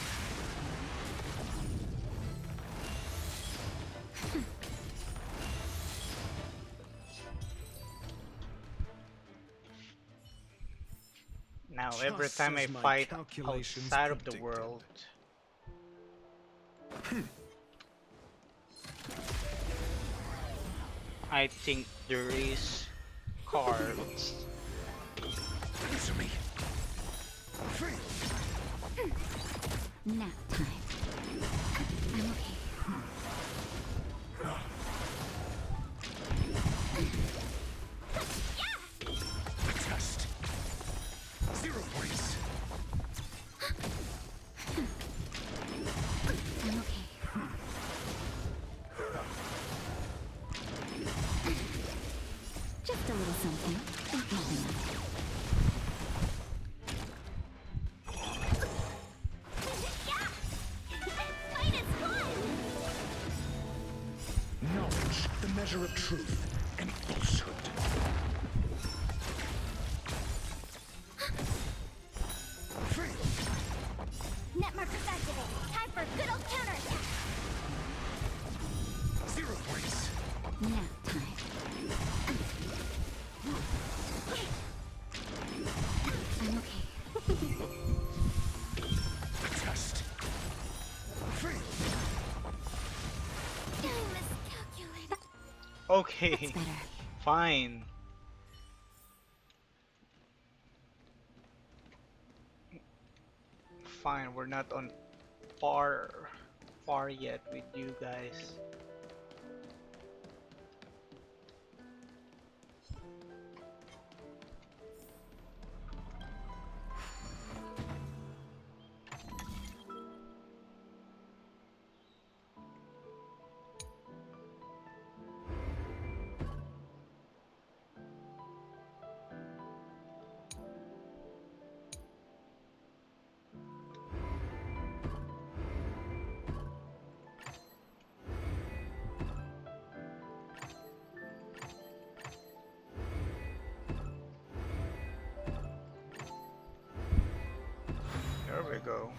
Now, every Just time I as my fight calculations outside of the predicted. world, I think there is cards. Answer me. Nap time. I'm okay. Test. 0 points. I'm okay. Just a little something. Think nothing of it. Knowledge, the measure of truth and falsehood. Net markers activate. Time for a good old counterattack. 0 points. Nap time. I'm okay. Test. I miscalculated. Okay, That's better. fine. Fine, we're not on far yet with you guys. There we go.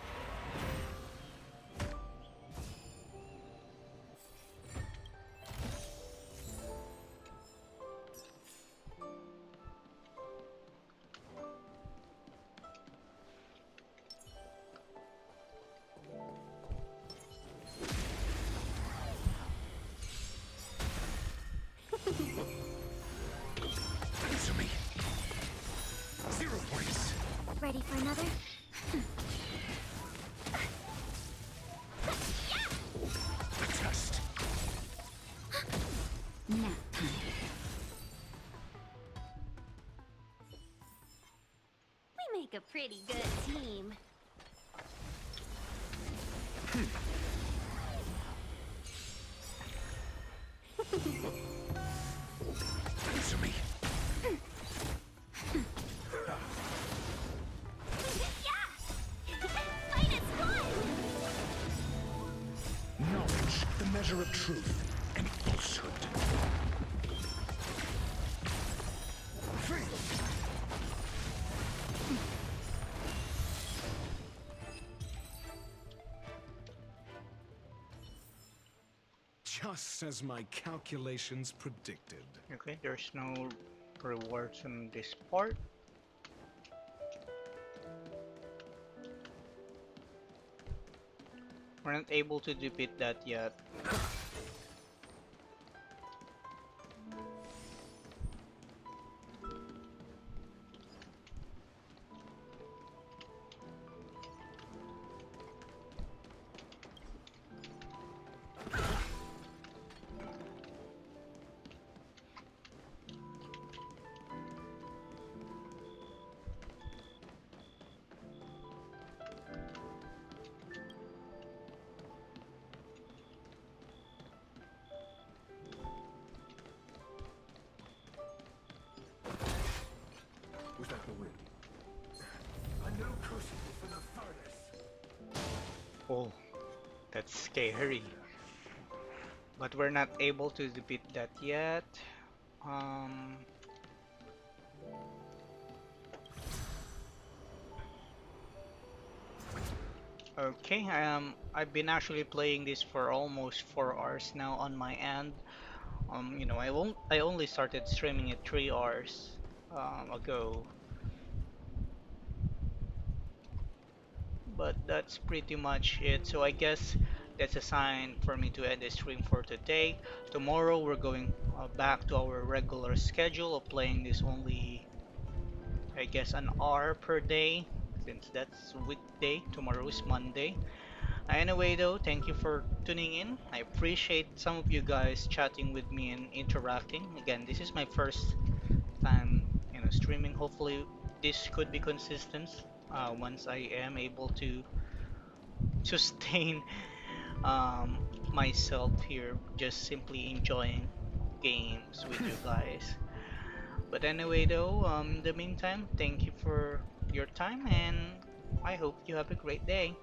Answer me. 0 points. pretty good team. Answer me. Fight is fun! Knowledge, the measure of truth and falsehood. Just as my calculations predicted. Okay, there's no rewards on this part. We're not able to defeat that yet. Was that the wind? A new crucible for the furnace. Oh, that's scary. But we're not able to defeat that yet. Um, okay, I've been actually playing this for almost 4 hours now on my end. You know, I only started streaming it 3 hours ago, but that's pretty much it. So I guess that's a sign for me to end the stream for today. Tomorrow we're going back to our regular schedule of playing this only, I guess, an hour per day, since that's weekday. Tomorrow is Monday. Anyway, though, thank you for tuning in. I appreciate some of you guys chatting with me and interacting. Again, this is my first time, you know, streaming. Hopefully, this could be consistent once I am able to sustain myself here, just simply enjoying games with you guys. But anyway, though, in the meantime, thank you for your time, and I hope you have a great day.